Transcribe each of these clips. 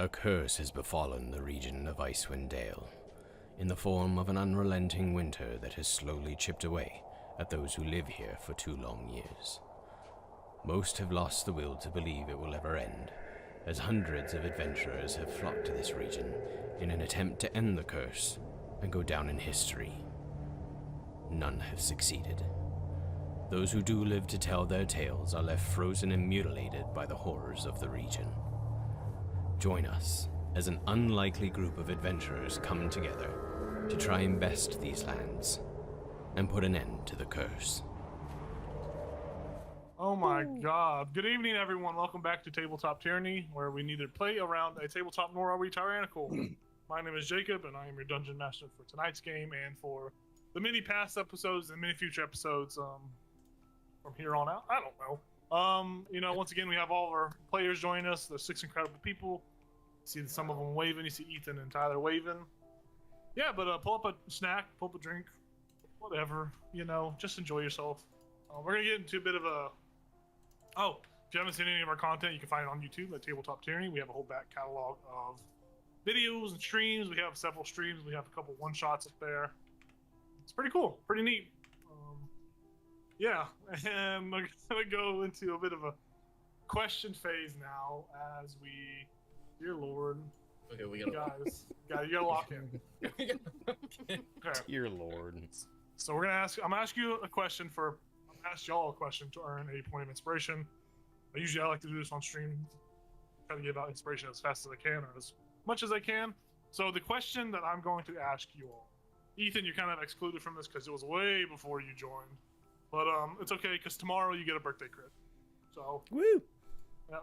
A curse has befallen the region of Icewind Dale, in the form of an unrelenting winter that has slowly chipped away at those who live here for 2 long years. Most have lost the will to believe it will ever end, as hundreds of adventurers have flocked to this region in an attempt to end the curse and go down in history. None have succeeded. Those who do live to tell their tales are left frozen and mutilated by the horrors of the region. Join us as an unlikely group of adventurers come together to try and best these lands and put an end to the curse. Oh my god. Good evening, everyone. Welcome back to Tabletop Tyranny, where we neither play around a tabletop nor are we tyrannical. My name is Jacob, and I am your Dungeon Master for tonight's game and for the many past episodes and many future episodes from here on out. I don't know. Once again, we have all of our players joining us. There's 6 incredible people. You see some of them waving. You see Ethan and Tyler waving. Yeah, but pull up a snack, pull up a drink, whatever. Just enjoy yourself. We're going to get into a bit of a... Oh, if you haven't seen any of our content, you can find it on YouTube at Tabletop Tyranny. We have a whole back catalog of videos and streams. We have several streams. We have a couple one-shots up there. It's pretty cool. Pretty neat. Yeah, and we're going to go into a bit of a question phase now as we... Dear Lord. Okay, we gotta... Guys, you gotta lock in. Okay. Dear Lord. So I'm gonna ask you a question ask y'all a question to earn a point of inspiration. I like to do this on stream. Try to give out inspiration as fast as I can, or as much as I can. So the question that I'm going to ask you all, Ethan, you're kind of excluded from this because it was way before you joined. But it's okay, because tomorrow you get a birthday crit. So Woo! Yeah.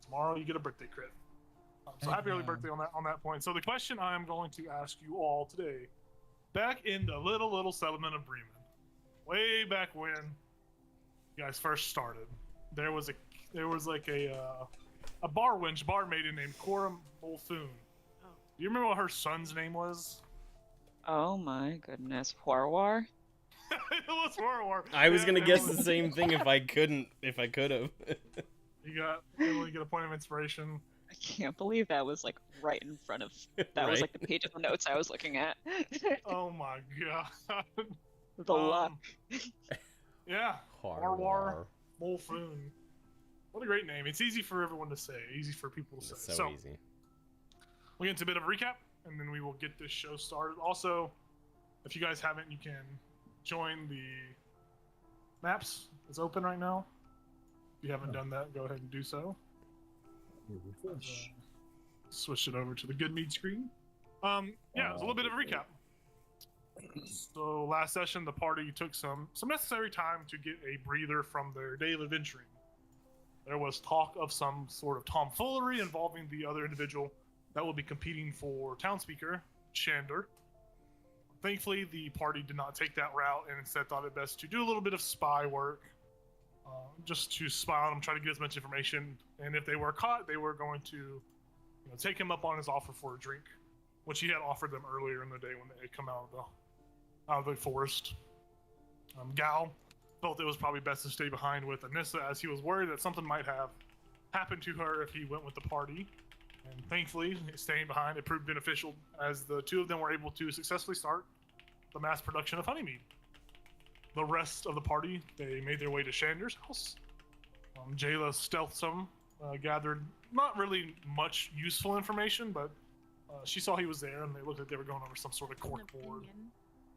Tomorrow you get a birthday crit. So happy early birthday on that point. So the question I am going to ask you all today, back in the little settlement of Bremen, way back when you guys first started, there was like a barmaid named Cora Mulfoon. Do you remember what her son's name was? Oh my goodness, Warwar? It was Warwar. I was gonna guess the same thing if I could have. You get a point of inspiration. I can't believe that was like right in front of that was like the page of the notes I was looking at. Oh my god. The luck. Yeah. Warwar Mulfoon. What a great name. It's easy for everyone to say. Easy for people to say. So easy. We'll get into a bit of a recap, and then we will get this show started. Also, if you guys haven't, you can join the maps. It's open right now. If you haven't done that, go ahead and do so. Switch it over to the good mead screen. Yeah, it's a little bit of a recap. So last session, the party took some necessary time to get a breather from their day of adventuring. There was talk of some sort of tomfoolery involving the other individual that will be competing for town speaker, Shander. Thankfully, the party did not take that route and instead thought it best to do a little bit of spy work, just to spy on him, try to get as much information. And if they were caught, they were going to take him up on his offer for a drink, which he had offered them earlier in the day when they had come out of the forest. Gal felt it was probably best to stay behind with Anissa, as he was worried that something might have happened to her if he went with the party. And thankfully, staying behind, it proved beneficial, as the two of them were able to successfully start the mass production of honeymead. The rest of the party, they made their way to Shander's house. Jayla stealthed some, gathered not really much useful information, but she saw he was there, and they looked like they were going over some sort of cork board.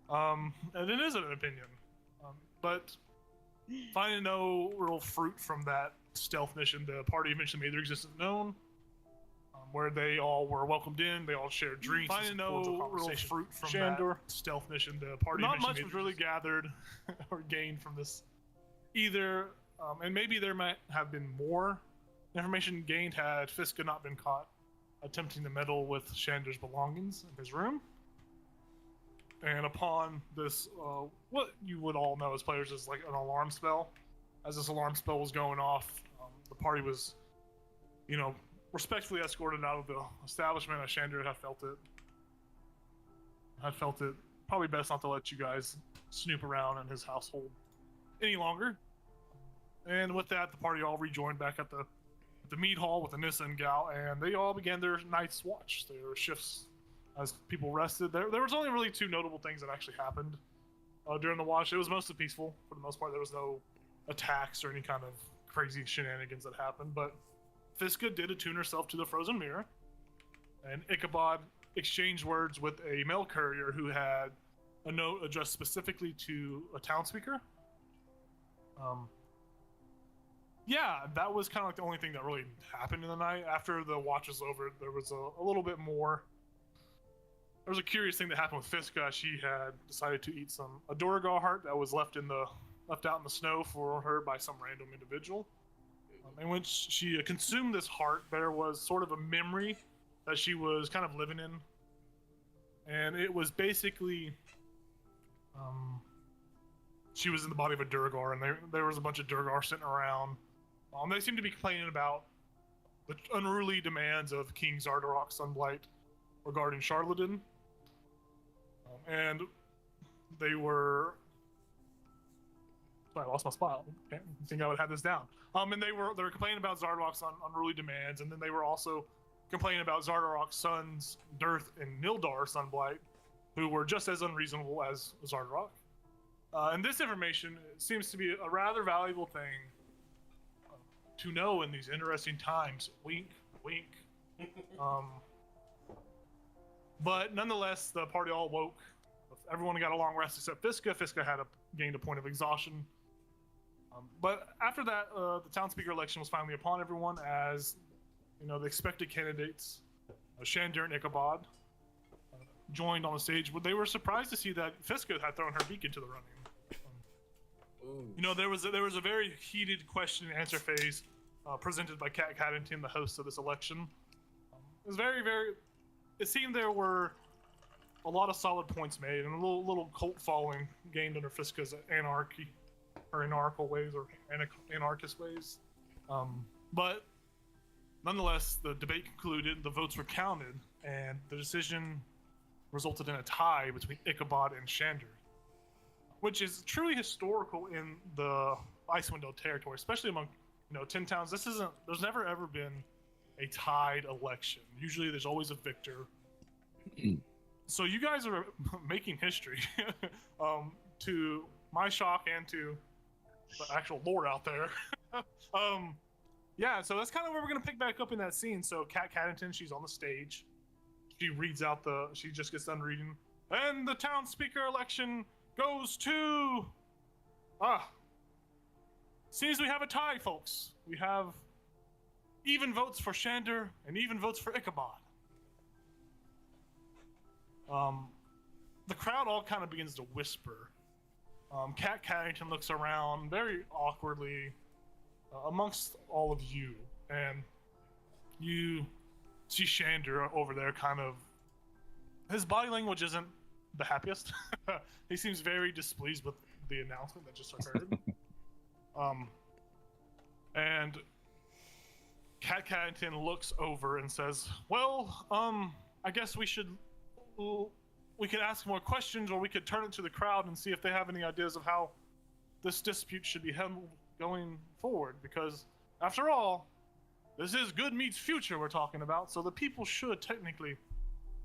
And it is an opinion. But finding no real fruit from that stealth mission, the party eventually made their existence known, where they all were welcomed in. They all shared drinks. Finding no real fruit from that stealth mission, the party not much was really gathered or gained from this either. And maybe there might have been more information gained had Fiska not been caught attempting to meddle with Shander's belongings in his room. And upon this, what you would all know as players is like an alarm spell. As this alarm spell was going off, the party was, respectfully escorted out of the establishment, as Shander had felt it probably best not to let you guys snoop around in his household any longer. And with that, the party all rejoined back at the the mead hall with Anissa and Gal, and they all began their night's watch, their shifts as people rested. There was only really two notable things that actually happened during the watch. It was mostly peaceful for the most part. There was no attacks or any kind of crazy shenanigans that happened, but Fiska did attune herself to the frozen mirror, and Ichabod exchanged words with a mail courier who had a note addressed specifically to a townspeaker. Yeah, that was kind of like the only thing that really happened in the night. After the watch was over, there was a little bit more. There was a curious thing that happened with Fiska. She had decided to eat a Dorigar heart that was left out in the snow for her by some random individual. And when she consumed this heart, there was sort of a memory that she was kind of living in, and it was basically, she was in the body of a Dorigar, and there was a bunch of Dorigar sitting around. They seemed to be complaining about the unruly demands of King Zardarok Sunblight regarding Charlatan, and they were. I lost my spot. I think I would have this down. And they were complaining about Zardarok's unruly demands, and then they were also complaining about Zardarok's sons, Dirth and Nildar Sunblight, who were just as unreasonable as Zardarok. And this information seems to be a rather valuable thing to know in these interesting times. Wink, wink. But nonetheless, the party all woke. Everyone got a long rest except Fiska. Fiska had gained a point of exhaustion. But after that, the townspeaker election was finally upon everyone, as the expected candidates, Shander and Ichabod, joined on the stage. But they were surprised to see that Fiska had thrown her beak into the running. There was a very heated question and answer phase presented by Cat Caddington, the host of this election. It was very, very. It seemed there were a lot of solid points made, and a little cult following gained under Fiska's anarchical ways, or anarchist ways. But nonetheless, the debate concluded, the votes were counted, and the decision resulted in a tie between Ichabod and Shander, which is truly historical in the Icewind Dale territory, especially among 10 towns. There's never ever been a tied election. Usually there's always a victor. So you guys are making history, to my shock and to the actual lore out there. Yeah, so that's kind of where we're gonna pick back up in that scene. So Cat Caddington, she's on the stage. She reads out she just gets done reading. And the town speaker election goes to... Seems we have a tie, folks. We have even votes for Shander and even votes for Ichabod. The crowd all kind of begins to whisper. Cat Caddington looks around very awkwardly amongst all of you, and you see Shander over there kind of... His body language isn't the happiest. He seems very displeased with the announcement that just occurred. And Cat Caddington looks over and says, well, I guess we could ask more questions, or we could turn it to the crowd and see if they have any ideas of how this dispute should be handled going forward, because after all, this is Good Meat's future we're talking about, so the people should technically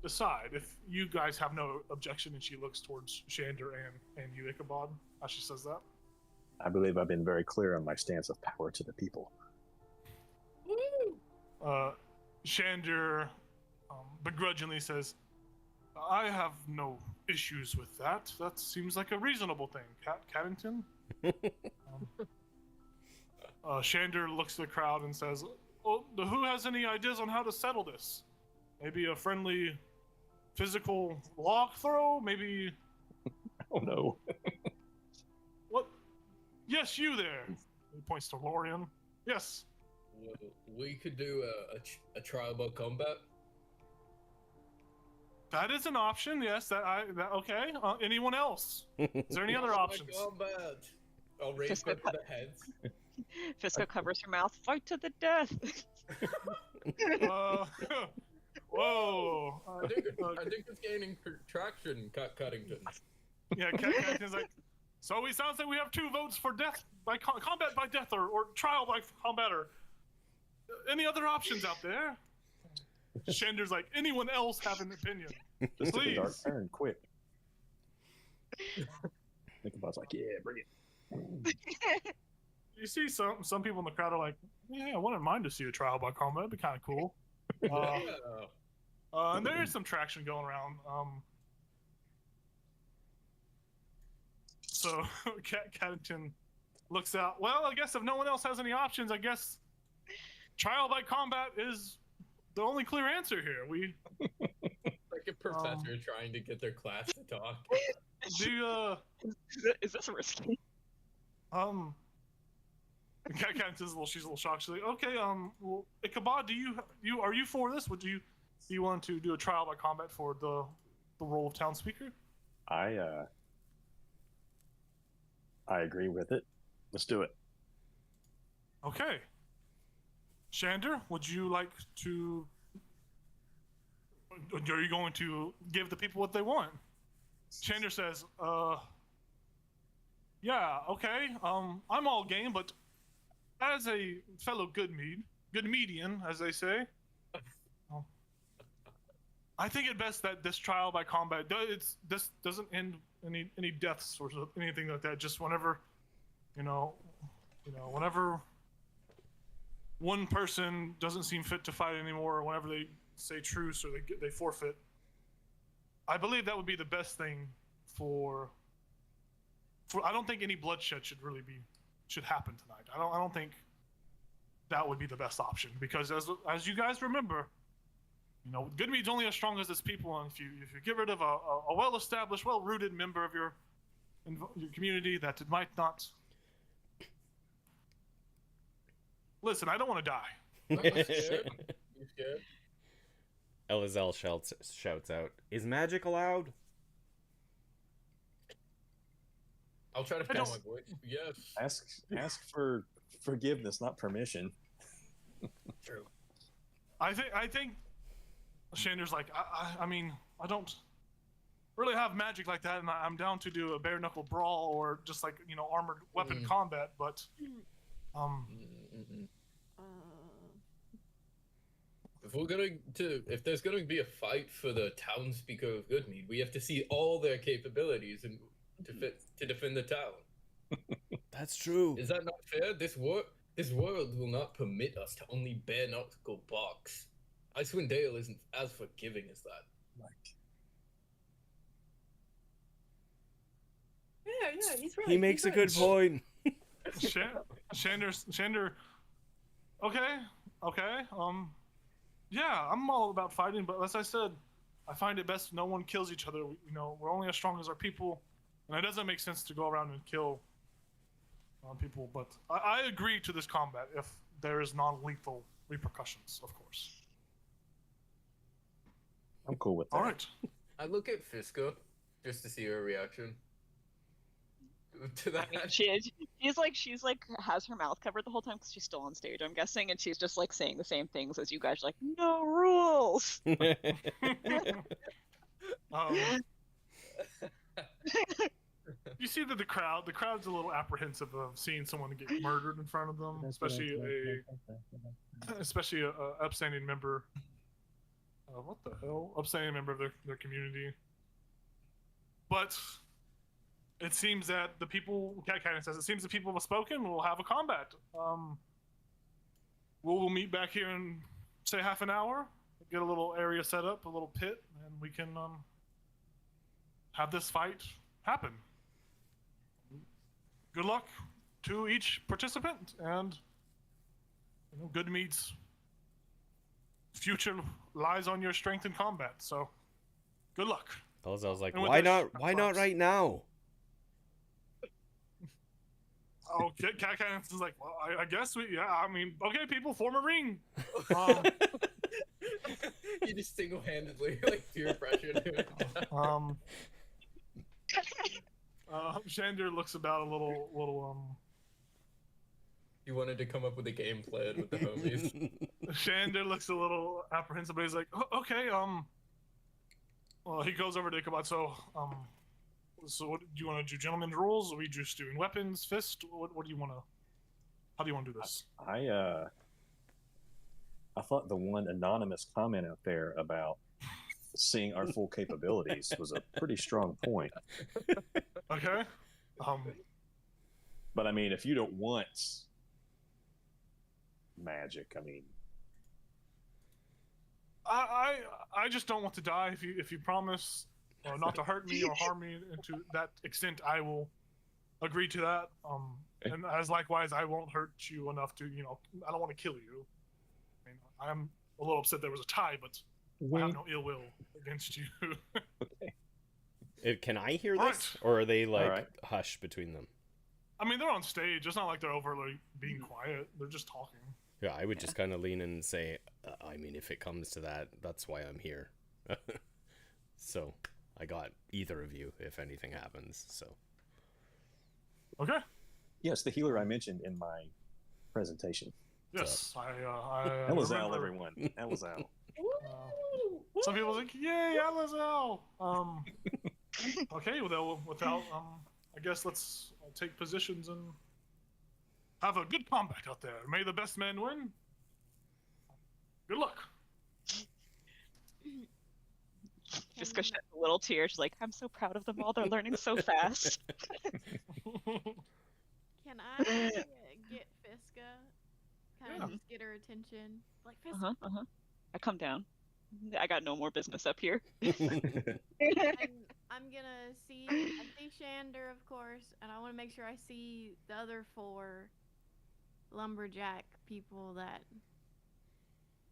decide. If you guys have no objection. And she looks towards Shander and you, Ichabod, as she says that. I believe I've been very clear on my stance of power to the people. Shander begrudgingly says, I have no issues with that. That seems like a reasonable thing. Cat Caddington? Shander looks at the crowd and says, who has any ideas on how to settle this? Maybe a friendly physical log throw? Maybe... Oh no. What? Yes, you there. He points to Lorian. Yes. We could do a tribal combat. That is an option. Yes. Okay. Anyone else? Is there any other options? Combat. I'll raise them to the heads. Fiska covers her mouth. Fight to the death. Whoa. I think it's gaining traction, Cat Cuddington. Yeah, Cat Caddington's like, so it sounds like we have two votes for death by combat by death, or trial by combat, or... Any other options out there? Shander's like, anyone else have an opinion? Just took a dark Please. turn, quick. Ichabod's like, yeah, bring it. You see some people in the crowd are like, yeah, I wouldn't mind to see a trial by combat. It'd be kind of cool. And there is some traction going around. So Caddington looks out. Well, I guess if no one else has any options, I guess trial by combat is the only clear answer here. We Like a professor trying to get their class to talk. do. Is this risky? Caddington's she's a little shocked. She's like, okay, well, Ichabod, are you for this? Do you want to do a trial by combat for the role of town speaker? I agree with it. Let's do it. Okay. Shander, would you like to? Are you going to give the people what they want? Shander says, yeah, okay. I'm all game, but as a fellow good median, as they say, I think it best that this trial by combat this doesn't end any deaths or anything like that. Just whenever, whenever one person doesn't seem fit to fight anymore, or whenever they say truce or they forfeit, I believe that would be the best thing for. I don't think any bloodshed should happen tonight. I don't think that would be the best option, because as you guys remember, good mead's only as strong as its people, and if you get rid of a well-established, well-rooted member of your community, that it might not. Listen, I don't want to die. You scared? Elazar shouts out, "Is magic allowed?" I'll try to find my voice. Yes. Ask for forgiveness, not permission. True. I think Shander's like, I mean, I don't really have magic like that, and I'm down to do a bare knuckle brawl or just like armored weapon combat, but if there's going to be a fight for the townspeople of Goodmead, we have to see all their capabilities and to defend the town. That's true. Is that not fair? This world will not permit us to only bare knuckle box. Icewind Dale isn't as forgiving as that. Yeah, he's right. He makes a good point. Shander. Okay. Yeah, I'm all about fighting, but as I said, I find it best no one kills each other. We're only as strong as our people, and it doesn't make sense to go around and kill people. But I agree to this combat if there is non-lethal repercussions, of course. I'm cool with that. All right. I look at Fiska just to see her reaction to that. I mean, she's like has her mouth covered the whole time because she's still on stage, I'm guessing, and she's just like saying the same things as you guys, like, no rules. You see that the crowd's a little apprehensive of seeing someone get murdered in front of them, especially a upstanding member. What the hell? Upstanding member of their community. But it seems that the people, Cat Cannon says, it seems the people have spoken. We'll have a combat. We'll meet back here in, say, half an hour. Get a little area set up, a little pit, and we can have this fight happen. Good luck to each participant, and Goodmead's future lies on your strength in combat. So, good luck. I was like, And with why this, not right now? Oh, Cat Cannon's like, well, I guess I mean, okay, people, form a ring. You just single-handedly peer pressure. Shander looks about a little. You wanted to come up with a game plan with the homies. Shander looks a little apprehensive, but he's like, oh, okay. Well, he goes over to Ichabod. So what do you want to do? Gentleman's rules? Are we just doing weapons, fist? What do you want to? How do you want to do this? I thought the one anonymous comment out there about seeing our full capabilities was a pretty strong point. Okay. But I mean, if you don't want magic, I mean, I just don't want to die. If you promise not to hurt me or harm me, and to that extent, I will agree to that. And as likewise, I won't hurt you enough to, I don't want to kill you. I mean, I'm a little upset there was a tie, but I have no ill will against you. Can I hear Right. this, or are they like right. hush between them? I mean, they're on stage. It's not like they're overly being quiet. They're just talking. Yeah, I would just kind of lean in and say, I mean, if it comes to that, that's why I'm here. So, I got either of you if anything happens, so. Okay. yes, the healer I mentioned in my presentation. Yes, I Elazal, remember. everyone. Elazal. Some people think, "Yay, Elazal!" Okay, well, without I guess let's take positions and have a good combat out there. May the best man win. Good luck. Just sheds a little tear. She's like, I'm so proud of them all. They're learning so fast. Can I get Fiska? Kind of just get her attention. Like, Fiska. I come down. I got no more business up here. And I'm gonna see. I see Shander, of course, and I want to make sure I see the other 4 lumberjack people that.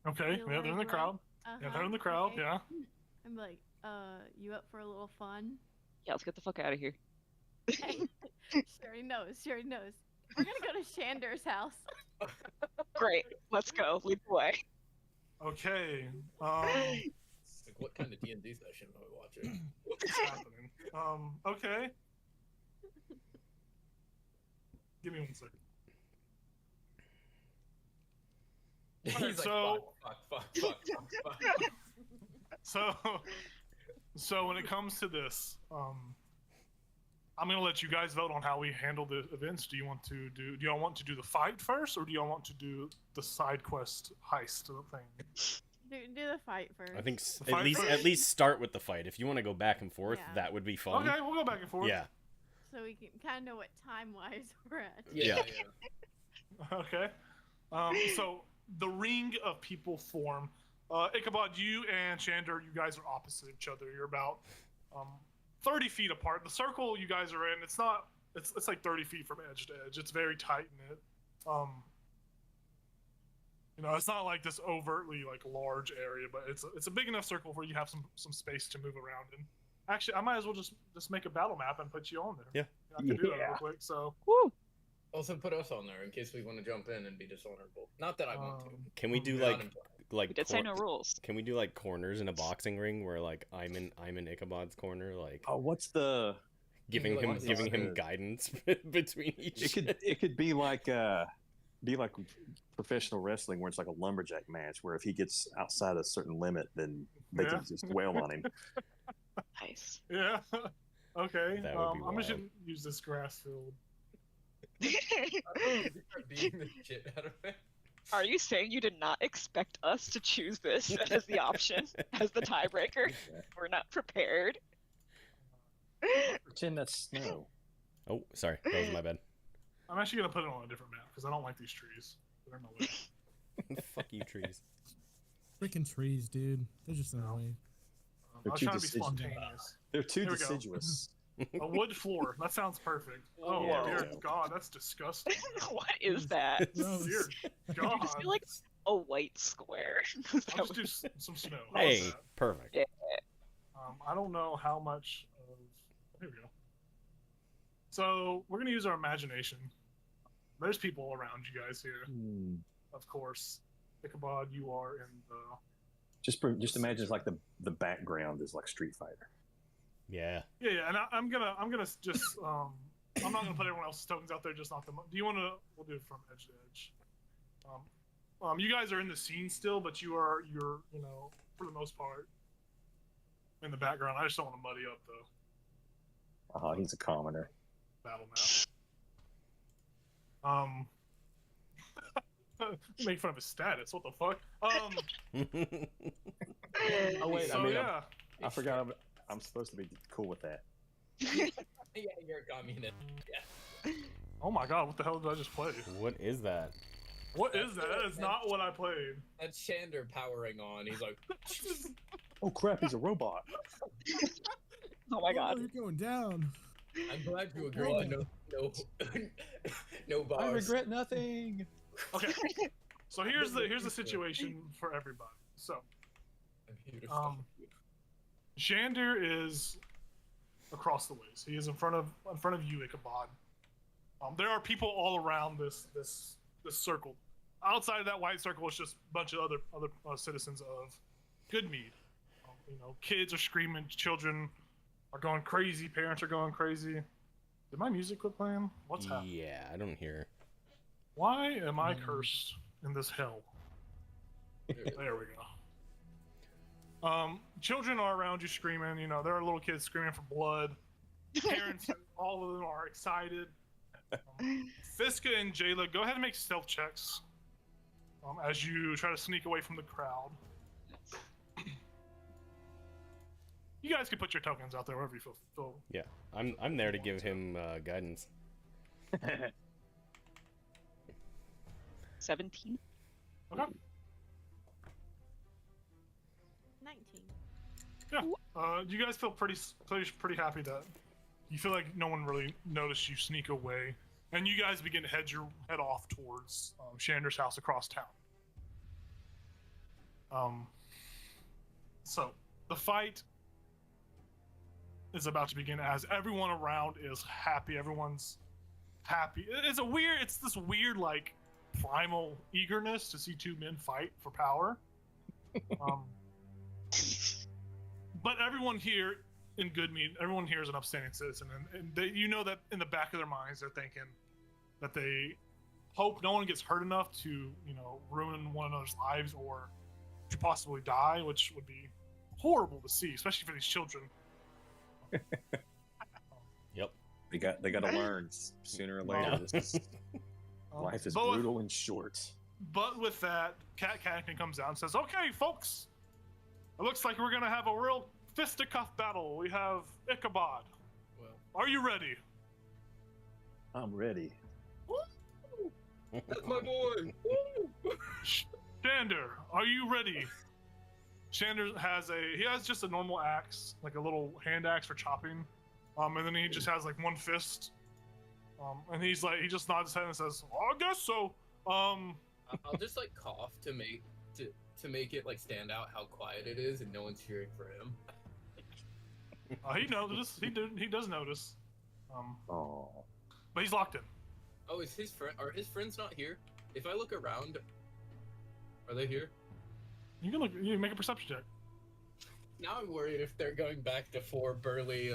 Okay, feel yeah, they're in the like, crowd. Yeah, they're in the crowd. okay. Yeah. I'm like, you up for a little fun? Yeah, let's get the fuck out of here. Hey, she already knows. She already knows. We're gonna go to Shander's house. Great. Let's go. Lead the way. Okay. Like, what kind of D&D session are we watching? What's happening? Okay. Give me 1 second. He's Alright, like, so- fuck. So when it comes to this, I'm gonna let you guys vote on how we handle the events. Do y'all want to do the fight first, or do y'all want to do the side quest heist thing? Do the fight first. I think The fight first? at least start with the fight. If you want to go back and forth, Yeah. that would be fun. Okay, we'll go back and forth. Yeah. So we can kind of know what time-wise we're at. Yeah. Okay. So the ring of people form. Ichabod, you and Shander, you guys are opposite each other. You're about 30 feet apart. The circle you guys are in, it's like 30 feet from edge to edge. It's very tight knit. It's not like this overtly like large area, but it's a big enough circle where you have some space to move around in. Actually, I might as well just make a battle map and put you on there. Yeah. I can do that Yeah. real quick. So Woo! Also put us on there in case we want to jump in and be dishonorable. Not that I want to. Can we do Yeah, like We did say no rules. Can we do like corners in a boxing ring where like I'm in Ichabod's corner, like Oh, what's the? giving like, him what's giving him the- guidance between each. It could be like professional wrestling where it's like a lumberjack match where if he gets outside a certain limit, then they Yeah. can just wail on him. Nice. yeah. Okay. That would be I'm just wild. gonna use this grass field. Start beating the shit out of it. Are you saying you did not expect us to choose this as the option, as the tiebreaker? We're not prepared. Pretend that's snow. Oh, sorry, that was my bad. I'm actually gonna put it on a different map because I don't like these trees. They're in my way. Fuck you, trees. Freaking trees, dude. They're just in the way. They're I was too trying to be deciduous. spontaneous. They're too Here we go. deciduous. A wood floor. That sounds perfect. Oh Whoa. dear God, that's disgusting. What is that? Gross. Dear Did you God. just feel like a white square? Is that I'll what- just do some snow. How about Hey, that? perfect. Yeah. I don't know how much of. Here we go. So we're gonna use our imagination. There's people around you guys here, Hmm. of course. Ichabod, you are in the. Just imagine it's like the background is like Street Fighter. Yeah. Yeah, and I'm gonna just I'm not gonna put everyone else's tokens out there. Just not them. Do you want to? We'll do it from edge to edge. You guys are in the scene still, but you're for the most part in the background. I just don't want to muddy up the He's a commoner. battle map. Make fun of his status. What the fuck? Oh wait, So yeah. I forgot I'm supposed to be cool with that. Yeah, you're a communist. Yeah. Oh my god, what the hell did I just play? What is that? What is that? That is not what I played. That's Shander powering on. He's like, Oh crap, he's a robot. Oh my god. You're going down. I'm glad you agreed to no bars. I regret nothing. Okay. So here's the situation for everybody. So I'm here to stop you. Shander is across the ways. He is in front of you, Ichabod. There are people all around this circle. Outside of that white circle is just a bunch of other citizens of Goodmead. Kids are screaming, children are going crazy, parents are going crazy. Did my music quit playing? What's happening? Yeah, I don't hear. Why am I cursed in this hell? There we go. Children are around you screaming. There are little kids screaming for blood. Parents, all of them are excited. Fiska and Jayla, go ahead and make stealth checks as you try to sneak away from the crowd. You guys can put your tokens out there wherever you feel. Yeah, I'm there to give him guidance. 17. Okay. 19. Yeah. You guys feel pretty happy that you feel like no one really noticed you sneak away, and you guys begin to head off towards Shander's house across town. So the fight is about to begin as everyone around is happy. Everyone's happy. It's this weird like primal eagerness to see two men fight for power. But everyone here in Goodmead, everyone here is an upstanding citizen, and they, that in the back of their minds they're thinking that they hope no one gets hurt enough to ruin one another's lives or to possibly die, which would be horrible to see, especially for these children. Yep. They got to learn sooner or later. Life is brutal and short. But with that, Cat Catkin comes out and says, "Okay, folks, it looks like we're gonna have a real fisticuff battle. We have Ichabod. Well, Are you ready?" I'm ready. that's my boy. Woo! Shander, are you ready? Shander has just a normal axe, like a little hand axe for chopping, and then he just has like one fist, and he just nods his head and says, "I guess so." I'll just like cough to make it like stand out how quiet it is and no one's cheering for him. He noticed. He does notice. Oh. But he's locked in. Oh, are his friends not here? If I look around, are they here? You can make a perception check. Now I'm worried if they're going back to four burly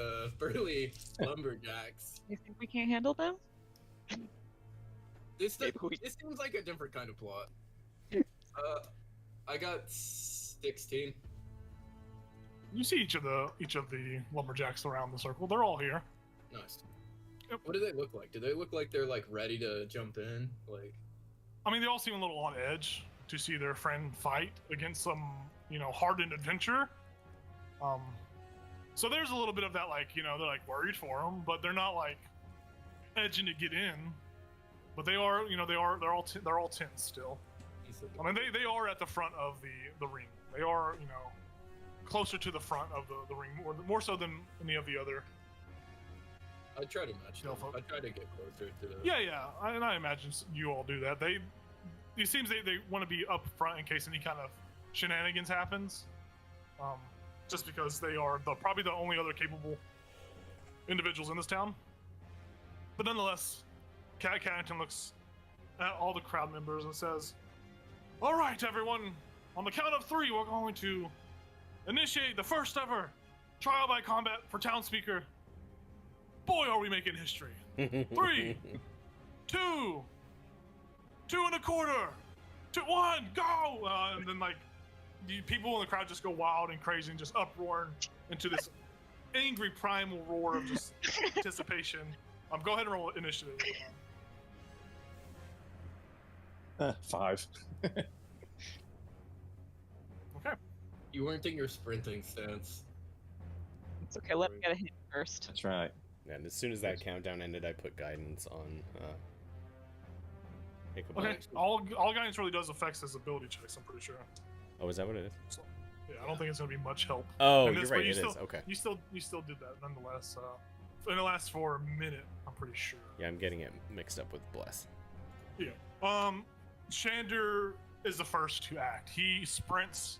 lumberjacks. You think we can't handle them? This seems like a different kind of plot. I got 16. You see each of the lumberjacks around the circle. They're all here. Nice. Yep. What do they look like? Do they look like they're like ready to jump in? Like, I mean, they all seem a little on edge to see their friend fight against some, hardened adventurer. So there's a little bit of that, like, they're like worried for him, but they're not like edging to get in. But they are, they're all tense still. I mean, they are at the front of the ring. They are, closer to the front of the ring, more so than any of the other. I try to match them. I try to get closer to them. Yeah, and I imagine you all do that. It seems they want to be up front in case any kind of shenanigans happens. Just because they are probably the only other capable individuals in this town. But nonetheless, Cat Carrington looks at all the crowd members and says, "All right, everyone, on the count of 3, we're going to initiate the first ever trial by combat for town speaker. Boy, are we making history. 3, 2, 2 1/4, 2, 1, go!" And then like the people in the crowd just go wild and crazy and just uproar into this angry primal roar of just anticipation. Go ahead and roll initiative. 5. Okay. You weren't in your sprinting stance. It's okay. Let me get a hit first. That's right. And as soon as that countdown ended, I put guidance on Ichabod. Okay. All guidance really does affects his ability checks. I'm pretty sure. Oh, is that what it is? So, yeah, I don't think it's gonna be much help. Oh, in you're this, right. but It still, is. Okay. You still did that nonetheless. And it lasts for a minute. I'm pretty sure. Yeah, I'm getting it mixed up with Bless. Yeah. Shander is the first to act. He sprints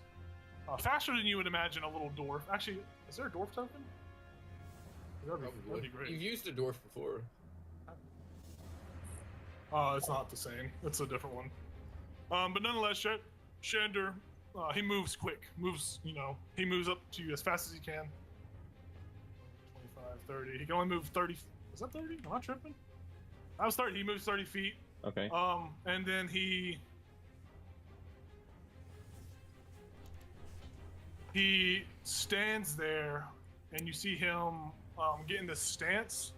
faster than you would imagine a little dwarf. Actually, is there a dwarf token? That'd be great. You've used a dwarf before. It's not the same. It's a different one. But nonetheless, Shander, he moves quick. He moves up to you as fast as he can. 25, 30. He can only move 30. Is that 30? Am I tripping? That was 30. He moves 30 feet. Okay. And then he stands there, and you see him get in this stance,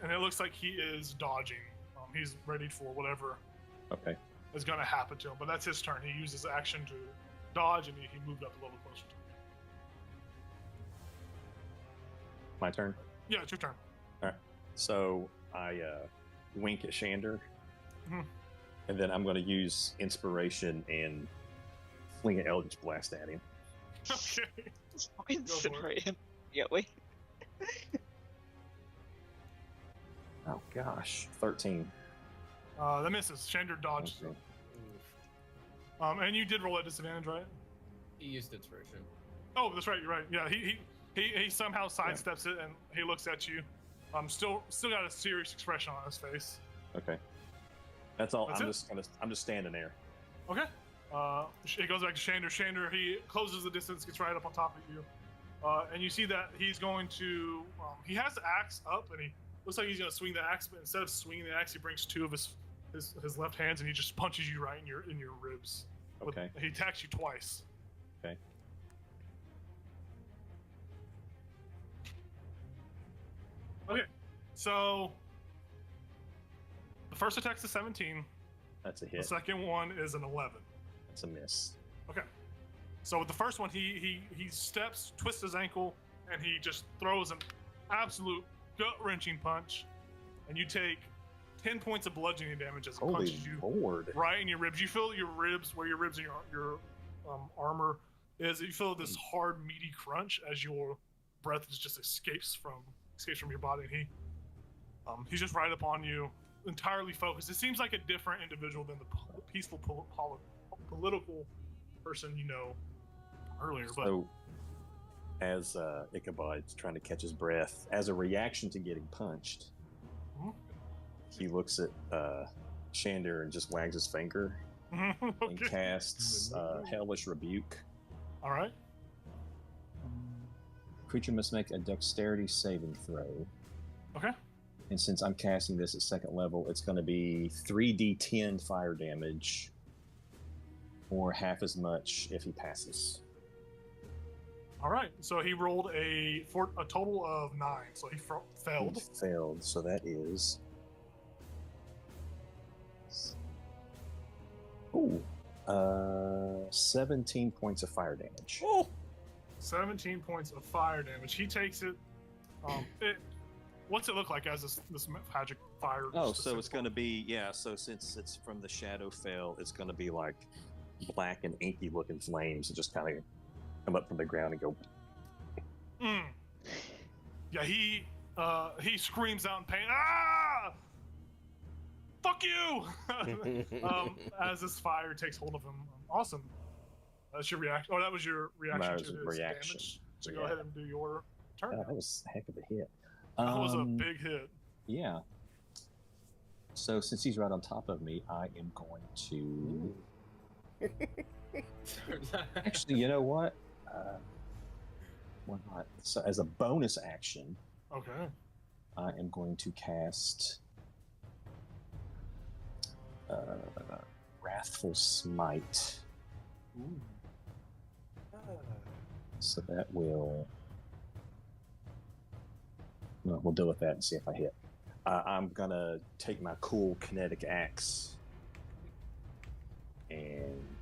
and it looks like he is dodging. He's ready for whatever Okay. is going to happen to him. But that's his turn. He uses action to dodge, and he moved up a little closer to you. My turn. Yeah, it's your turn. All right. So I wink at Shander, Mhm. and then I'm going to use inspiration and fling an Eldritch Blast at him. Okay. Incinerate him immediately. Oh gosh, 13. That misses. Shander dodged. Okay. And you did roll at disadvantage, right? He used inspiration. Oh, that's right. You're right. Yeah, he somehow sidesteps it, and he looks at you. Still got a serious expression on his face. Okay. That's all. That's I'm just standing there. Okay. It goes back to Shander. Shander, he closes the distance, gets right up on top of you, and you see that he's going to. He has the axe up, and he looks like he's going to swing the axe, but instead of swinging the axe, he brings two of his left hands, and he just punches you right in your ribs. Okay. He attacks you twice. Okay. Okay. So the first attack's a 17. That's a The hit. second one is an 11. That's a miss. Okay. So with the first one, he steps, twists his ankle, and he just throws an absolute gut-wrenching punch, and you take 10 points of bludgeoning damage as it Holy punches you Lord. right in your ribs. You feel your ribs, where your ribs and your armor is. You feel this hard, meaty crunch as your breath just escapes from your body. And he's just right up on you, entirely focused. It seems like a different individual than the peaceful political person you know earlier. But So, as Ichabod's trying to catch his breath, as a reaction to getting punched, Mhm. he looks at Shander and just wags his finger and okay. casts Hellish Rebuke. All right. Creature must make a dexterity saving throw. Okay. And since I'm casting this at second level, it's going to be 3d10 fire damage, or half as much if he passes. All right. So he rolled a total of 9. So he failed. He failed, so that is. Ooh. 17 points of fire damage. Oh, 17 points of fire damage. He takes it. What's it look like as this magic fire? Oh, so it's going to be, yeah, so since it's from the Shadowfell, it's going to be like black and inky looking flames that just kind of come up from the ground and go. Yeah, he screams out in pain. Ah! Fuck you! As this fire takes hold of him. Awesome. That's your reaction. Oh, that was your reaction That to was his a reaction. damage. So go Yeah. ahead and do your turn. Oh, that was a heck of a hit. That was a big hit. Yeah. So since he's right on top of me, I am going to. Actually, you know what? Why not? So as a bonus action, Okay. I am going to cast Wrathful Smite. So that will. No, we'll deal with that and see if I hit. I'm gonna take my cool kinetic axe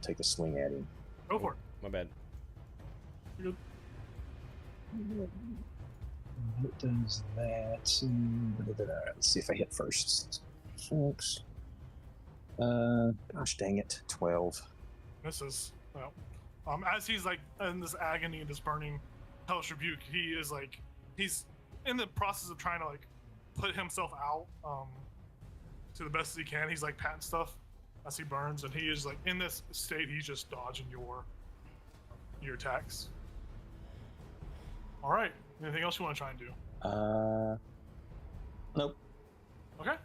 take a swing at him. Go for it. My bad. You're good. It does that. Let's see if I hit first. Folks. Gosh dang it. 12. Misses. Well, as he's like in this agony and this burning hellish rebuke, he is like, he's in the process of trying to like put himself out to the best as he can. He's like patting stuff as he burns, and he is like in this state. He's just dodging your attacks. All right. Anything else you want to try and do? Nope. Okay.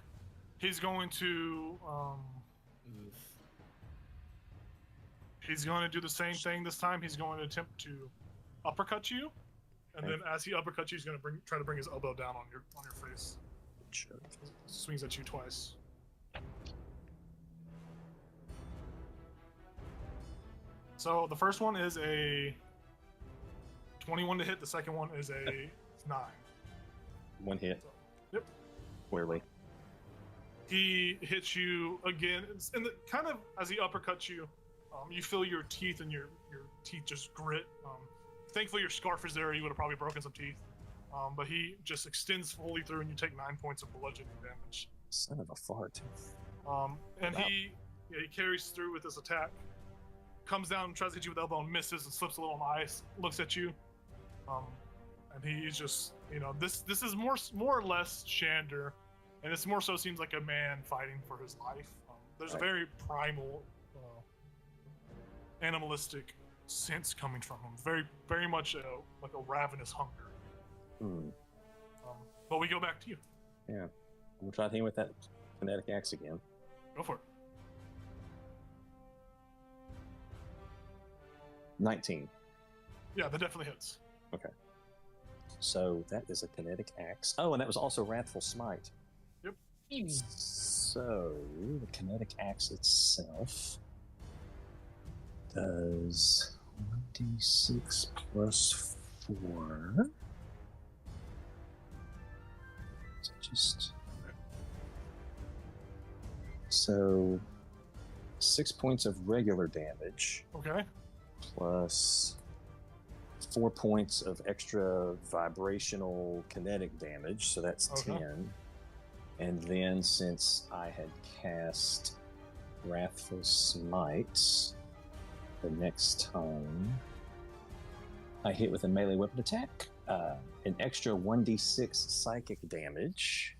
He's going to he's going to do the same thing this time. He's going to attempt to uppercut you, and then as he uppercuts you, he's going to try to bring his elbow down on your face. Sure. Swings at you twice. So the first one is a 21 to hit. The second one is a 9. One hit. Yep. Squarely. He hits you again, and kind of as he uppercuts you, you feel your teeth and your teeth just grit. Thankfully, your scarf is there. You would have probably broken some teeth. But he just extends fully through, and you take 9 points of bludgeoning damage. Son of a fart. And he carries through with this attack. Comes down and tries to hit you with elbow and misses and slips a little on the ice. Looks at you, and he's just, this is more or less Shander, and it's more so seems like a man fighting for his life. There's a very primal, animalistic sense coming from him. Very, very much like a ravenous hunger. But we go back to you. Yeah. We'll try to hit him with that kinetic axe again. Go for it. 19. Yeah, that definitely hits. Okay. So that is a kinetic axe. Oh, and that was also Wrathful Smite. Yep. So the kinetic axe itself does 1d6 plus 4. So 6 points of regular damage. Okay. Plus 4 points of extra vibrational kinetic damage, so that's 10. And then since I had cast Wrathful Smite, the next time I hit with a melee weapon attack, an extra 1d6 psychic damage,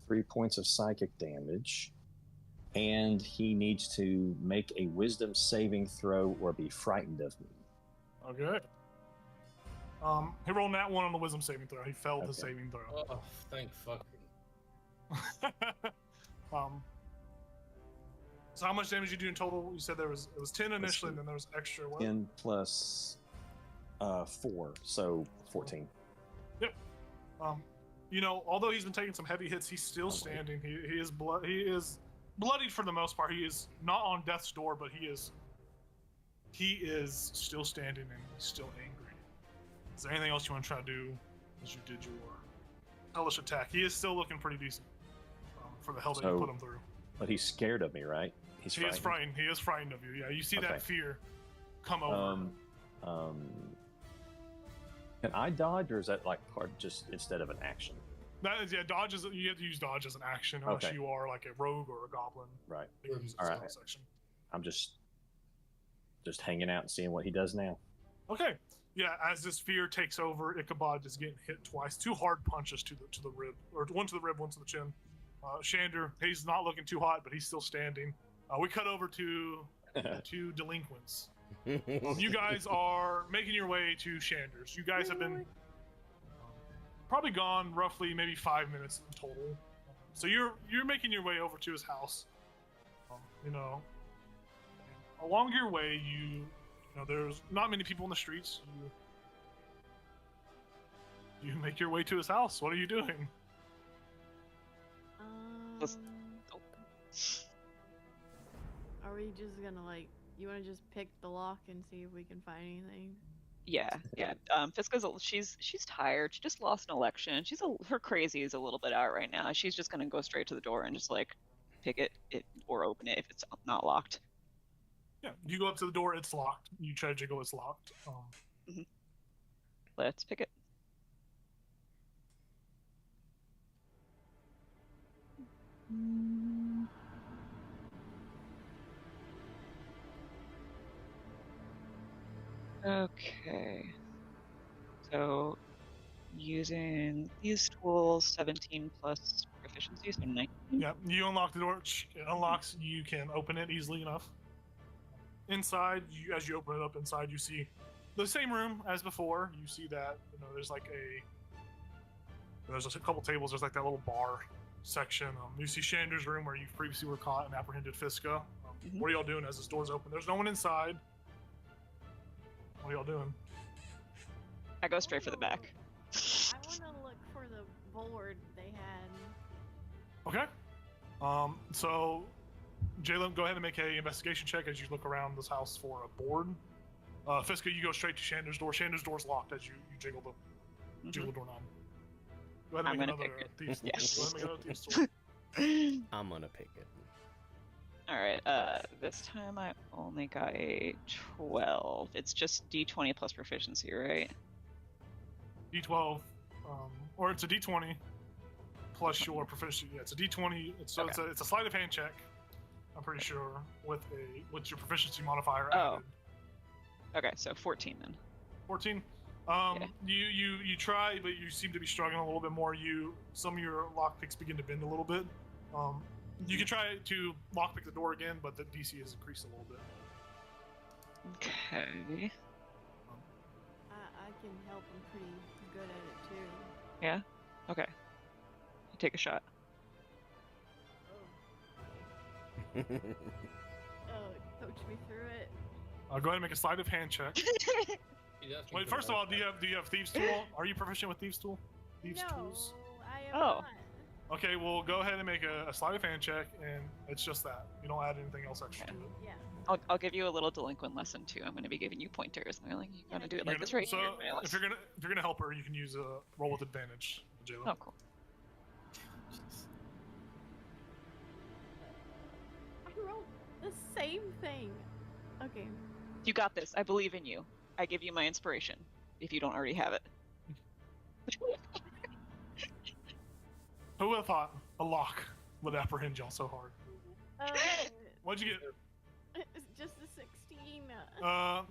3 points of psychic damage, and he needs to make a wisdom saving throw or be frightened of me. Okay. He rolled that one on the wisdom saving throw. He failed the saving throw. Oh, thank fucking. So how much damage you do in total? You said it was 10 initially, and then there was extra what? 10 plus 4, so 14. Yep. Although he's been taking some heavy hits, he's still standing. He is bloodied for the most part. He is not on death's door, but he is still standing and he's still angry. Is there anything else you want to try to do as you did your hellish attack? He is still looking pretty decent for the hell that you put him through. But he's scared of me, right? He is frightened. He is frightened of you. Yeah, you see that fear come over. Can I dodge, or is that like part just instead of an action? That is, dodge is, you have to use dodge as an action unless you are like a rogue or a goblin. Right. All right. I'm just hanging out and seeing what he does now. Okay. Yeah, as this fear takes over, Ichabod is getting hit twice. 2 hard punches to the rib, or one to the rib, one to the chin. Shander, he's not looking too hot, but he's still standing. We cut over to the 2 delinquents. You guys are making your way to Shander's. You guys have been probably gone roughly maybe 5 minutes in total. So you're making your way over to his house. Along your way, you know there's not many people in the streets. You make your way to his house. What are you doing? Are we just gonna you want to just pick the lock and see if we can find anything? Yeah. Fiska's she's tired. She just lost an election. Her crazy is a little bit out right now. She's just gonna go straight to the door and just pick it or open it if it's not locked. Yeah, you go up to the door, it's locked. You try to jiggle, it's locked. Let's pick it. Okay. So using these tools, 17 plus proficiency, so 19. Yeah, you unlock the door. It unlocks. You can open it easily enough. Inside, as you open it up, inside you see the same room as before. You see that there's there's a couple tables. There's like that little bar section. You see Shander's room where you previously were caught and apprehended Fiska. What are y'all doing as this door's open? There's no one inside. What are y'all doing? I go straight for the back. I want to look for the board they had. Okay. So, Jalen, go ahead and make an investigation check as you look around this house for a board. Fiska, you go straight to Shander's door. Shander's door's locked as you jiggle the doorknob. Go ahead and make another thieves. Yes. Go ahead and make another thieves tool. I'm gonna pick it. Alright, this time I only got a 12. It's just D20 plus proficiency, right? D12, or it's a D20 plus your proficiency. Yeah, it's a D20. It's a sleight of hand check. I'm pretty sure with your proficiency modifier added. Okay, so 14 then. 14. Yeah. You try, but you seem to be struggling a little bit more. Some of your lockpicks begin to bend a little bit. You can try to lockpick the door again, but the DC has increased a little bit. Okay. I can help. I'm pretty good at it too. Yeah? Okay. You take a shot. Oh, coach me through it. Go ahead and make a sleight of hand check. Wait, first of all, do you have Thieves' Tool? Are you proficient with Thieves' Tool? Thieves' Tools? I am not. Okay, well, go ahead and make a sleight of hand check, and it's just that. You don't add anything else extra to it. Yeah. I'll give you a little delinquent lesson too. I'm going to be giving you pointers. And like, you gotta do it like this right so here. if you're gonna help her, you can use a roll with advantage, Jalen. Oh, cool. I rolled the same thing. Okay. You got this. I believe in you. I give you my inspiration, if you don't already have it. Who would have thought a lock would apprehend y'all so hard? What'd you get? It's just a 16.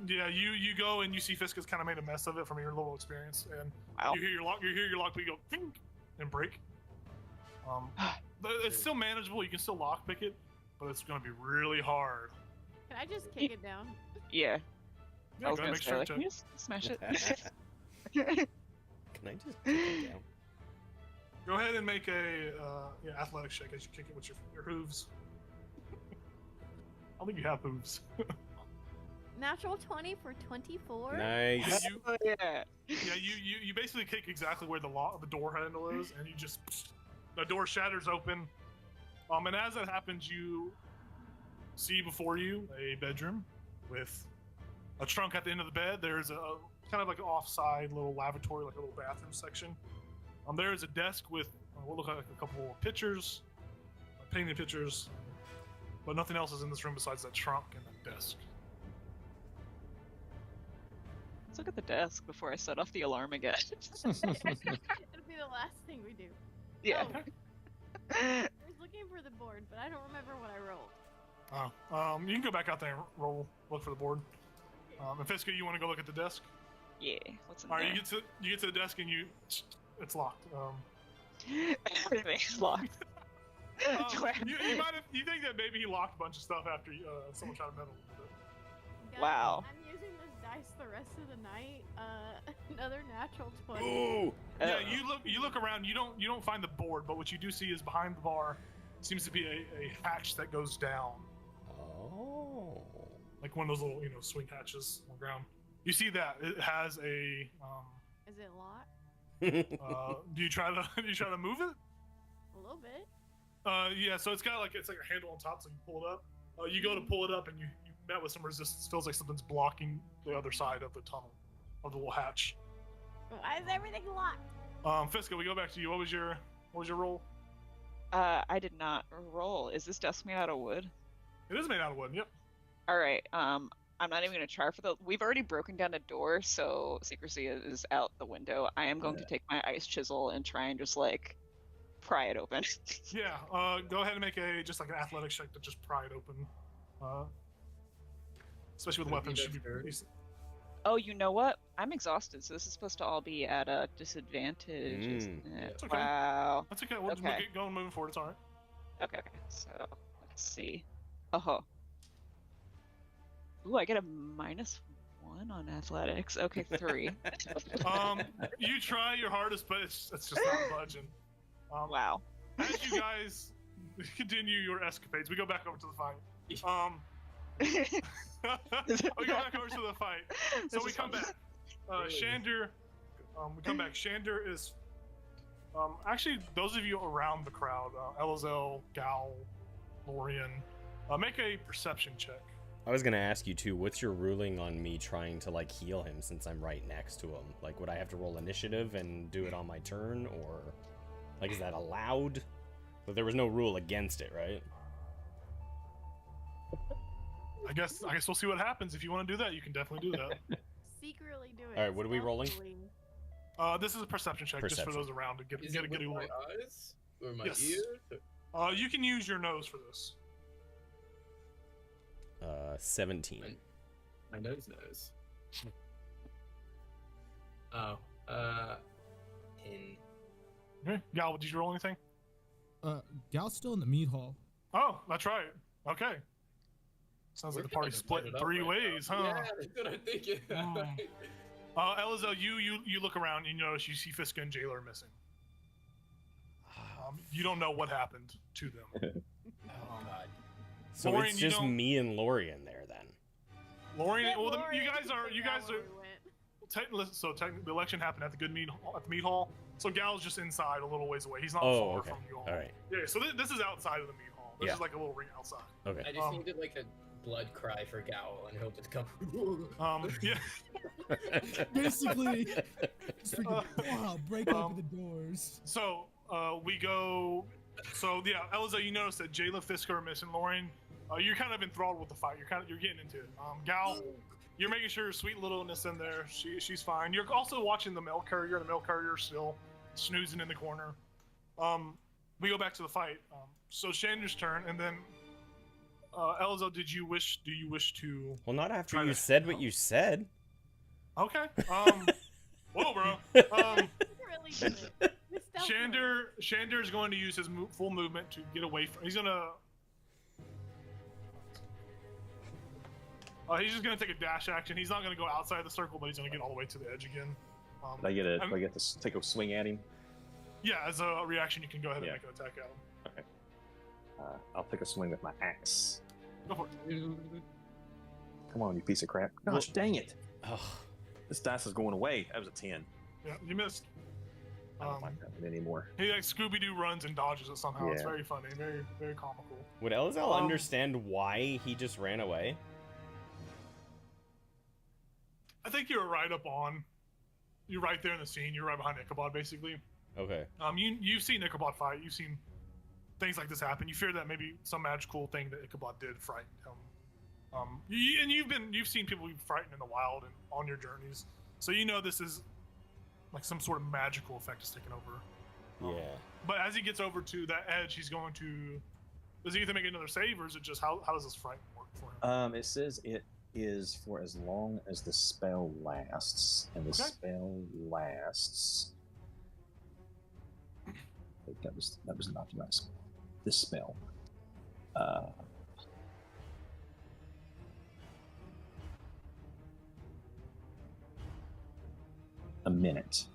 Yeah, you go and you see Fiska's kind of made a mess of it from your little experience, and Wow. you hear your lock pick go ding, and break. But it's still manageable. You can still lock pick it, but it's going to be really hard. Can I just kick it down? Yeah. Yeah, I was go ahead going and to say, like, check. can you just smash it? Can I just kick it down? Go ahead and make a athletics check as you kick it with your hooves. I don't think you have hooves. Natural 20 for 24. Nice. Yeah, you basically kick exactly where the door handle is, and you just the door shatters open. And as that happens, you see before you a bedroom with a trunk at the end of the bed. There's a kind of like an offside little lavatory, like a little bathroom section. There is a desk with what look like a couple of pictures, painted pictures, but nothing else is in this room besides that trunk and that desk. Let's look at the desk before I set off the alarm again. It'll be the last thing we do. Yeah. I was looking for the board, but I don't remember what I rolled. You can go back out there and look for the board. And Fiska, you want to go look at the desk? Yeah. What's in All right, there? you get to the desk and it's locked. Everything's locked. You think that maybe he locked a bunch of stuff after someone tried to meddle with it. Guys, Wow. I'm using this dice the rest of the night. Another natural 20. Ooh. Yeah, you look around. You don't find the board, but what you do see is behind the bar seems to be a hatch that goes down, Oh. like one of those little swing hatches on the ground. You see that it has a. Is it locked? Do you try to move it? A little bit. Yeah. So it's got it's like a handle on top, so you pull it up. You go to pull it up, and you met with some resistance. Feels like something's blocking the other side of the tunnel, of the little hatch. Why is everything locked? Fiska, we go back to you. What was your roll? I did not roll. Is this desk made out of wood? It is made out of wood. Yep. All right. I'm not even gonna try for the. We've already broken down a door, so secrecy is out the window. I am going to take my ice chisel and try and just like pry it open. Yeah. Go ahead and make just like an athletics check to just pry it open. Especially with weapons, should be decent. Oh, you know what? I'm exhausted, so this is supposed to all be at a disadvantage, isn't it? It's okay. Wow. That's okay. We'll get going moving forward. It's all right. Okay. So let's see. Oh. Ooh, I get a -1 on athletics. Okay, 3. You try your hardest, but it's just not budging. Wow. As you guys continue your escapades, we go back over to the fight. We go back over to the fight. So we come back. Shander. We come back. Shander is. Actually, those of you around the crowd, Elizel, Gal, Lorian, make a perception check. I was gonna ask you too, what's your ruling on me trying to like heal him since I'm right next to him? Like, would I have to roll initiative and do it on my turn, or like is that allowed? But there was no rule against it, right? I guess we'll see what happens. If you want to do that, you can definitely do that. Secretly do it. All right, what are we rolling? stealthily. This is a perception check just for those around to get Is a it good with my look. eyes or my Yes. ears? You can use your nose for this. 17. My nose knows. Oh, 10. Okay. Gal, did you roll anything? Gal's still in the meat hall. Oh, that's right. Okay. Sounds like the party's split in 3 ways, huh? Yeah, that's what I'm thinking. Elizel, you look around and you notice you see Fiska and Jailer missing. You don't know what happened to them. Oh god. So Lorian, it's you just don't- me and Lorian there then. Lorian, well, Lori, you guys are where we went. technically the election happened at the the meat hall. So Gal's just inside a little ways away. He's not Oh, far okay. from you all. All right. Yeah, so this is outside of the meat hall. This Yeah. is like a little ring outside. Okay. I just needed like a blood cry for Gal and hope it's come. Yeah. Basically, just freaking, wow, break open the doors. So we go. So yeah, Eliza, you notice that Jayla, Fisker are missing. Lauren, you're kind of enthralled with the fight. You're getting into it. Gal, you're making sure sweet littleness in there. She's fine. You're also watching the mail carrier. The mail carrier is still snoozing in the corner. We go back to the fight. So Shander's turn, and then Eliza, do you wish to? Well, not after Try you to- said what you said. Okay. Whoa, bro. Secretly do it. We're stealthily. Shander's going to use his full movement to get away from. He's just gonna take a dash action. He's not gonna go outside the circle, but he's gonna get all the way to the edge again. Did I get to take a swing at him? Yeah, as a reaction, you can go ahead and Yeah. make an attack at him. Okay. I'll take a swing with my axe. Go for it. Come on, you piece of crap. Gosh, dang it. Ugh. This dice is going away. That was a 10. Yeah, you missed. I don't like that one anymore. He like Scooby Doo runs and dodges it somehow. It's Yeah. very funny, very very comical. Would Elizel Um, understand why he just ran away? I think you're right up on. You're right there in the scene. You're right behind Ichabod, basically. Okay. You've seen Ichabod fight. You've seen things like this happen. You fear that maybe some magical thing that Ichabod did frightened him. And you've seen people be frightened in the wild and on your journeys, so you know this is like some sort of magical effect is taking over. Yeah. But as he gets over to that edge, he's going to. Does he either make another save, or is it just how does this frighten work for him? It says it is for as long as the spell lasts, and the Okay. spell lasts. Wait, that was not the right spell. This spell. A minute.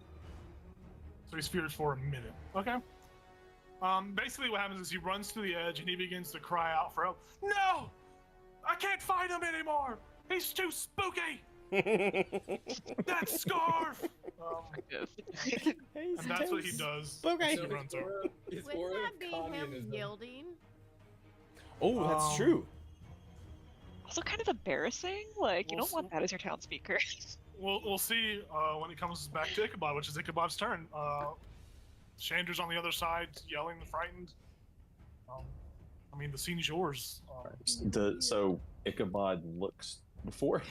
So he's feared for a minute. Okay. Basically, what happens is he runs to the edge and he begins to cry out for help. No, I can't fight him anymore. He's too spooky. That scarf. And that's what he does. Okay. He runs over. His Wouldn't aura that of be him communism. yielding? Oh, that's Um, true. Also, kind of embarrassing. Like, you We'll don't want that as your town speaker. We'll see when it comes back to Ichabod, which is Ichabod's turn. Chandra's on the other side, yelling and frightened. I mean, the scene's yours. So Ichabod looks before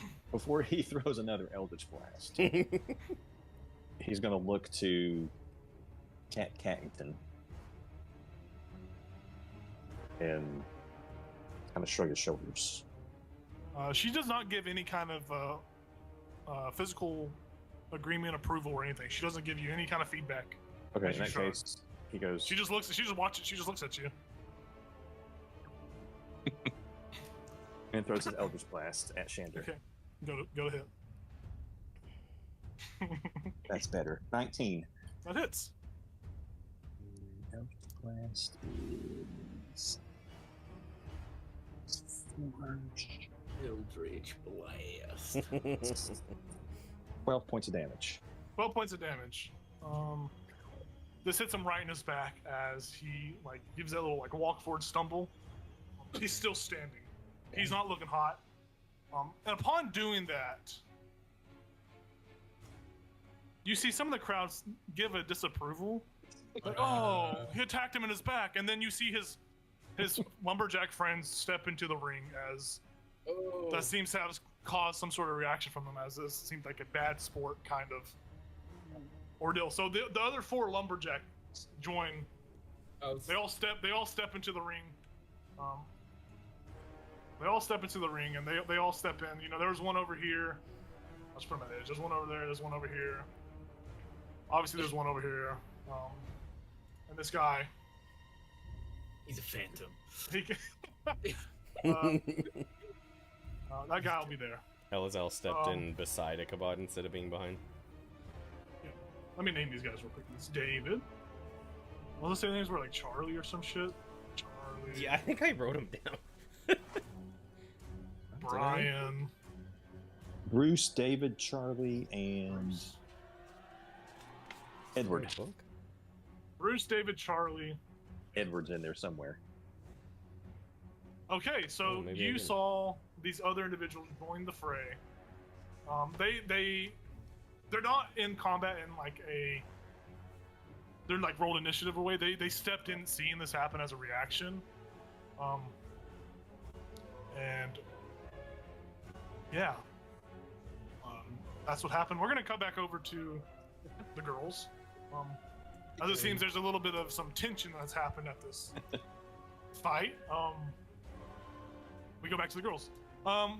he throws another Eldritch Blast. He's going to look to Cat Cattington and kind of shrug his shoulders. She does not give any kind of physical agreement, approval, or anything. She doesn't give you any kind of feedback. Okay, as in you that shrug. case, he goes. She just looks. She just watches. She just looks at you. And throws his Eldritch Blast at Shander. Okay, go ahead. That's better. 19. That hits. Eldritch Blast is 4. Eldritch Blast. 12 points of damage. 12 points of damage. This hits him right in his back as he gives that little walk forward stumble. He's still standing. He's not looking hot. And upon doing that, you see some of the crowds give a disapproval. Like, oh, he attacked him in his back, and then you see his lumberjack friends step into the ring as that seems to have caused some sort of reaction from them, as this seemed like a bad sport kind of ordeal. So the other 4 lumberjacks join. They all step into the ring. They all step into the ring, and they all step in. You know, there's one over here. I'll just put him at edge. There's one over there. There's one over here. Obviously, there's one over here. And this guy. He's a phantom. He can, that guy will be there. Elazal stepped in beside Ichabod instead of being behind. Yeah. Let me name these guys real quick. It's David. What was the names were Charlie or some shit? Charlie. Yeah, I think I wrote him down. Brian. Bruce, David, Charlie, and Edward. Bruce, David, Charlie. Edward's in there somewhere. Okay, so maybe you saw these other individuals join the fray. They're not in combat in they're rolled initiative away. They stepped in seeing this happen as a reaction. And yeah, that's what happened. We're gonna come back over to the girls. As it seems, there's a little bit of some tension that's happened at this fight. We go back to the girls.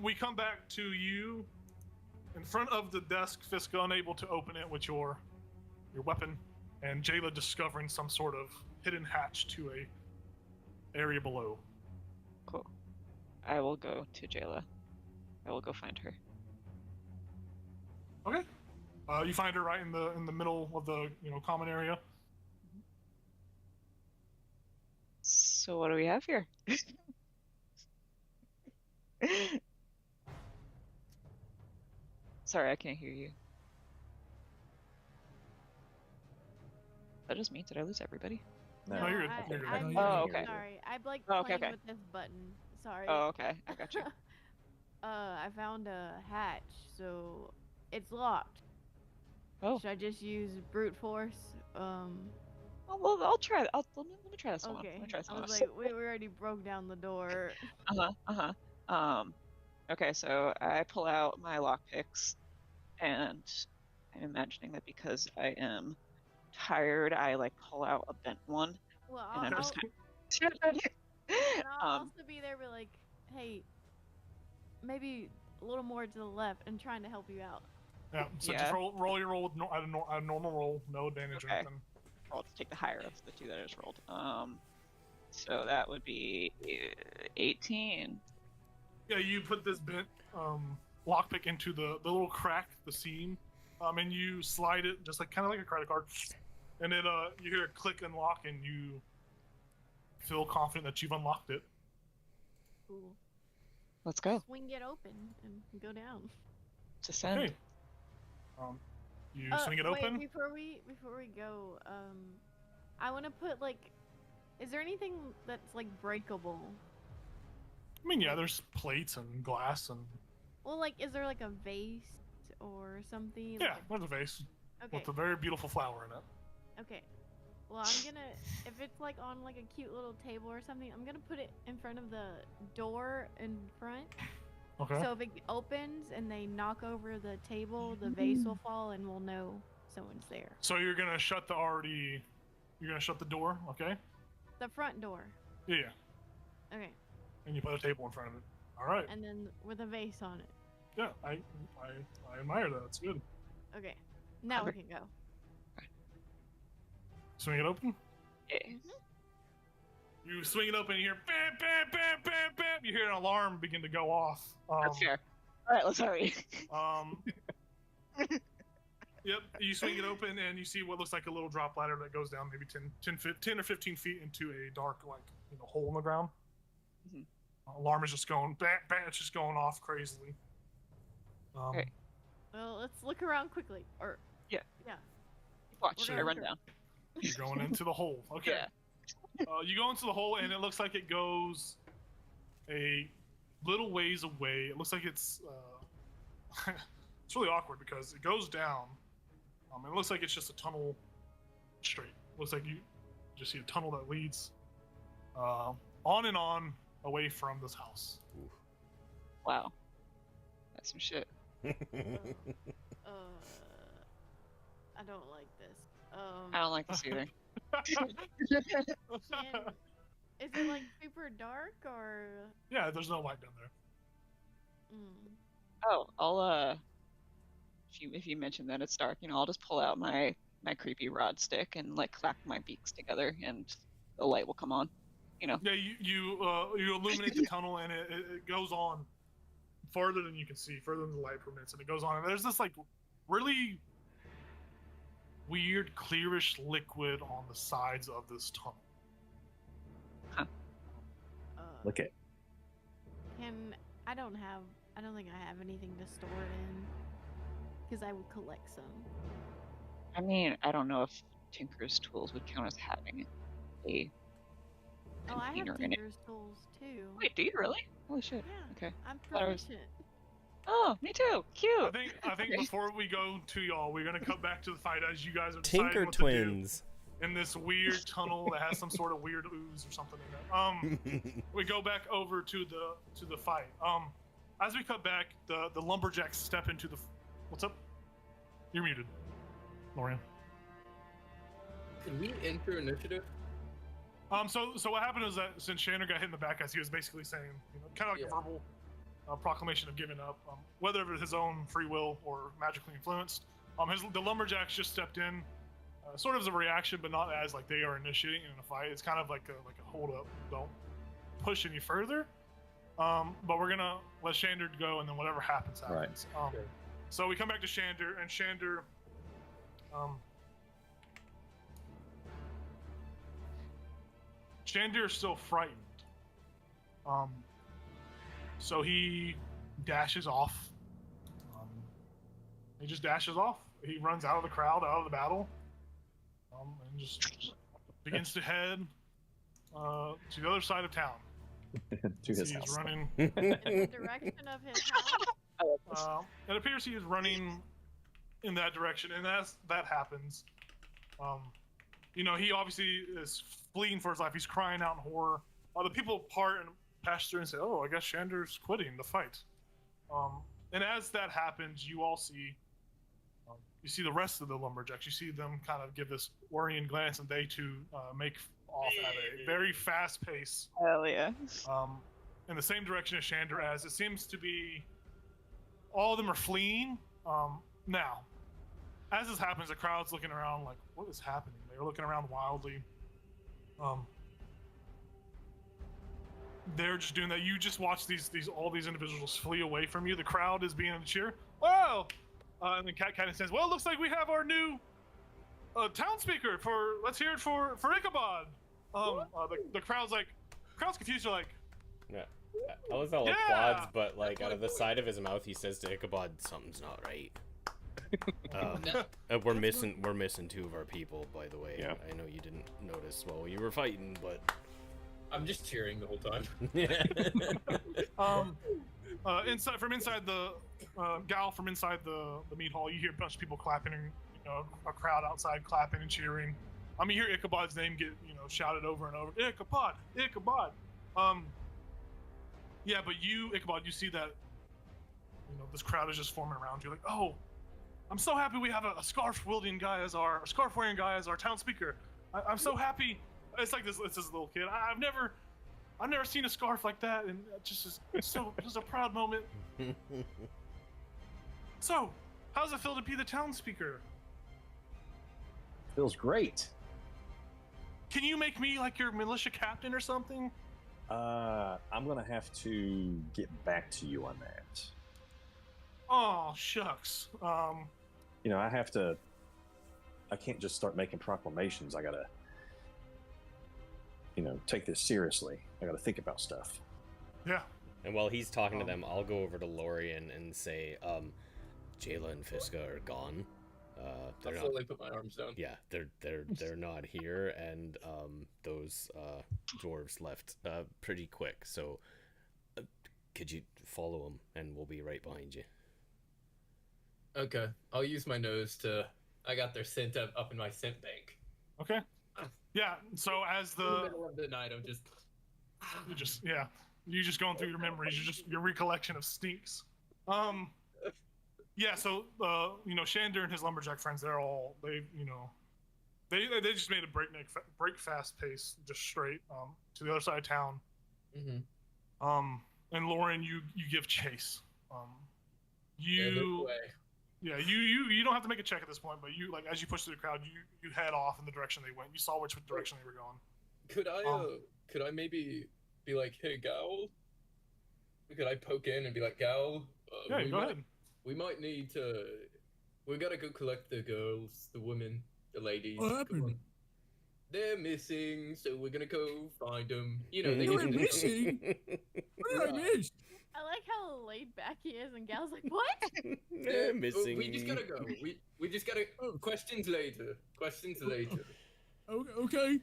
We come back to you in front of the desk, Fiska unable to open it with your weapon, and Jayla discovering some sort of hidden hatch to a area below. Cool. I will go to Jayla. I will go find her. Okay. You find her right in the middle of the common area. So what do we have here? Sorry, I can't hear you. Is that just me? Did I lose everybody? No, you're good. You're good. I'm Oh, okay. Sorry, I'm Oh, okay, playing okay. with this button. Sorry. Oh, okay. I got you. I found a hatch, so it's locked. Oh. Should I just use brute force? Oh, well, I'll try. Let me try this one. Okay. Let me try this I one. was like, we already broke down the door. Okay, so I pull out my lockpicks, and I'm imagining that because I am tired, I pull out a bent one, Well, and I'm I'll, just and I'll also be there, but hey, maybe a little more to the left, and trying to help you out. Yeah. So Yeah. just roll your roll with at a normal roll, no advantage or Okay. anything. I'll just take the higher of the two that I just rolled. So that would be 18. Yeah, you put this bent lockpick into the little crack, the seam, and you slide it just kind of like a credit card, and then you hear a click and lock, and you feel confident that you've unlocked it. Cool. Let's go. Swing it open and go down. Descend. Okay. You swing it wait, open. before we go, I want to put is there anything that's breakable? I mean, yeah, there's plates and glass and Well, is there a vase or something? yeah, there's a vase Okay. with a very beautiful flower in it. Okay. Well, I'm gonna, if it's like on like a cute little table or something, I'm gonna put it in front of the door in front. Okay. So if it opens and they knock over the table, the vase will fall and we'll know someone's there. So you're gonna shut the door, okay? The front door. Yeah. Okay. And you put a table in front of it. All right. And then with a vase on it. Yeah, I admire that. It's good. Okay. Now we can go. Swing it open. Yeah. You swing it open. You hear bam, bam, bam, bam, bam. You hear an alarm begin to go off. That's fair. All right, let's hurry. Yep. You swing it open and you see what looks like a little drop ladder that goes down maybe 10 or 15 feet into a dark hole in the ground. Alarm is just going bam, bam. It's just going off crazily. Okay. Well, let's look around quickly. Or Yeah. Yeah. Watch, I run down. You're going into the hole. Okay. Yeah. You go into the hole and it looks like it goes a little ways away. It looks like it's it's really awkward because it goes down. It looks like it's just a tunnel straight. Looks like you just see a tunnel that leads on and on away from this house. Wow. That's some shit. I don't like this. I don't like this either. Is it like super dark or? Yeah, there's no light down there. Oh, I'll if you mention that it's dark, I'll just pull out my creepy rod stick and like clap my beaks together, and the light will come on. Yeah, you illuminate the tunnel and it goes on farther than you can see, further than the light permits, and it goes on. And there's this like really weird clearish liquid on the sides of this tunnel. Look at. I don't think I have anything to store it in, because I would collect some. I mean, I don't know if Tinker's tools would count as having a Oh, I have container in it. Tinker's tools too. Wait, do you really? Holy shit. Yeah. Okay. I'm Thought I was- proficient. Oh, me too. Cute. I think before we go to y'all, we're gonna come back to the fight as you guys are deciding Tinker what twins. to do in this weird tunnel that has some sort of weird ooze or something in it. We go back over to the fight. As we cut back, the lumberjacks step into the. What's up? You're muted, Lorian. Can we enter initiative? So what happened is that since Shannon got hit in the back, as he was basically saying, kind of like a verbal proclamation of giving up, whether of his own free will or magically influenced. The lumberjacks just stepped in, sort of as a reaction, but not as like they are initiating in a fight. It's kind of like a hold up, don't push any further. But we're gonna let Shander go, and then whatever happens. Right. Okay. So we come back to Shander, and Shander, Shander is still frightened. So he dashes off. He just dashes off. He runs out of the crowd, out of the battle, and just begins to head to the other side of town. To his He's house. running. In the direction of his house. It appears he is running in that direction, and as that happens, he obviously is fleeing for his life. He's crying out in horror. The people part and pass through and say, "Oh, I guess Shander's quitting the fight." And as that happens, you all see, you see the rest of the lumberjacks. You see them kind of give this worrying glance, and they too make off at a very fast pace. Hell yeah. In the same direction as Shander, as it seems to be all of them are fleeing. Now, as this happens, the crowd's looking around like, what is happening? They're looking around wildly. They're just doing that. You just watch all these individuals flee away from you. The crowd is beginning to cheer. Wow! And then Cat kind of says, "Well, it looks like we have our new town speaker for. Let's hear it for Ichabod." The crowd's confused. They're like, Yeah. I was all Yeah! applauds, but like out of the side of his mouth, he says to Ichabod, "Something's not right." We're missing two of our people, by the way. Yeah. I know you didn't notice while you were fighting, but I'm just cheering the whole time. inside the gal from inside the meat hall, you hear a bunch of people clapping and a crowd outside clapping and cheering. You hear Ichabod's name get, shouted over and over. Ichabod, Ichabod. Yeah, but Ichabod, you see that, this crowd is just forming around you. Like, oh, I'm so happy we have a scarf-wielding guy a scarf-wearing guy as our town speaker. I'm so happy. It's like this little kid. I've never seen a scarf like that, and it's just a proud moment. So, how's it feel to be the town speaker? Feels great. Can you make me like your militia captain or something? I'm gonna have to get back to you on that. Oh, shucks. I can't just start making proclamations. I gotta, take this seriously. I gotta think about stuff. Yeah. And while he's talking to them, I'll go over to Lorian and say, Jayla and Fiska are gone. I'll slowly put my arms down. Yeah, they're not here, and those dwarves left pretty quick. So, could you follow them, and we'll be right behind you. Okay, I'll use my nose to. I got their scent up in my scent bank. Okay. Yeah. So as In the middle of the night, I'm just. You're just going through your memories. Your recollection of stinks. Yeah. So Shander and his lumberjack friends, they just made a break fast pace, just straight to the other side of town. Mm-hmm. And Lauren, you give chase. Yeah, you don't have to make a check at this point, but as you push through the crowd, you head off in the direction they went. You saw which direction they were going. Could I maybe be like, hey, Gal? Could I poke in and be like, Gal? Yeah, go ahead. We might need to. We gotta go collect the girls, the women, the ladies. What happened? They're missing, so we're gonna go find them. They They're missing? What did I miss? I like how laid back he is, and Gal's like, "What?" They're missing. We just gotta go. We just gotta. Questions later. Questions later. Okay.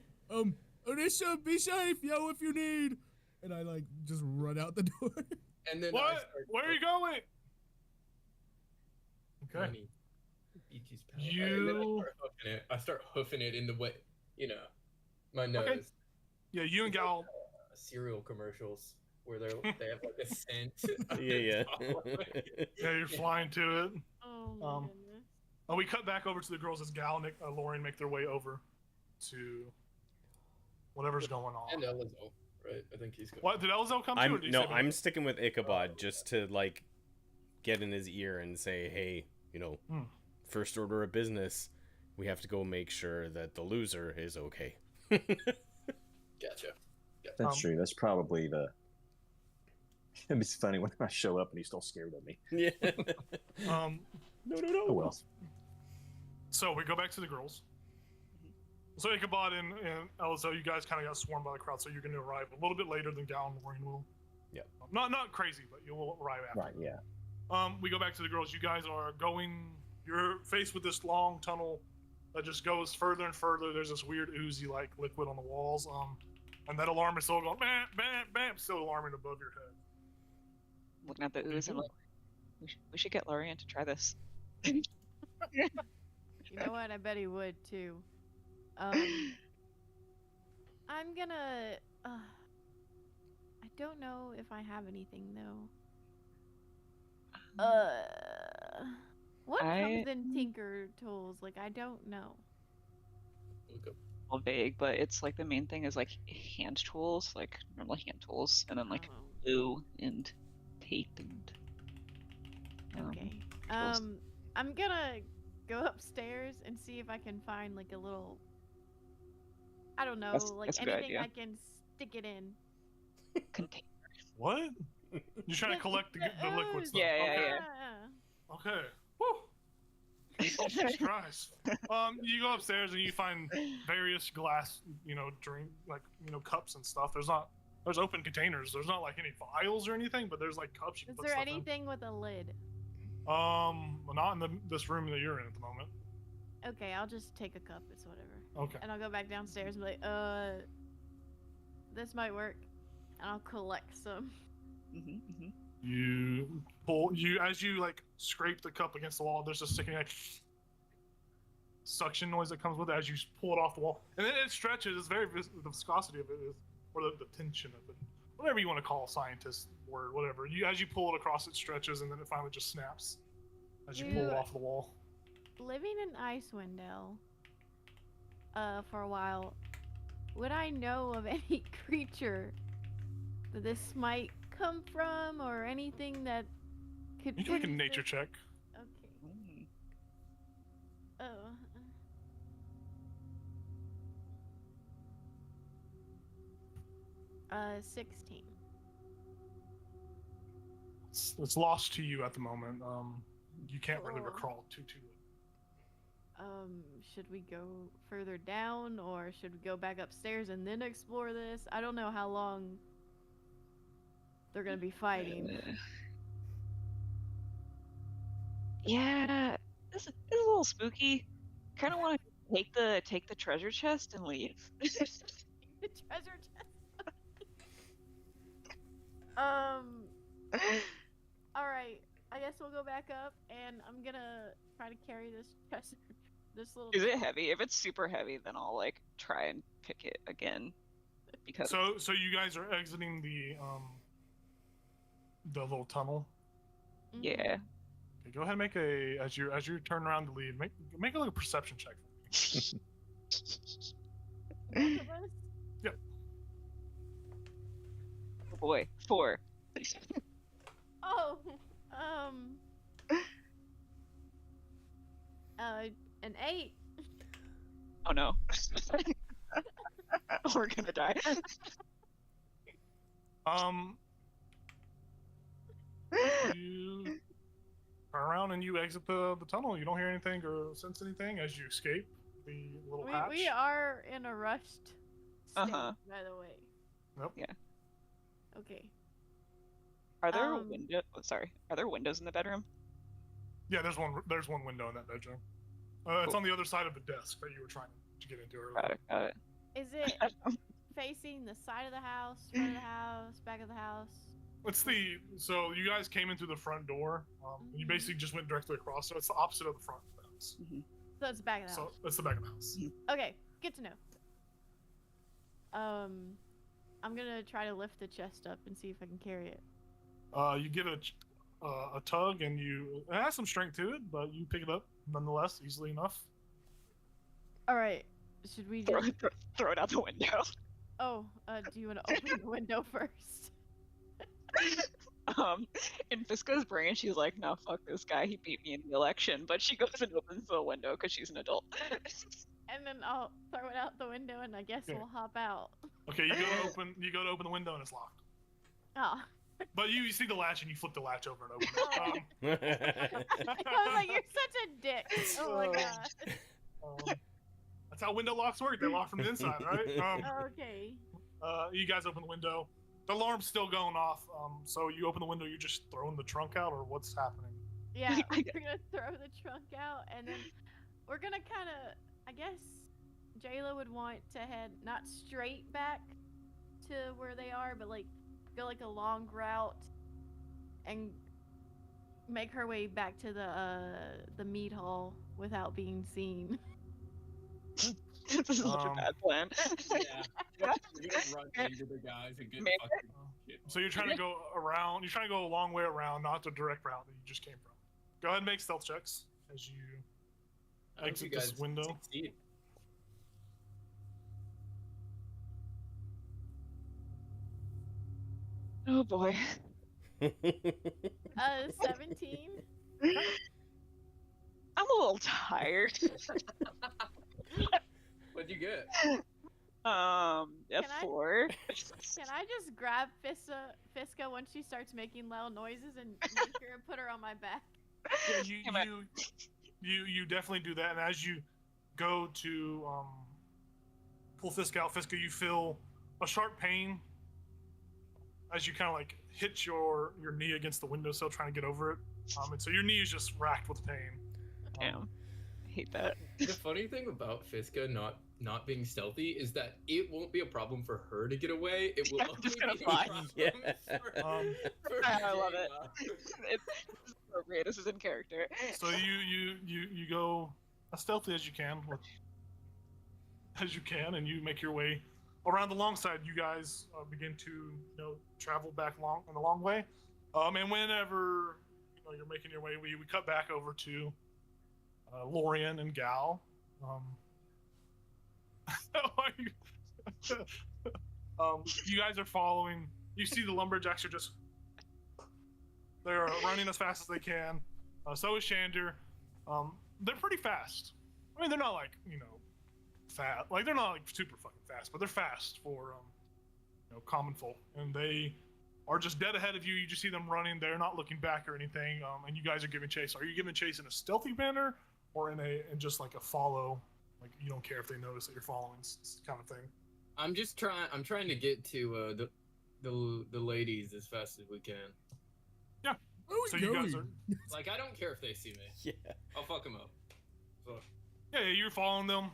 Odessa, be safe, yo, if you need. And I just run out the door. And then what? Where are you going? Okay. Money. And then I start hoofing it in the way, my nose. Okay. Yeah, you and Gal. Cereal commercials where they have like a scent. Yeah. Yeah, you're flying to it. Oh my goodness. We cut back over to the girls as Gal and Lauren make their way over to whatever's going on. And Elizo, right? I think he's going. What, did Elizo come too? Or did he say I'm sticking with Ichabod just to get in his ear and say, hey, first order of business, we have to go make sure that the loser is okay. Gotcha. That's true. That's probably it's funny when I show up and he's still scared of me. Yeah. No. Oh well. So we go back to the girls. So Ichabod and Elizo, you guys kind of got swarmed by the crowd, so you're going to arrive a little bit later than Gal and Lauren will. Yeah. Not crazy, but you will arrive after. Right. Yeah. We go back to the girls. You guys are going. You're faced with this long tunnel that just goes further and further. There's this weird oozy liquid on the walls. And that alarm is still going bam, bam, bam, still alarming above your head. Looking at the ooze and we should get Lorian to try this. You know what? I bet he would too. I'm gonna. I don't know if I have anything though. What comes in Tinker tools? I don't know. Vague, but it's the main thing is hand tools, normal hand tools, and then glue and tape and. Okay. Tools. I'm gonna go upstairs and see if I can find a little. I don't know, that's a good anything idea. I can stick it in. Container. What? You're trying to collect the liquid stuff. Yeah. Okay. Woo. Jesus Christ. You go upstairs and you find various glass, drink cups and stuff. There's open containers. There's not any vials or anything, but there's cups you can Is put there stuff anything with a lid? Well, not in this room that you're in at the moment. Okay, I'll just take a cup. It's whatever. Okay. And I'll go back downstairs and be this might work. And I'll collect some. You as you scrape the cup against the wall. There's a sticking suction noise that comes with it as you pull it off the wall, and then it stretches. It's very the viscosity of it is, or the tension of it, whatever you want to call a scientist word, whatever. As you pull it across, it stretches, and then it finally just snaps as you pull it off the wall. Living in Icewind Dale, for a while, would I know of any creature that this might come from, or anything that could? You can make a use nature this? check. Okay. Oh. 16. It's lost to you at the moment. You can't really Oh. recall too. Should we go further down, or should we go back upstairs and then explore this? I don't know how long they're gonna be fighting. Yeah, this is a little spooky. Kind of want to take the treasure chest and leave. The treasure chest. All right. I guess we'll go back up, and I'm gonna try to carry this chest. This little. Is it heavy? If it's super heavy, then I'll like try and pick it again. Because So you guys are exiting the little tunnel. Mhm. yeah. Okay, go ahead and make as you turn around to leave, make a perception check for me. Both of us? Oh boy, 4. Oh, an 8. Oh no. We're gonna die. You turn around and you exit the tunnel. You don't hear anything or sense anything as you escape the little hatch. We are in a rushed state, Uh-huh. by the way. Yep. Yeah. Okay. Are there Um, windows? Sorry. Are there windows in the bedroom? Yeah, there's one window in that bedroom. It's on the other side of the desk that you were trying to get into earlier. Got it. Is it facing the side of the house, front of the house, back of the house? So you guys came in through the front door. And you basically just went directly across. So it's the opposite of the front of the house. So it's the back of the So house. it's the back of the house. Okay, good to know. I'm gonna try to lift the chest up and see if I can carry it. You give it a tug, and it has some strength to it, but you pick it up nonetheless easily enough. All right. Should we Throw, just? throw it out the window. Oh, do you want to open the window first? In Fiska's brain, she's like, "No, fuck this guy. He beat me in the election." But she goes and opens the window because she's an adult. And then I'll throw it out the window, and I guess Okay. we'll hop out. Okay, you go to open the window, and it's locked. Oh. But you see the latch, and you flip the latch over and open it. I was like, you're such a dick. Oh my god. That's how window locks work. They lock from the inside, right? Okay. You guys open the window. The alarm's still going off. So you open the window. You're just throwing the trunk out, or what's happening? Yeah, we're gonna throw the trunk out, and then we're gonna kind of, I guess, Jayla would want to head not straight back to where they are, but like go like a long route and make her way back to the meat hall without being seen. This is such a bad plan. Yeah. You're gonna run into the guys and get Maybe. fucking shit. So you're trying to go around. You're trying to go a long way around, not the direct route that you just came from. Go ahead and make stealth checks as you I hope exit you this guys window. succeed. Oh boy. 17. I'm a little tired. What'd you get? A Can I- 4. Can I just grab Fiska once she starts making loud noises and make her and put her on my back? Yeah, Come on. you definitely do that. And as you go to pull Fisk out, Fiska, you feel a sharp pain as you kind of like hit your knee against the windowsill, trying to get over it. And so your knee is just racked with pain. Damn. I hate that. The funny thing about Fiska not being stealthy is that it won't be a problem for her to get away. It will Yeah, I'm only just gonna be a fly. problem Yeah. for I love Jayla. This is appropriate. This is in character. So you go as stealthy as you can, and you make your way around the long side. You guys begin to travel back on the long way. And whenever you're making your way, we cut back over to Lorian and Gal. You guys are following. You see the lumberjacks are they're running as fast as they can. So is Shander. They're pretty fast. I mean, they're not like fast. Like they're not like super fucking fast, but they're fast for common folk, and they are just dead ahead of you. You just see them running. They're not looking back or anything. And you guys are giving chase. Are you giving chase in a stealthy manner, or in just like a follow? Like you don't care if they notice that you're following, kind of thing. I'm trying to get to the ladies as fast as we can. Yeah. So you guys are like, I don't care if they see me. Yeah. I'll fuck them up. So. Yeah, you're following them.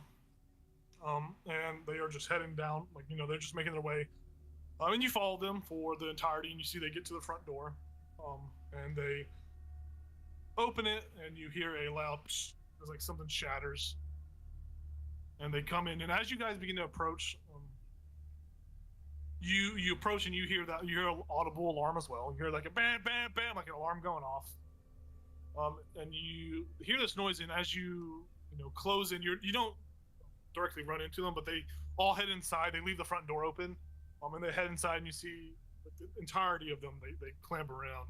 And they are just heading down. Like they're just making their way. And you follow them for the entirety, and you see they get to the front door. And they open it, and you hear a loud psh, as like something shatters. And they come in, and as you guys begin to approach, you approach, and you hear an audible alarm as well. You hear like a bam, bam, bam, like an alarm going off. And you hear this noise, and as you close in, you don't directly run into them, but they all head inside. They leave the front door open, and they head inside, and you see the entirety of them. They clamber around,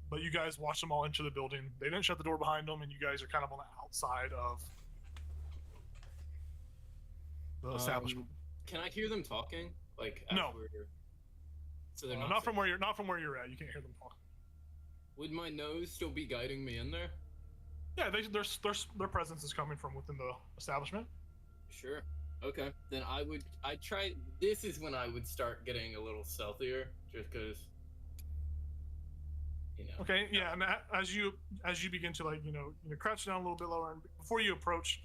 but you guys watch them all enter the building. They didn't shut the door behind them, and you guys are kind of on the outside of the establishment. Can I hear them talking? Like no. So they're not from where you're at. You can't hear them talk. Would my nose still be guiding me in there? Yeah, their presence is coming from within the establishment. Sure. Okay. Then I'd try. This is when I would start getting a little stealthier, just because. Okay. Yeah, and as you begin to crouch down a little bit lower, and before you approach,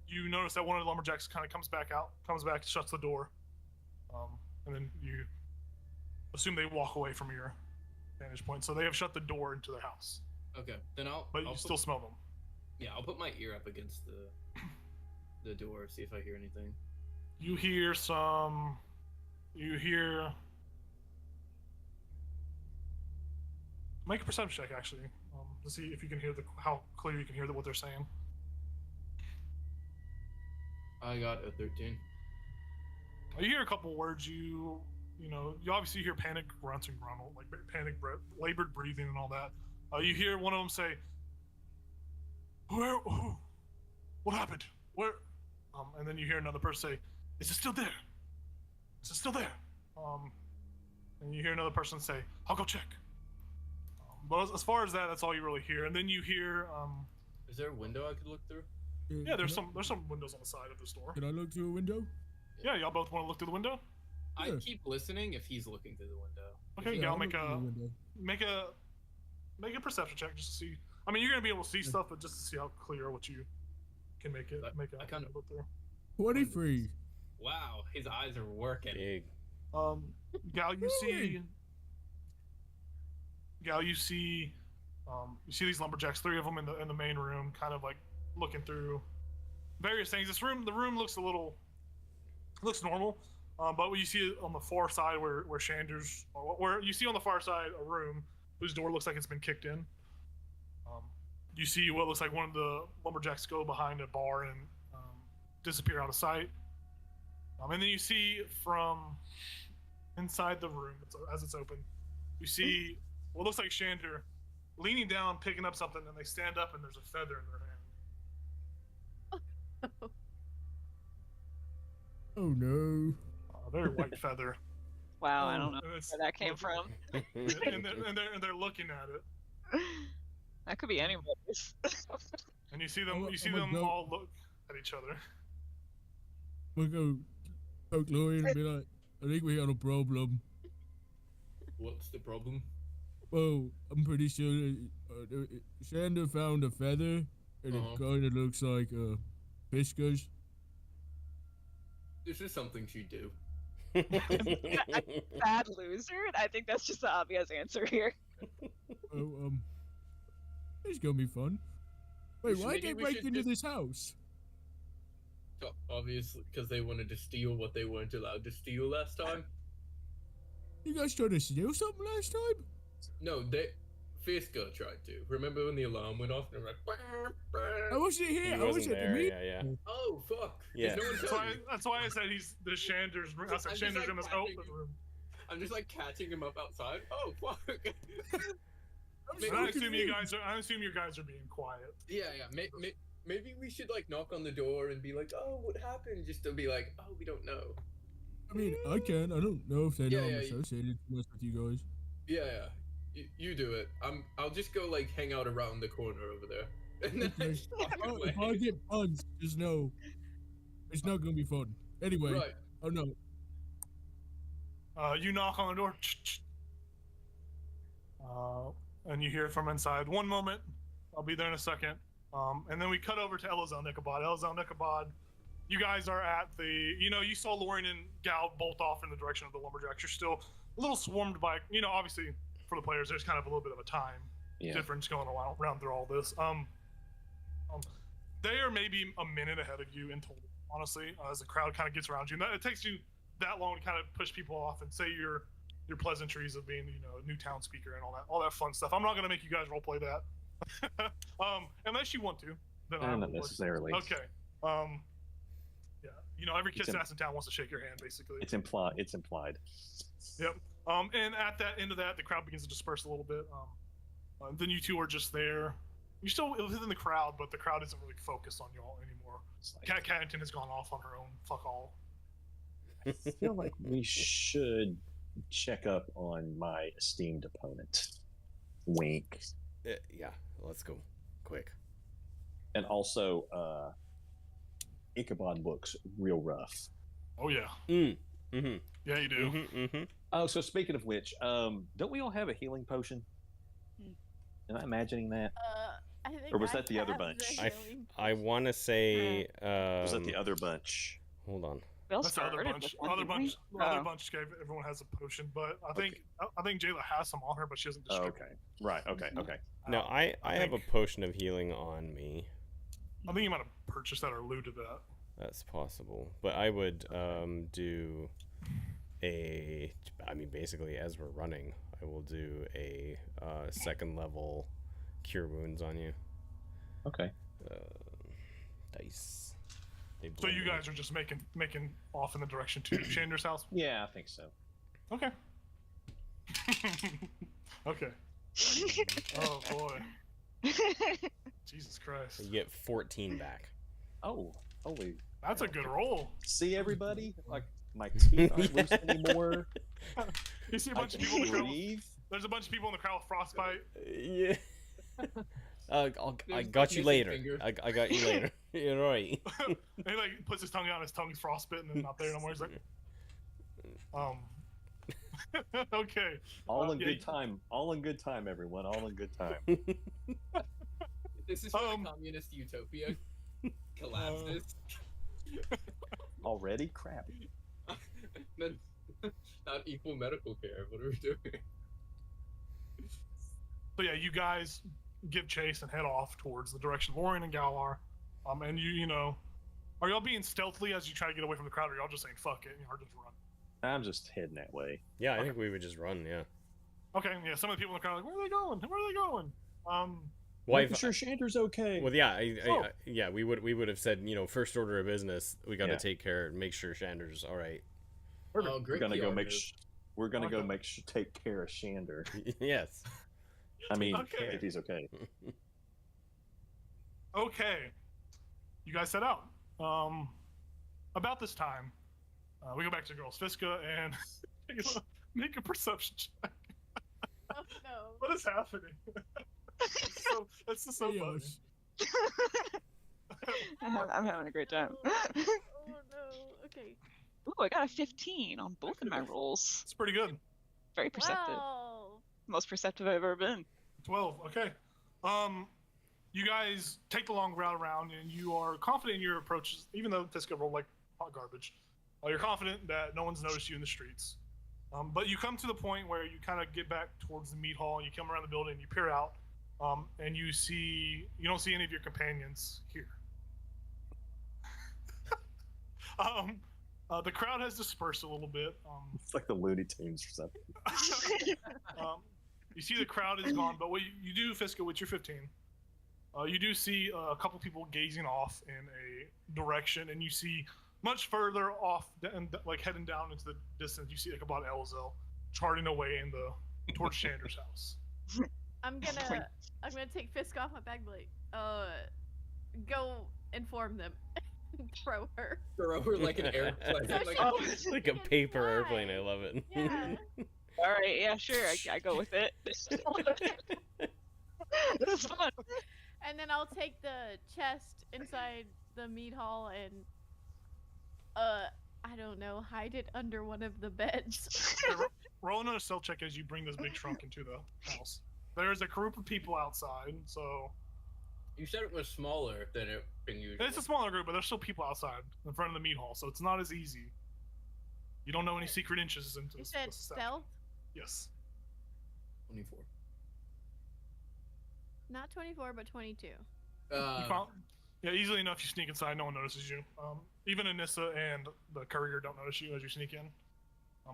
you notice that one of the lumberjacks kind of comes back, shuts the door, and then you assume they walk away from your vantage point. So they have shut the door into the house. Okay. Then I'll still smell them. Yeah, I'll put my ear up against the door, see if I hear anything. You hear some. Make a perception check, actually, to see if you can hear how clear you can hear what they're saying. I got a 13. You hear a couple words. You obviously hear panic grunts and gruntle, like panic breath, labored breathing, and all that. You hear one of them say, "Where? What happened? Where?" And then you hear another person say, "Is it still there? Is it still there?" And you hear another person say, "I'll go check." But as far as that, that's all you really hear. And then you hear. Is there a window I could look through? Yeah, there's some windows on the side of the store. Can I look through a window? Yeah, y'all both want to look through the window? I keep listening if he's looking through the window. Okay, Yeah, Gal, I'll make a perception check just to see. I mean, you're gonna be able to see stuff, but just to see how clear what you can make out. I kind of look through. 23. Wow, his eyes are working. Big. Gal, you see. You see these lumberjacks, 3 of them in the main room, kind of like looking through various things. The room looks normal, but what you see on the far side where Shander's, where you see on the far side a room whose door looks like it's been kicked in. You see what looks like one of the lumberjacks go behind a bar and disappear out of sight. And then you see from inside the room, as it's open, you see what looks like Shander leaning down, picking up something, and they stand up, and there's a feather in their hand. Oh no. A very white feather. Wow, I don't know where that came from. and they're looking at it. That could be anybody's. And you see them. Go. All look at each other. We'll go poke Lori and be like, I think we got a problem. What's the problem? Well, I'm pretty sure Shander found a feather, and it kind of looks like Pisca's. This is something she'd do. Bad loser? I think that's just the obvious answer here. Oh, it's gonna be fun. Wait, should- why maybe did they we break should into just- this house? Obviously, because they wanted to steal what they weren't allowed to steal last time. You guys tried to steal something last time? No, Fisker tried to. Remember when the alarm went off and they were like, "Brr, brr." I wasn't He here. I was wasn't at the there. meeting. Yeah. Oh, fuck. Yeah. Did no one That's tell why, you? that's why I said he's the Shander's room. I said I'm just, Shander's like, room is patting open him. room. I'm just like catching him up outside. Oh, fuck. I'm Maybe so I assume you confused. guys are. I assume you guys are being quiet. Yeah. Maybe we should like knock on the door and be like, "Oh, what happened?" Just to be like, "Oh, we don't know." I mean, I can. I don't know if they know I'm Yeah, associated with you guys. Yeah. You do it. I'll just go like hang out around the corner over there. And then I Okay. just walk If I away. get punched, just know it's not gonna be fun. Anyway, Right. oh no. You knock on the door. And you hear it from inside. One moment. I'll be there in a second. And then we cut over to Elazel Nichabod. Elazel Nichabod, you guys are at the, you saw Lauren and Gal bolt off in the direction of the lumberjacks. You're still a little swarmed by, obviously for the players, there's kind of a little bit of a time difference going around through all this. They are maybe a minute ahead of you in total, honestly, as the crowd kind of gets around you. And it takes you that long to kind of push people off and say your pleasantries of being, a new town speaker and all that fun stuff. I'm not going to make you guys roleplay that. Unless you want to, then Not necessarily. Okay. Yeah. Every kid's ass in town wants to shake your hand, basically. It's implied. It's implied. Yep. And at that end of that, the crowd begins to disperse a little bit. Then you two are just there. You're still within the crowd, but the crowd isn't really focused on y'all anymore. It's like, Kat Caddington has gone off on her own. Fuck all. I feel like we should check up on my esteemed opponent. Wink. Yeah. Let's go. Quick. And also, Ichabod looks real rough. Oh yeah. Mm-hmm. Yeah, you do. Mm-hmm. Oh, so speaking of which, don't we all have a healing potion? Am I imagining that? I think Or was I that the other have bunch? healing I want to say. Was that the other bunch? Hold on. We all That's the other started bunch. with one, Other didn't we? bunch. Other Oh. bunch gave everyone has a potion, but I think Jayla has some on her, but she hasn't Oh, distributed. okay. Right. Okay. Okay. No, I have a think- potion of healing on me. I think you might have purchased that or looted that. That's possible. But I would do a. I mean, basically, as we're running, I will do a second level cure wounds on you. Okay. Dice. So you guys are just making off in the direction to Shander's house. Yeah, I think so. Okay. Okay. Oh boy. Jesus Christ. You get 14 back. Oh, holy! That's a good roll. See everybody? Like my teeth aren't loose anymore. You see a I bunch of people in the can crowd. breathe. There's a bunch of people in the crowd with frostbite. Yeah. I There's got you missing later. finger. I got you later. You're right. And he like puts his tongue out, his tongue's frostbitten and not there no more. He's like, okay. All in yeah, good time. All in good time, everyone. All in good time. This is where Um, the communist utopia collapses. Already? Crap. Then, not equal medical care. What are we doing? So yeah, you guys give chase and head off towards the direction Lauren and Gal are. And are y'all being stealthy as you try to get away from the crowd, or y'all just saying fuck it, or just run? I'm just heading that way. Yeah, I think we would just run. Yeah. Okay, yeah. Some of the people in the crowd are like, where are they going? Where are they going? Well, Making sure Shander's okay. Well, yeah, yeah, we would have said, first order of business, we got to Yeah. take care, make sure Shander's all right. Oh, We're great gonna go PR make. move. We're gonna go Okay. take care of Shander. Yes. I mean, Okay. if he's okay. Okay. You guys set out. About this time, we go back to girls Fiska and make a perception check. Oh no. What is happening? It's just so funny. Chaos. I'm having a great time. Oh no. Okay. Ooh, I got a 15 on both of my rolls. It's pretty good. Very perceptive. Wow. Most perceptive I've ever been. 12. Okay. You guys take the long route around, and you are confident in your approaches, even though Fiska rolled like hot garbage. You're confident that no one's noticed you in the streets. But you come to the point where you kind of get back towards the meat hall, and you come around the building, and you peer out. And you don't see any of your companions here. The crowd has dispersed a little bit. It's like the Looney Tunes or something. You see the crowd is gone, but what you do, Fiska, with your 15, you do see a couple people gazing off in a direction, and you see much further off, like heading down into the distance, you see Ichabod Elzel charting away towards Chandra's house. I'm gonna take Fisk off my back, like, go inform them. Throw her like an airplane. Like a paper airplane. I love it. Yeah. All right, yeah, sure, I go with it. That's fun. And then I'll take the chest inside the meat hall and, I don't know, hide it under one of the beds. Roll another stealth check as you bring this big trunk into the house. There's a group of people outside, so... You said it was smaller than usual. It's a smaller group, but there's still people outside in front of the meat hall, so it's not as easy. You don't know any secret inches into You this. said stealth? Yes. 24. Not 24, but 22. Yeah, easily enough you sneak inside, no one notices you. Even Anissa and the courier don't notice you as you sneak in.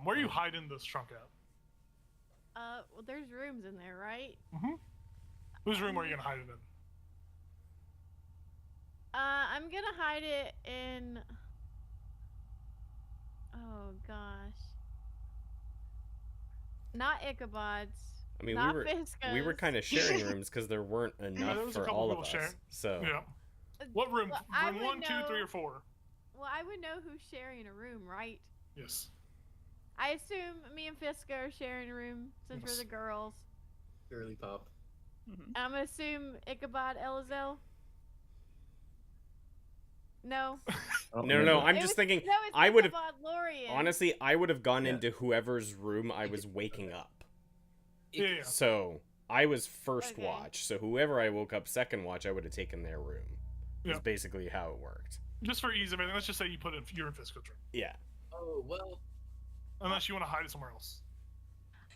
Where are you hiding this trunk at? Well, there's rooms in there, right? Mm-hmm. Whose room are you gonna hide it in? I'm gonna hide it in... Oh, gosh. Not Ichabod's. I mean, not we were kind of sharing rooms because there weren't enough there was a for couple all of people us. sharing. So Yeah. What room? Well, I room would 1, 2, 3, know- or 4? Well, I would know who's sharing a room, right? Yes. I assume me and Fiska are sharing a room since Yes. we're the girls. Girly pop. I'm gonna assume Ichabod Elzel. No. no. I'm It just was- thinking. no, it's I would have Ichabod Lorien. honestly. I would have gone Yeah. into whoever's room I was waking up. Yeah. So I was first Okay. watch. So whoever I woke up second watch, I would have taken their room. Yeah. Is basically how it worked. Just for ease of it, let's just say you're in physical room. Yeah. Oh, well. Unless you want to hide it somewhere else.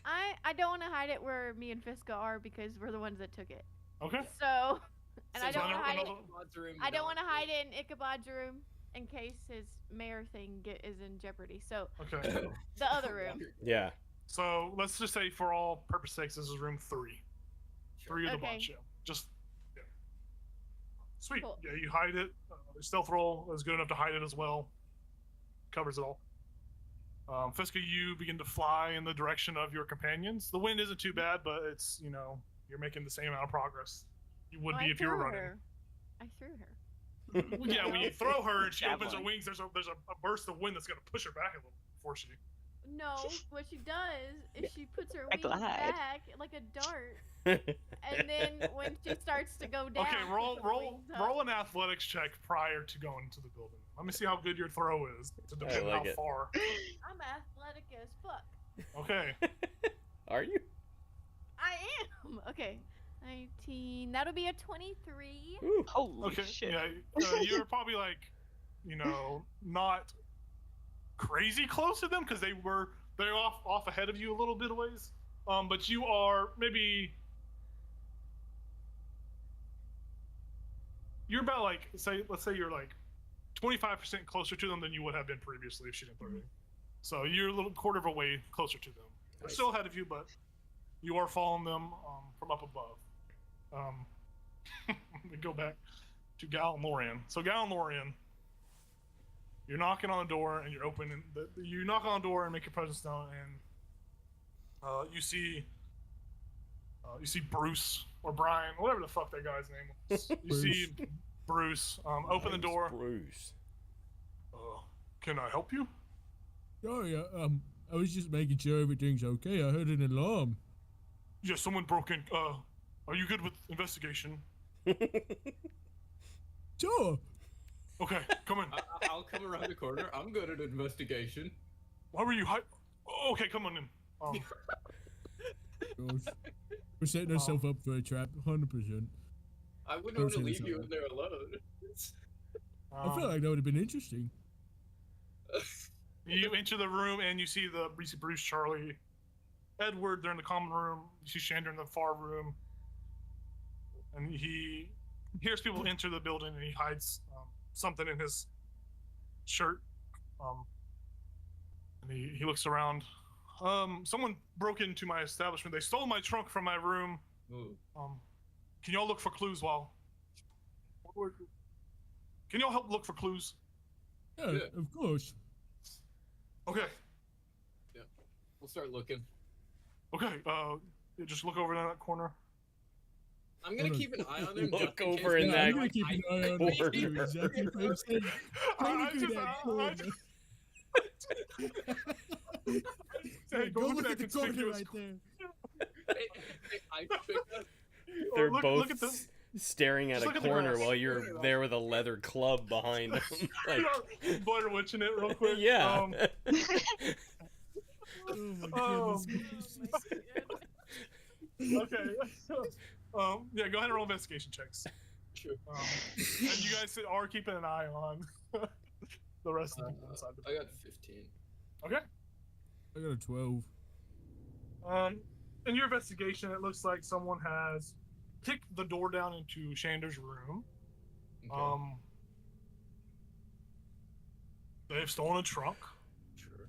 I don't want to hide it where me and Fiska are because we're the ones that took it. Okay. So, and I So don't want to hide it. Ichabod's room, I don't no. want to hide it in Ichabod's room in case his mayor thing is in jeopardy. So Okay. the other room. Yeah. So let's just say, for all purpose sakes, this is room 3. 3 of the Okay. bunch. Yeah. Just. Yeah. Sweet. Cool. Yeah, you hide it. Stealth roll is good enough to hide it as well. Covers it all. Fiska, you begin to fly in the direction of your companions. The wind isn't too bad, but it's, you're making the same amount of progress you would Well, be I if you were threw running. her. I threw her. Well, yeah, when you throw her and she opens her Javelin. wings, there's a burst of wind that's going to push her back a little before she. No, what she does is she puts her I wings glide. back like a dart, and then when she starts to go down, Okay, she roll puts her wings up. roll an athletics check prior to going into the building. Let me see how good your throw is to depend like how it. far. I'm athletic as fuck. Okay. Are you? I am. Okay, 19. That'll be a 23. Ooh. Holy Okay. shit. Yeah, you're probably like, not crazy close to them because they're off ahead of you a little bit of ways. But you are maybe you're about like let's say you're like 25% closer to them than you would have been previously if she didn't throw you. So you're a little quarter of a way closer to them. They're Nice. still ahead of you, but you are following them from up above. We go back to Gal and Lorian. So Gal and Lorian, you're knocking on the door and you're opening. You knock on the door and make your presence known, and you see Bruce or Brian, whatever the fuck that guy's name was. You see Bruce open the door. Bruce. Can I help you? Sorry, I was just making sure everything's okay. I heard an alarm. Yeah, someone broke in. Are you good with investigation? Sure. Okay, come in. I'll come around the corner. I'm good at investigation. Why were you okay, come on in. Gosh. We're setting ourselves up for a trap, 100%. I wouldn't want to Personally, leave you sorry. in there alone. I feel like that would have been interesting. You enter the room and you see Bruce, Charlie, Edward. They're in the common room. You see Chandra in the far room. and he hears people enter the building, and he hides something in his shirt. And he looks around. Someone broke into my establishment. They stole my trunk from my room. Ooh. Can y'all look for clues while? Can y'all help look for clues? Yeah, of course. Okay. Yeah, we'll start looking. Okay. You just look over in that corner. I'm gonna keep an eye on him. Look just in over case in they that I'm gonna keep an eye on corner. him. Exactly what I'm saying. Hey, Go look at the corner conspicuous- right there. I pick up. They're look both at the- staring at just a look at the corner grass. while you're there with a leather club behind them. Like, Blair Witching it real quick. yeah. Oh my Oh. goodness. Okay. Yeah, go ahead and roll investigation checks. Sure. And you guys are keeping an eye on the rest of the people inside the I got 15. Okay. I got a 12. In your investigation, it looks like someone has kicked the door down into Shander's room. Okay. They've stolen a trunk. Sure.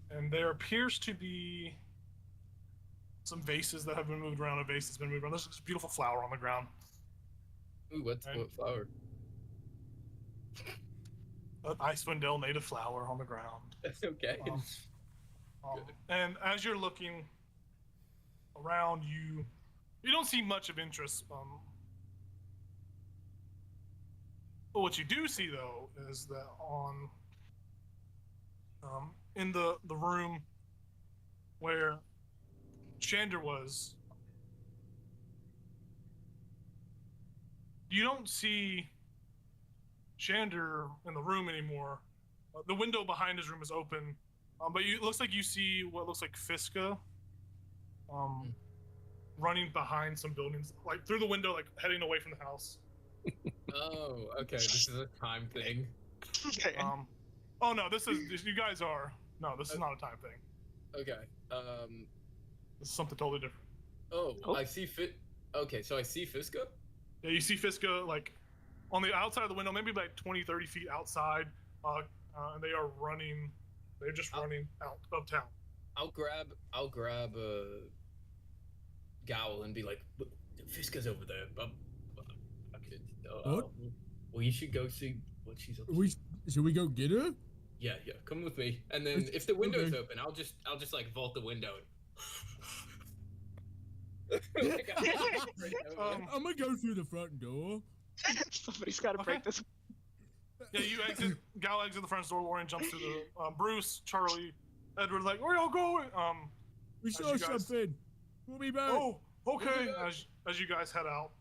And there appears to be some vases that have been moved around. A vase has been moved around. There's this beautiful flower on the ground. Ooh, what flower? An Icewind Dale native flower on the ground. Okay. And as you're looking around, you don't see much of interest. But what you do see, though, is that in the room where Shander was, you don't see Shander in the room anymore. The window behind his room is open, but it looks like you see what looks like Fiska running behind some buildings, like through the window, like heading away from the house. Oh, okay. This is a time thing. Okay. Oh no, this is you guys are no, this is not a time thing. Okay. This is something totally different. Oh, Oh. I see Okay, so I see Fiska. Yeah, you see Fiska like on the outside of the window, maybe like 20, 30 feet outside, and they are running. They're just running out of town. I'll grab Gowl and be like, Fiska's over there. What? Well, you should go see what she's up to. Should we go get her? Yeah, come with me. And then if the window's open, I'll just like vault the window. Like, I'm gonna go through the front door. Somebody's got to Okay. break this. Yeah, you exit. Gal exits the front door. Lauren jumps through the. Bruce, Charlie, Edward, like, where y'all going? We As saw you guys- something. We'll be back. Oh, okay. Yeah. As you guys head out,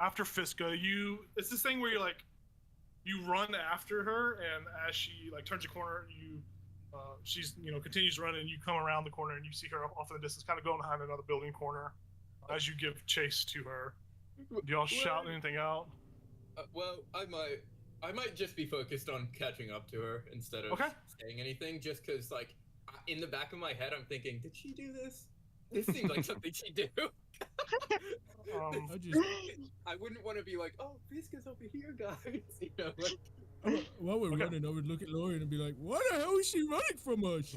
after Fiska, it's this thing where you run after her, and as she like turns a corner, she's continues running. You come around the corner and you see her off in the distance, kind of going behind another building corner. As you give chase to her, do y'all shout anything out? well, I might just be focused on catching up to her instead of Okay. saying anything, just because like in the back of my head I'm thinking, did she do this? This seems like something she'd do. I wouldn't want to be like, oh, Fiska's over here, guys. While we're Okay. running, I would look at Lauren and be like, "Why the hell is she running from us?"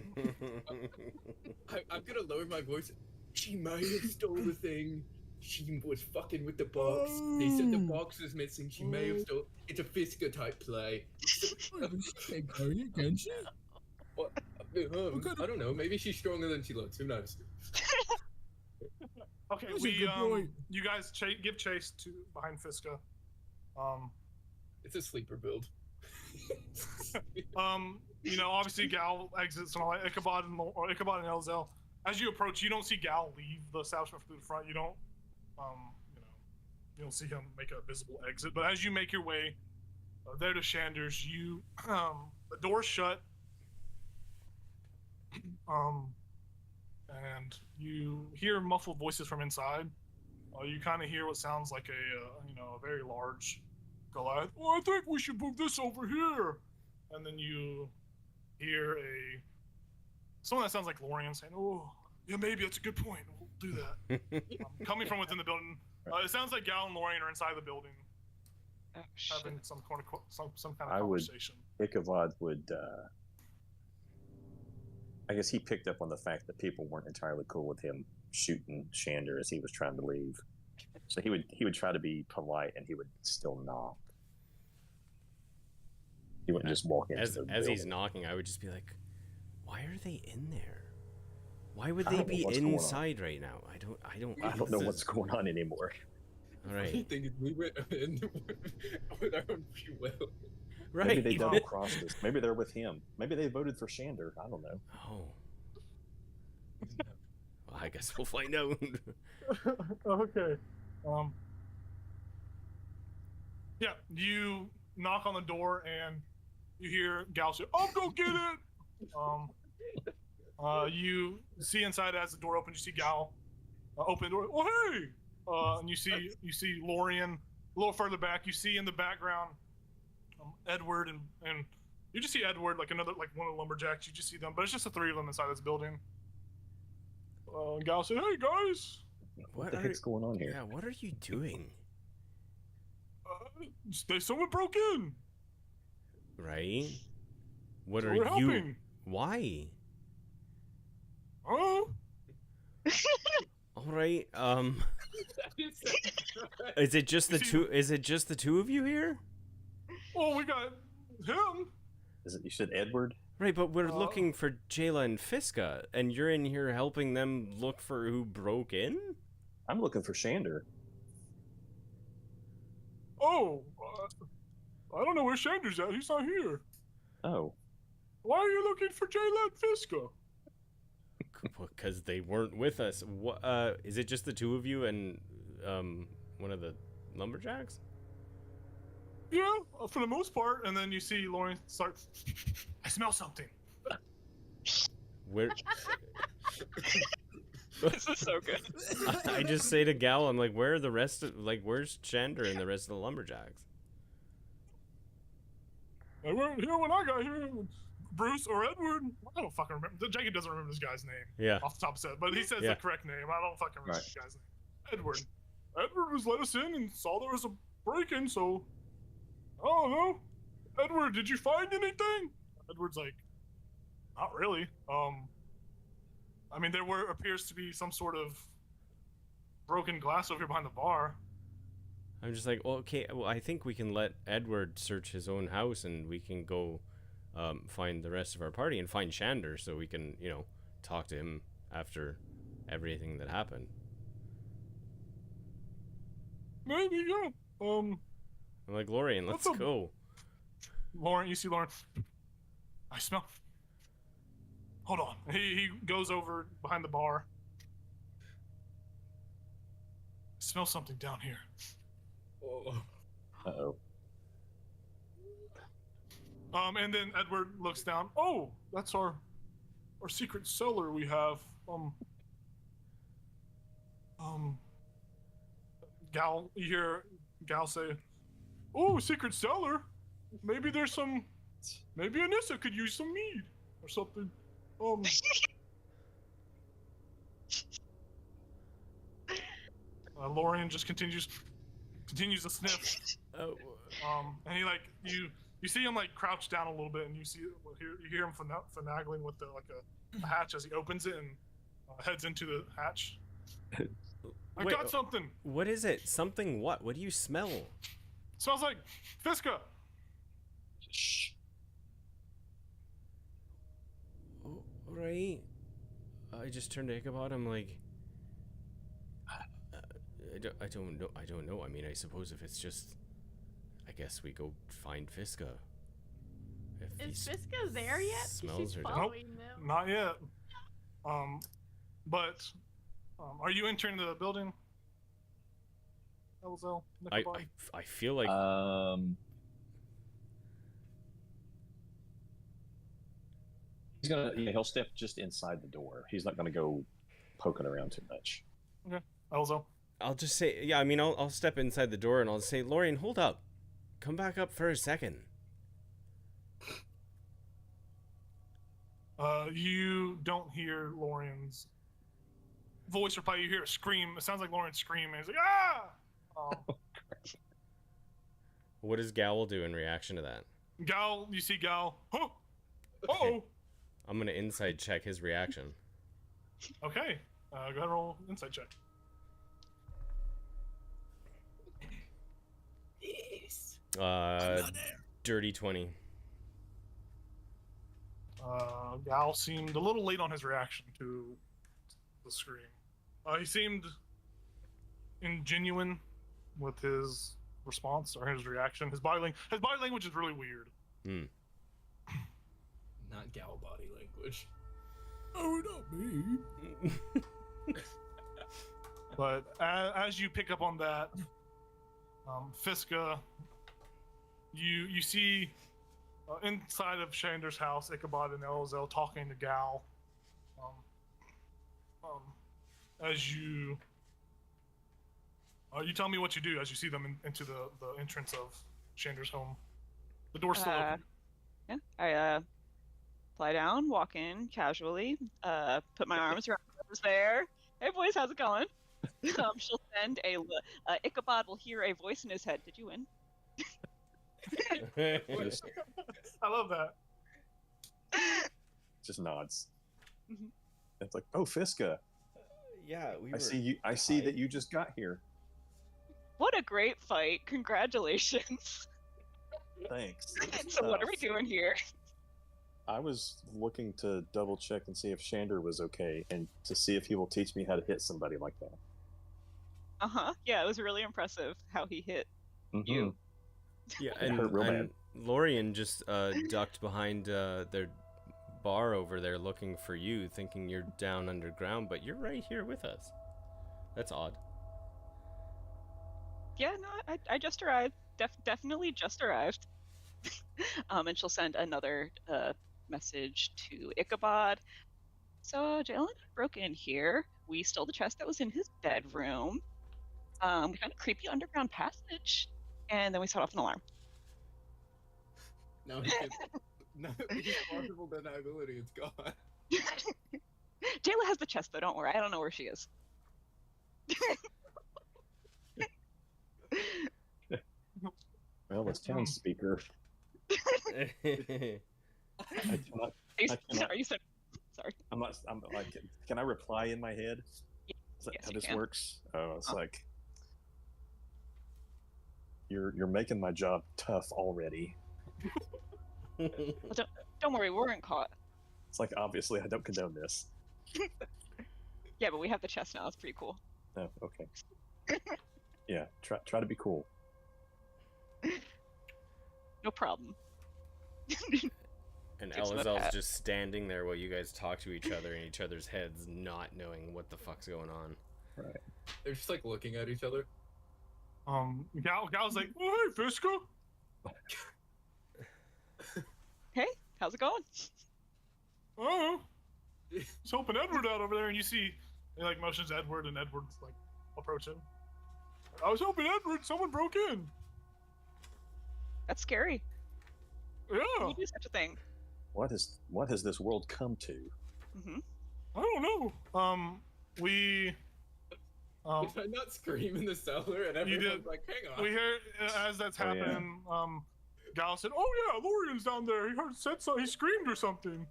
I'm gonna lower my voice. She might have stole the thing. She was fucking with the box. They said the box was missing. She may have stole. It's a Fiska type play. But she can't carry it, can she? What? I don't know. Maybe she's stronger than she looks. Who knows? Okay, That's a good point. you guys give chase to behind Fiska. It's a sleeper build. Obviously Gal exits and all that. Ichabod and Elzel. As you approach, you don't see Gal leave the establishment through the front. You don't, you don't see him make a visible exit. But as you make your way there to Shander's, the door's shut. And you hear muffled voices from inside. You kind of hear what sounds like a very large Goliath. Oh, I think we should move this over here. And then you hear someone that sounds like Lorian saying, "Oh, yeah, maybe that's a good point. do that. Coming from within the building, it sounds like Gal and Lorraine are inside the building Oh, shit. having some kind of I would- conversation. Ichabod would. I guess he picked up on the fact that people weren't entirely cool with him shooting Shander as he was trying to leave. So he would try to be polite, and he would still knock. He wouldn't just walk into As the he's building. knocking, I would just be like, "Why are they in there? Why would I they don't know be what's going on. inside right now? I don't I don't know what's going on anymore. All The right, thing is, we went in with our own free will. right. Maybe they double crossed us. Maybe they're with him. Maybe they voted for Shander. I don't know. Oh. Well, I guess we'll find out. Okay. Yeah, you knock on the door and you hear Gal say, "I'll go get it." You see inside as the door opens, you see Gal open the door. Oh hey! And you see Lorian a little further back. You see in the background Edward and you just see Edward like one of the lumberjacks. You just see them, but it's just the three of them inside this building. Gal said, "Hey guys, What the heck's going on here? Yeah, what are you doing? someone broke in. Right? What So are we're you? helping. Why? Huh? All right. Is it just the two? Is it just the two of you here? Well, we got him. Is it? You said Edward? Right, but we're looking for Jayla and Fiska, and you're in here helping them look for who broke in? I'm looking for Shander. Oh, I don't know where Shander's at. He's not here. Oh, Why are you looking for Jayla and Fiska? Because they weren't with us. What? Is it just the two of you and one of the lumberjacks? Yeah, for the most part. And then you see Lauren start. I smell something. Where? This is so good. I just say to Gal, I'm like, where are the rest of, like, where's Shander and the rest of the lumberjacks? They weren't here when I got here. Bruce or Edward? I don't fucking remember. Jacob doesn't remember this guy's name Yeah. off the top of his head, but he says Yeah. the correct name. I don't fucking remember Right. this guy's name. Edward. Edward was let us in and saw there was a break-in, so I don't know. Edward, did you find anything? Edward's like, not really. I mean, there appears to be some sort of broken glass over here behind the bar. I'm just like, well, okay, well, I think we can let Edward search his own house, and we can go find the rest of our party and find Shander, so we can, you know, talk to him after everything that happened. Maybe, yeah. I'm like, Lorian, let's What's up? go. Lauren, you see Lauren. I smell. Hold on. He goes over behind the bar. I smell something down here. Oh. uh-oh. And then Edward looks down. Oh, that's our secret cellar we have. Gal, you hear Gal say, "Oh, secret cellar. Maybe there's some. Maybe Anissa could use some mead or something." Lorian just continues to sniff. Oh, And he you see him like crouch down a little bit, and you hear him finagling with a hatch as he opens it and heads into the hatch. I Wait, got something. what is it? Something what? What do you smell? Smells like Fiska. Shh. Oh, right. I just turned to Ichabod. I'm like, I don't know. I mean, I suppose if it's just, I guess we go find Fiska. If Is he's- Fiska there yet? 'Cause smells she's her- following them. Not yet. But are you entering the building? LZL, Nickelbody? I feel like He's gonna. Yeah, he'll step just inside the door. He's not gonna go poking around too much. LZL. I'll just say, yeah. I mean, I'll step inside the door and I'll say, Lorian, hold up, come back up for a second. You don't hear Lorian's voice reply, you hear a scream. It sounds like Lauren's screaming. He's like, ah! What does Gowl do in reaction to that? Gal, you see Gal. Oh! Uh-oh! I'm gonna insight check his reaction. Okay. Go ahead and roll insight check. Yes. Dirty 20. Gal seemed a little late on his reaction to the scream. He seemed ingenuine with his response or his reaction. His body language is really weird. Not gal body language. Oh, not me. But as you pick up on that, Fiska, you see inside of Shander's house, Ichabod and Elzel talking to Gal. As you tell me what you do as you see them into the entrance of Shander's home. The door's still open. Yeah, I fly down, walk in casually, put my arms around whoever's there. Hey boys, how's it going? She'll send Ichabod will hear a voice in his head. Did you win? I love that. Just nods. Mhm. It's like, oh, Fiska, Yeah, I see that you just got here. What a great fight! Congratulations. Thanks. So what are we doing here? I was looking to double check and see if Shander was okay, and to see if he will teach me how to hit somebody like that. Yeah, it was really impressive how he hit Mhm. you. Yeah, It hurt real and Lorian just ducked behind their bar over there looking for you, thinking you're down underground, but you're right here with us. That's odd. Yeah, no, I just arrived. Definitely just arrived. And she'll send another message to Ichabod. So Jalen broke in here. We stole the chest that was in his bedroom. We found a creepy underground passage, and then we set off an alarm. No, he's possible deniability. It's gone. Jayla has the chest, though. Don't worry. I don't know where she is. Well, this town speaker. I cannot, Sorry, you said. Sorry. I'm like, can I reply in my head? Is that Yes, how you this can. works? Oh, it's like, you're making my job tough already. Don't worry, we weren't caught. It's like, obviously, I don't condone this. Yeah, but we have the chest now. It's pretty cool. Oh, okay. Yeah, try to be cool. No problem. And Takes my Elazal's hat. just standing there while you guys talk to each other in each other's heads, not knowing what the fuck's going on. Right. They're just like looking at each other. Gal's like, oh, hey, Fiska. Hey, how's it going? Oh, just helping Edward out over there, and you see, he like motions Edward, and Edward's like approaching. I was helping Edward. Someone broke in. That's scary. Yeah. Can you do such a thing? What has this world come to? Mm-hmm. I don't know. We. Did I not scream in the cellar? And You everyone's did. like, hang on. We hear as that's Oh, yeah. happening. Gal said, "Oh yeah, Lorian's down there. He said so. He screamed or something."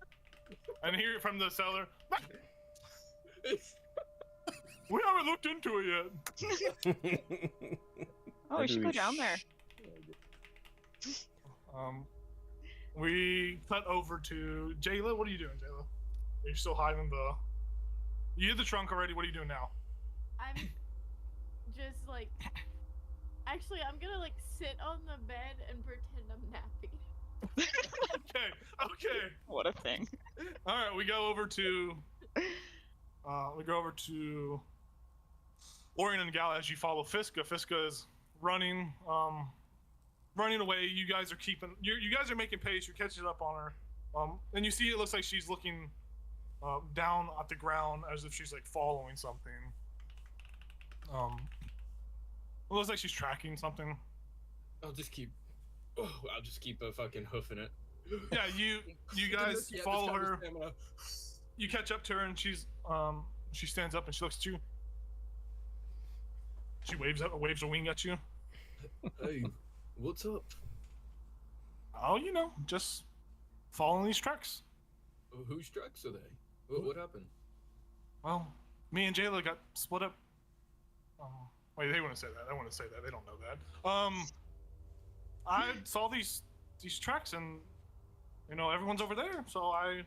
And hear it from the cellar. We haven't looked into it yet. Oh, we should go down there. We cut over to Jayla. What are you doing, Jayla? Are you still hiding the? You hit the trunk already. What are you doing now? I'm just like, actually, I'm gonna like sit on the bed and pretend I'm nappy. Okay. What a thing. All right, we go over to Lorian and Gal as you follow Fiska. Fiska is running away. You guys are you guys are making pace. You're catching up on her. And you see it looks like she's looking down at the ground as if she's like following something. It looks like she's tracking something. I'll just keep fucking hoofing it. Yeah, you guys Yeah, follow this her. stamina. You catch up to her, and she's She stands up and she looks at you. She waves a wing at you. Hey, what's up? Oh, you know, just following these tracks. Whose tracks are they? What happened? Well, me and Jayla got split up. Wait, they wouldn't say that. I wouldn't say that. They don't know that. I saw these tracks, and you know everyone's over there, so I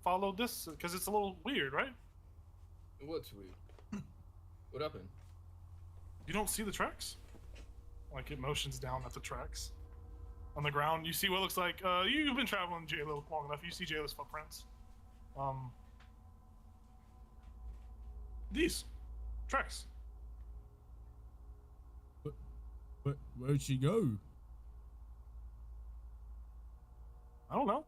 followed this because it's a little weird, right? What's weird? What happened? You don't see the tracks? Like it motions down at the tracks on the ground. You see what looks like you've been traveling Jayla long enough. You see Jayla's footprints. These tracks. Where'd she go? I don't know.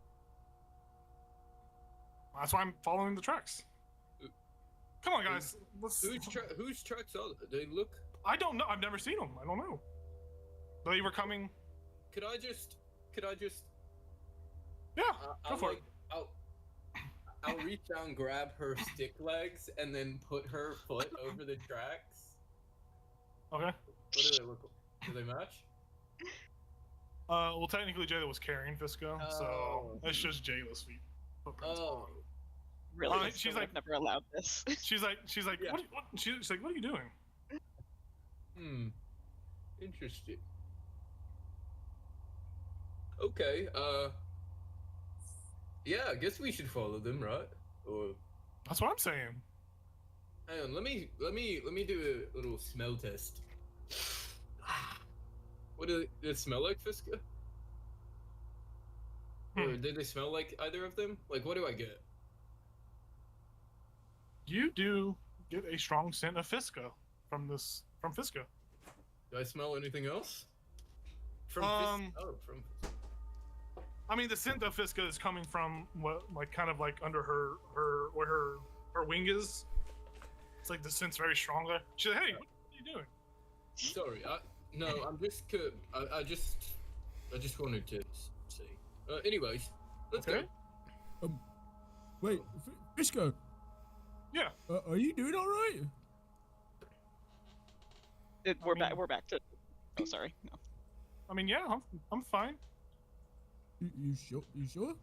That's why I'm following the tracks. Come on, guys. Whose tracks are they? They look. I don't know. I've never seen them. I don't know. They were coming. Could I just? Yeah, go for it. I'll reach down, grab her stick legs, and then put her foot over the tracks. Okay. What do they look like? Do they match? Well, technically Jayla was carrying Fisco, so it's just Jayla's feet. Footprints. Oh. Really? She's I've like- never allowed this. She's like, Yeah. what? She's like, what are you doing? Interesting. Okay, yeah, I guess we should follow them, right? Or That's what I'm saying. hang on, let me do a little smell test. What do they smell like, Fiska? Or did they smell like either of them? Like, what do I get? You do get a strong scent of Fisco from Fisco. Do I smell anything else? From from. I mean, the scent of Fisca is coming from what, like, kind of like under her where her wing is. It's like the scent's very strong there. She's like, hey, what are you doing? Sorry, I'm just. I just wanted to see. Anyways, let's Okay. go. Wait, Fisco. Yeah. Are you doing all right? We're back to. Oh, sorry. No. I mean, yeah, I'm fine. You sure? You sure?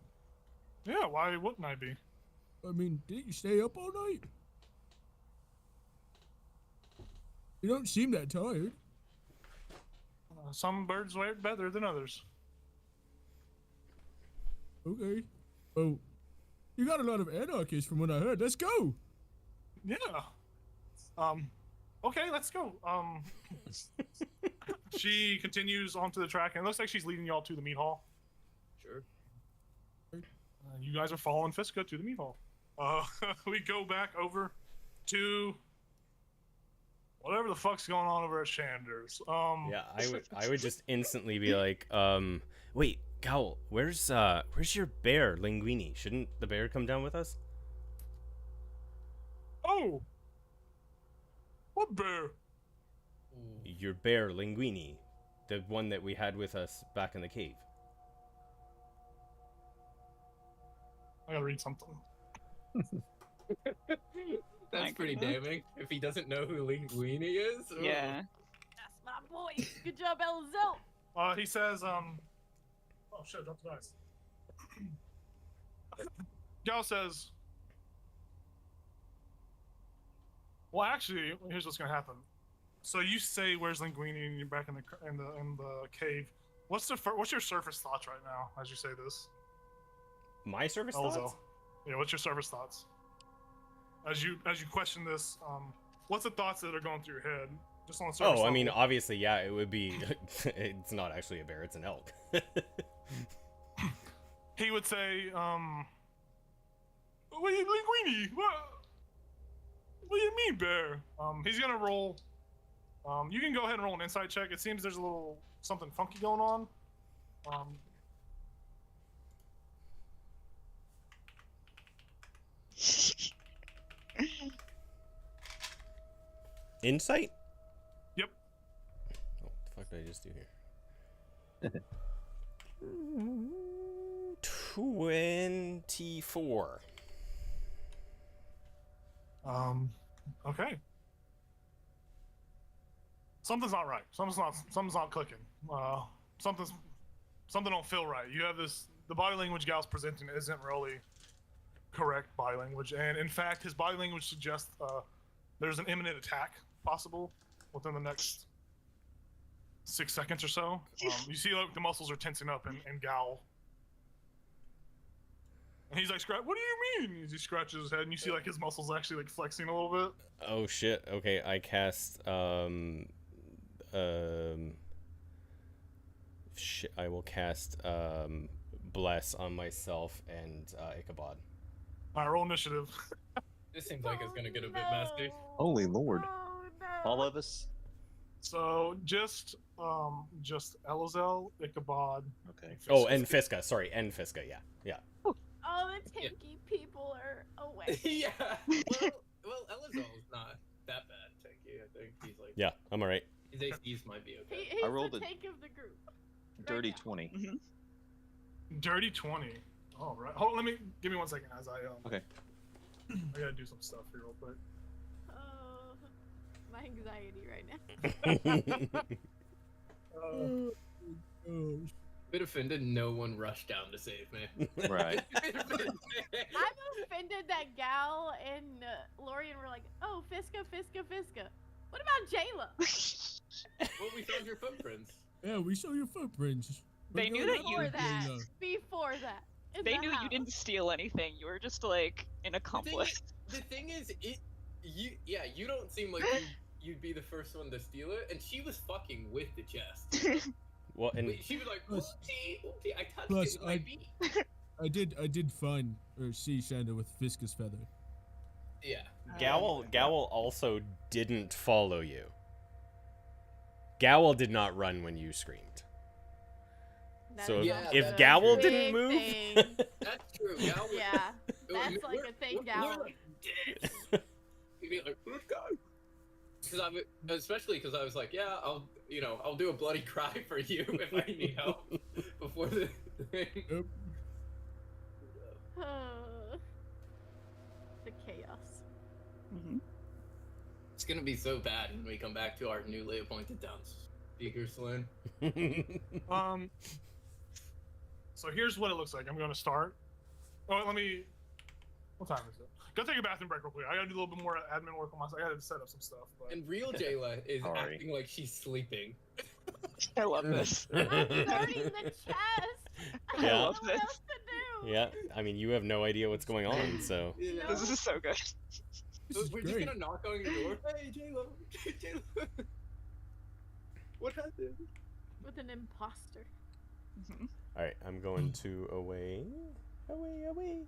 Yeah, why wouldn't I be? I mean, didn't you stay up all night? You don't seem that tired. Some birds wear it better than others. Okay. Oh, you got a lot of anarchists from what I heard. Let's go. Yeah. Okay, let's go. She continues onto the track, and it looks like she's leading y'all to the meat hall. Sure. You guys are following Fisco to the meat hall. We go back over to whatever the fuck's going on over at Shander's. Yeah, I would just instantly be like, wait, Gowl, where's your bear, Linguini? Shouldn't the bear come down with us? Oh, what bear? Your bear, Linguini, the one that we had with us back in the cave. I gotta read something. That's pretty damning. If he doesn't know who Linguini is. Ugh. Yeah. That's my boy. Good job, Elzel. He says, oh shit, I dropped the dice. Gal says, well, actually, here's what's gonna happen. So you say, "Where's Linguini?" and you're back in the cave. What's your surface thoughts right now as you say this? My service Elzo. thoughts? Yeah, what's your surface thoughts? As you question this, what's the thoughts that are going through your head? Just on the surface Oh, I mean, level. obviously, yeah, it would be. It's not actually a bear; it's an elk. He would say, "Wait, Linguini, what do you mean, bear?" He's gonna roll. You can go ahead and roll an insight check. It seems there's a little something funky going on. Insight? Yep. Oh, what the fuck did I just do here? 24. Okay. Something's not right. Something's not clicking. Something don't feel right. You have this. The body language Gal's presenting isn't really correct body language, and in fact, his body language suggests there's an imminent attack possible within the next 6 seconds or so. You see, like the muscles are tensing up, and Gal. And he's like, what do you mean? He scratches his head, and you see like his muscles actually like flexing a little bit. Oh shit. Okay, I cast shit, I will cast bless on myself and Ichabod. All right, roll initiative. This seems like it's gonna get a bit messy. Holy Lord. Oh, no. All of us? So just Elazel, Ichabod. Okay. Oh, and Fiska. Sorry, and Fiska. Yeah. All the tanky people are away. Yeah. Well, Elazar's not that bad, tanky. I think he's like. Yeah, I'm alright. His ACs might be okay. He's I rolled the a tank of the group. Dirty now. 20. Dirty 20. All right. Hold. Give me 1 second as I Okay. I gotta do some stuff here real quick. Oh, my anxiety right now. Oh, Bit offended no one rushed down to save me. Right. I'm offended that Gal and Lorian were like, oh, Fiska. What about Jayla? Well, we found your footprints. yeah, we saw your footprints. They knew that you- Before that. Jayla. Before that. in They the knew you house. didn't steal anything. You were just like an accomplice. The thing is, you don't seem like you'd be the first one to steal it, and she was fucking with the chest. Well, and She was like, Plus- oopsie, I touched plus it with my feet. I did find or see Shanda with Fiska's feather. Yeah. Gowl also didn't follow you. Gowl did not run when you screamed. That So is Yeah, also if a Gowl big didn't move, thing. That's true. Gal was, Yeah, that's like a thing, Gal. We're like this. You'd be like, let's go. Especially because I was like, yeah, I'll do a bloody cry for you if I need help before the thing. Yep. The chaos. Mhm. It's gonna be so bad when we come back to our newly appointed town speaker, Slim. So here's what it looks like. I'm gonna start. Oh, what time is it? Go take a bathroom break real quick. I gotta do a little bit more admin work on myself. I gotta set up some stuff. But... And real Jayla is Sorry. acting like she's sleeping. I love this. I'm starting the chest. I Yeah. don't know Love what this. else to do. yeah, I mean, you have no idea what's going on, so. Yeah. This is so good. This is We're great. just gonna knock on your door. Hey, Jayla. Jayla. What happened? With an imposter. Mhm. Alright, I'm going to away. Away.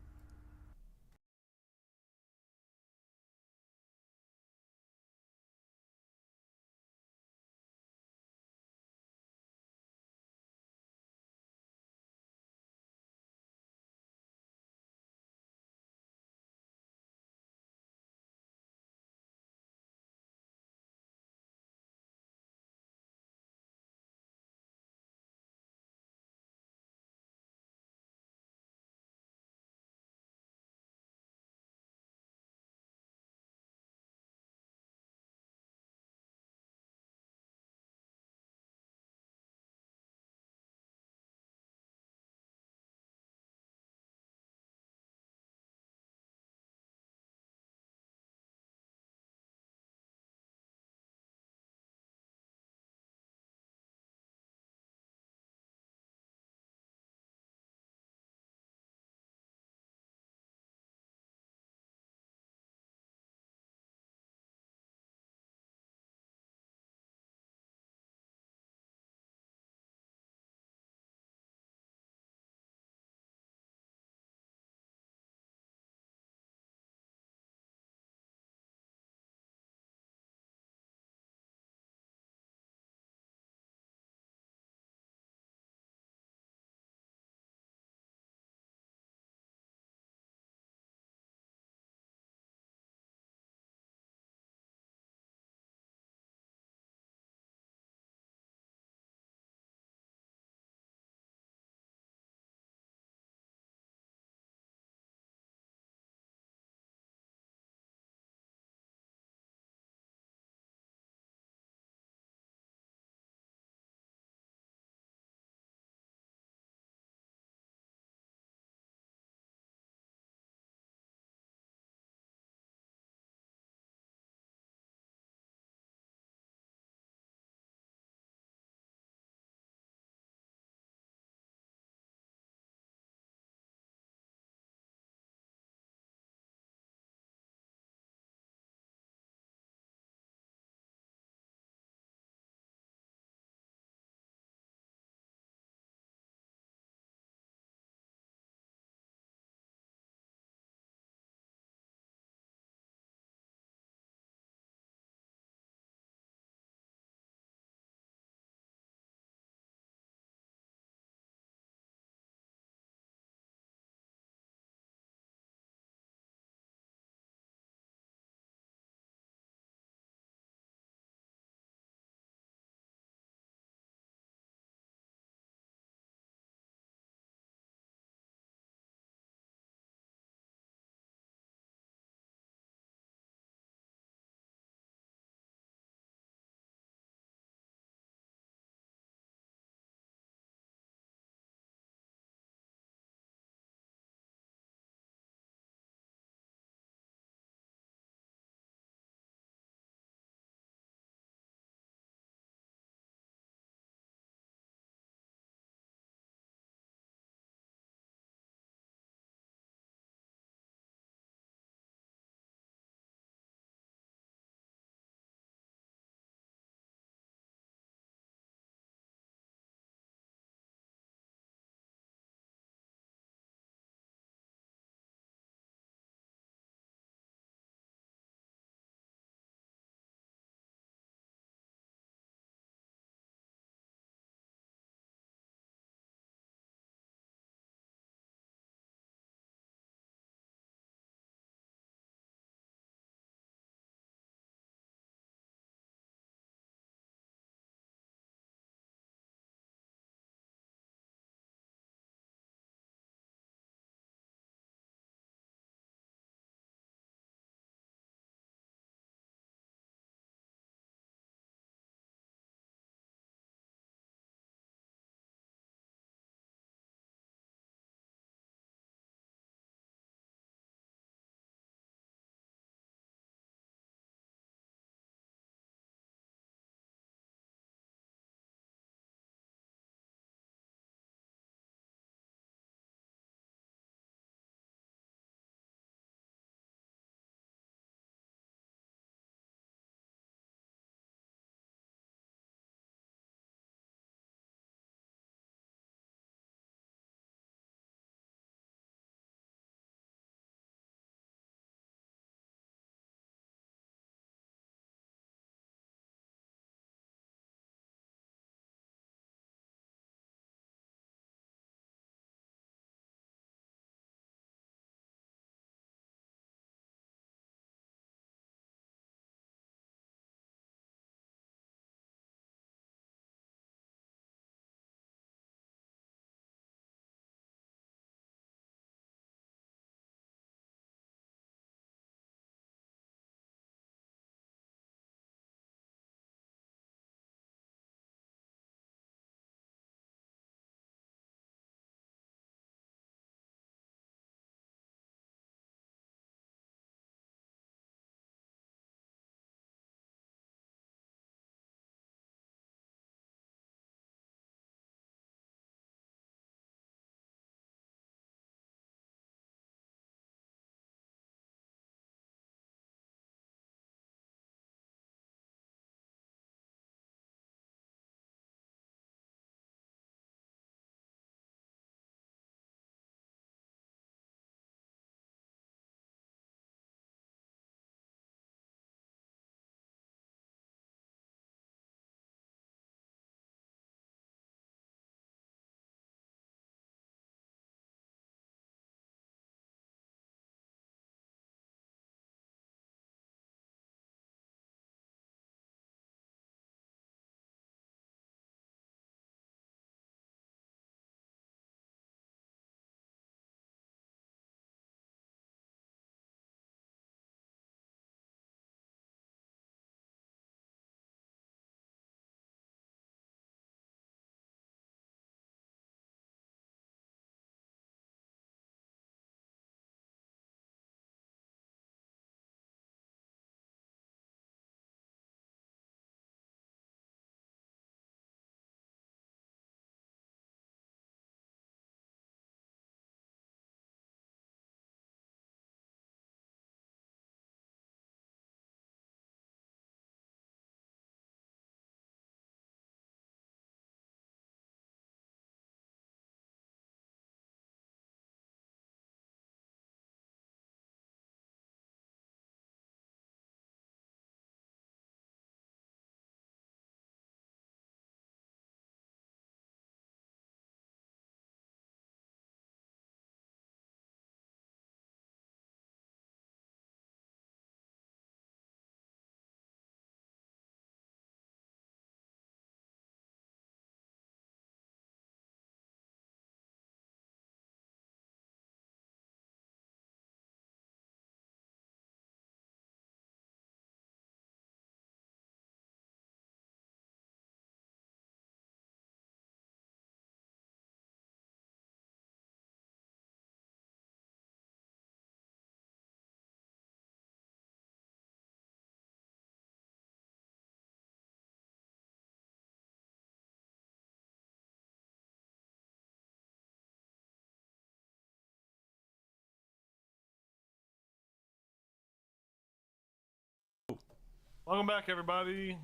Welcome back, everybody.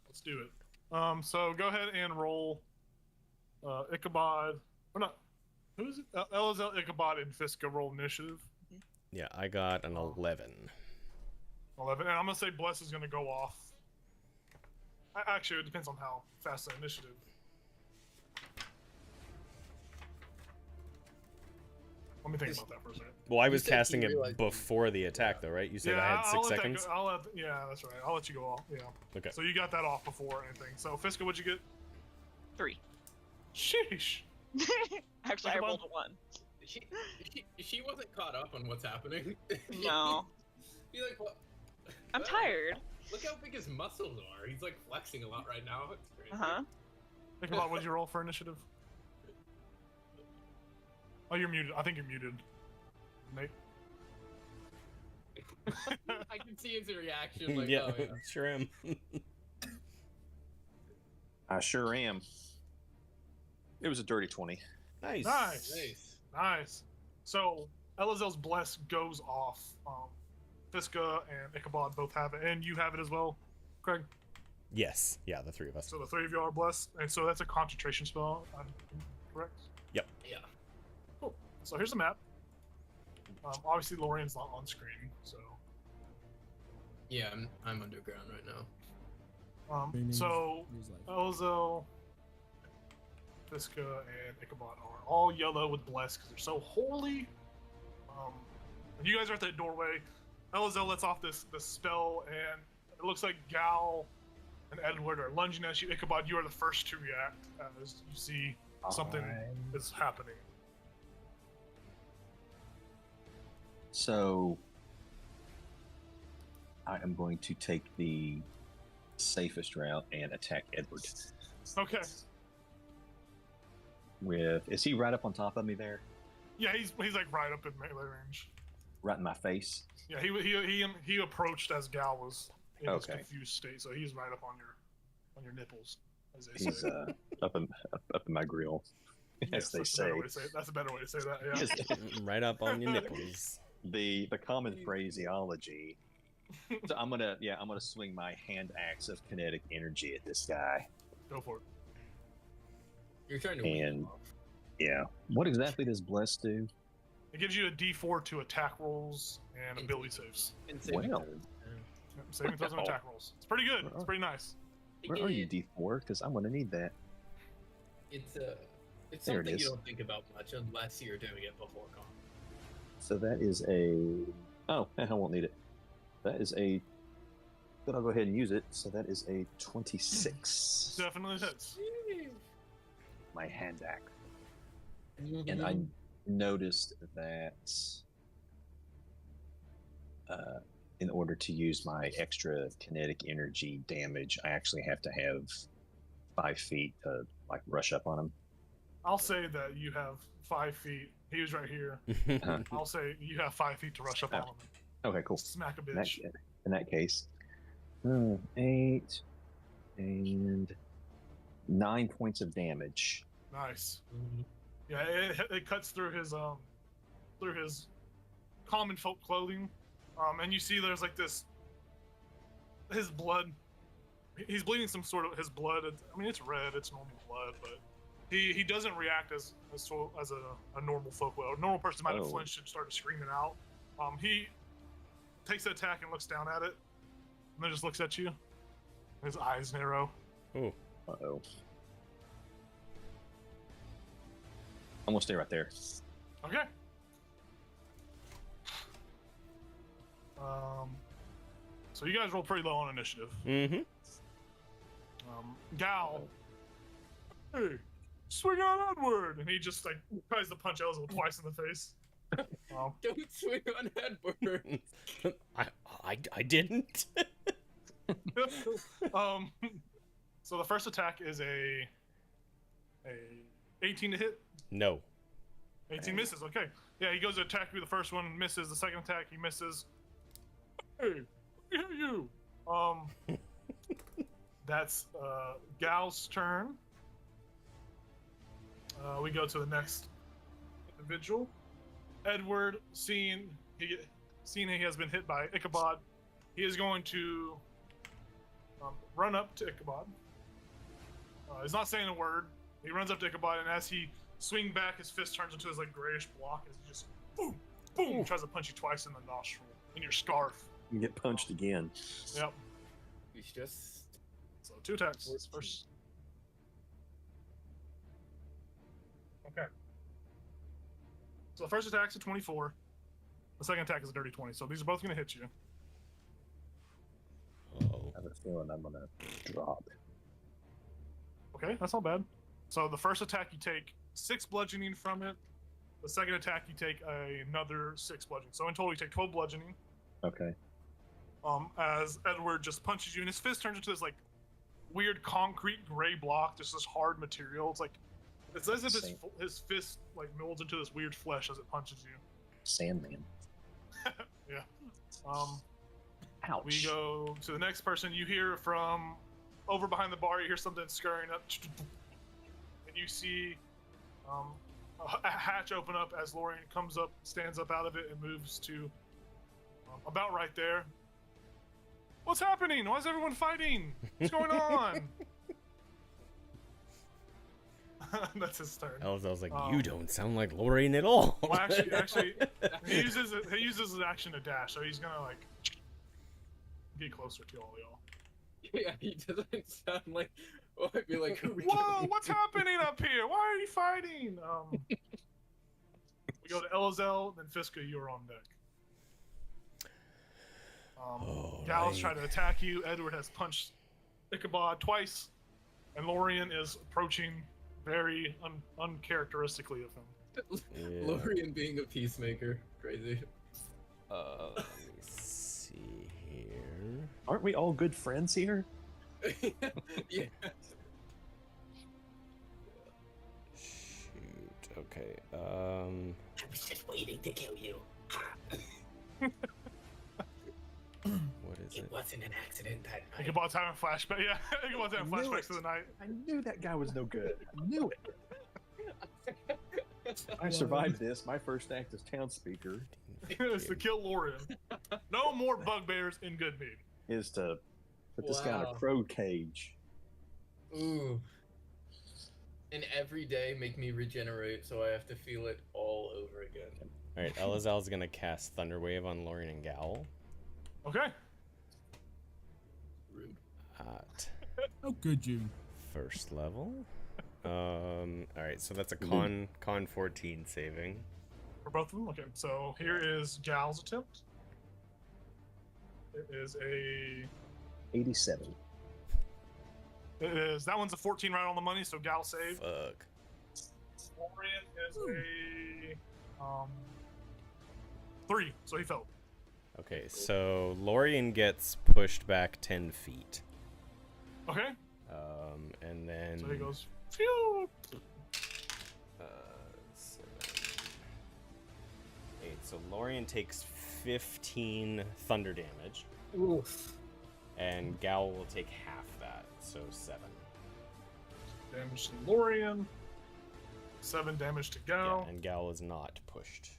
Let's do it. So go ahead and roll Ichabod. Or not. Who is it? Elazar, Ichabod, and Fiska roll initiative. Yeah, I got an 11. 11. And I'm going to say Bless is going to go off. Actually, it depends on how fast the initiative. Let me think about that for a second. Well, I You was said you casting it realized- before the attack, though, right? You said I had 6 I'll let that seconds? go, yeah, that's right. I'll let you go off. Yeah. Okay. So you got that off before anything. So, Fiska, what'd you get? 3. Sheesh. Actually, I Ichabod? rolled a 1. She wasn't caught up on what's happening. No. You're like, what? I'm tired. Look how big his muscles are. He's like flexing a lot right now. It's crazy. Uh-huh. Think about what'd you roll for initiative? Oh, you're muted. I think you're muted. Nate. I can see his reaction. Like, yeah, oh, yeah. sure am. I sure am. It was a dirty 20. Nice. Nice. Nice. So, Elazar's Bless goes off. Fiska and Ichabod both have it, and you have it as well, Craig. Yes. Yeah, the 3 of us. So the 3 of you are blessed, and so that's a concentration spell, correct? Yeah. Cool. So here's the map. Obviously, Lorian's not on screen, so. Yeah, I'm underground right now. So Elzo, Fiska, and Ichabod are all yellow with Bless because they're so holy. And you guys are at that doorway. Elzo lets off this spell, and it looks like Gal and Edward are lunging at you. Ichabod, you are the first to react as you see something is happening. So I am going to take the safest route and attack Edward. Okay. Is he right up on top of me there? Yeah, he's like right up in melee range. Right in my face? Yeah, he approached as Gal was in his Okay. confused state, so he's right up on your nipples, as they He's say. up in my grill, as Yes, they that's a say. better way to say it. That's a better way to say that. Yeah. Yes. Right up on your nipples. The common phraseology. So I'm gonna swing my hand axe of kinetic energy at this guy. Go for it. You're trying to weed And him off. yeah, what exactly does Bless do? It gives you a D4 to attack rolls and ability saves. And saving Well, throws. Yep, saving throws and attack rolls. It's pretty good. It's pretty nice. where are you, D4? Because I'm gonna need that. It's There it something is. you don't think about much unless you're doing it before combat. So that is I won't need it. That is a. But I'll go ahead and use it. So that is a 26. Definitely hits. My hand axe. Mm-hmm. And I noticed that in order to use my extra kinetic energy damage, I actually have to have 5 feet to like rush up on him. I'll say that you have 5 feet. He was right here. I'll say you have 5 feet to rush up on him. Okay, cool. Smack a In that, bitch. in that case, 8 and 9 points of damage. Nice. Mhm. Yeah, it cuts through his common folk clothing, and you see there's like this. His blood. He's bleeding some sort of his blood. I mean, it's red. It's normal blood, but he doesn't react as a normal folk would. A normal person might have Oh. flinched and started screaming out. He takes the attack and looks down at it, and then just looks at you. His eyes narrow. Ooh. Uh-oh. I'm gonna stay right there. Okay. So you guys roll pretty low on initiative. Mm-hmm. Gal, hey, swing on Edward, and he just like tries to punch Elzo twice in the face. Don't swing on Edward. I didn't. So the first attack is a 18 to hit. No. 18 misses. Okay. Yeah, he goes to attack you. The first one misses. The second attack he misses. Hey, you. That's Gal's turn. We go to the next individual. Edward, seeing he has been hit by Ichabod, he is going to run up to Ichabod. He's not saying a word. He runs up to Ichabod, and as he swings back, his fist turns into this like grayish block as he just boom, boom, tries to punch you twice in the nostril, in your scarf. You get punched again. Yep. He's just. So 2 attacks. First. Okay. So the first attack's a 24. The second attack is a dirty 20. So these are both going to hit you. Oh. I have a feeling I'm gonna drop. Okay, that's not bad. So the first attack you take 6 bludgeoning from it. The second attack you take another 6 bludgeoning. So in total you take 12 bludgeoning. Okay. As Edward just punches you, and his fist turns into this like weird concrete gray block, just this hard material. It's as if his fist like molds into this weird flesh as it punches you. Sandman. Yeah. Ouch. We go to the next person. You hear from over behind the bar. You hear something scurrying up, and you see a hatch open up as Lorian comes up, stands up out of it, and moves to about right there. What's happening? Why is everyone fighting? What's going on? That's his turn. I was like, you don't sound like Lorraine at all. Well, actually, he uses his action to dash, so he's gonna like get closer to all y'all. Yeah, he doesn't sound like. Oh, I'd be like, whoa, what's happening up here? Why are you fighting? We go to Elazel, then Fiska, you're on deck. Gal's trying to attack you. Edward has punched Ichabod twice, and Lorian is approaching very uncharacteristically of him. Yeah. Lorian being a peacemaker, crazy. Let me see here. Aren't we all good friends here? Yeah. Shoot. Okay. I was just waiting to kill you. What is it? It wasn't an accident that night. Ichabod's having flashback. Yeah, Ichabod's having flashbacks to the night. I knew that guy was no good. I knew it. I survived this. My first act as town speaker Is to kill Lorian. No more bugbears in Goodmead. is to put this guy in a Wow. crow cage. Ooh. And every day make me regenerate, so I have to feel it all over again. Alright, Elazal's gonna cast Thunderwave on Lorien and Gal Okay. Rude. at How could you? first level. Alright, so that's a con 14 saving. For both of them? Okay, so here is Gal's attempt. It is a... 87. It is... That one's a 14 right on the money, so Gal saved. Fuck. Lorian is a... 3, so he failed. Okay, so Lorien gets pushed back 10 feet. Okay, And then so he goes... Phew! 7, 8. So Lorien takes 15 thunder damage, Oof. and Gal will take half that, so 7. Damage to Lorian. 7 damage to Gal. Yeah, and Gal is not pushed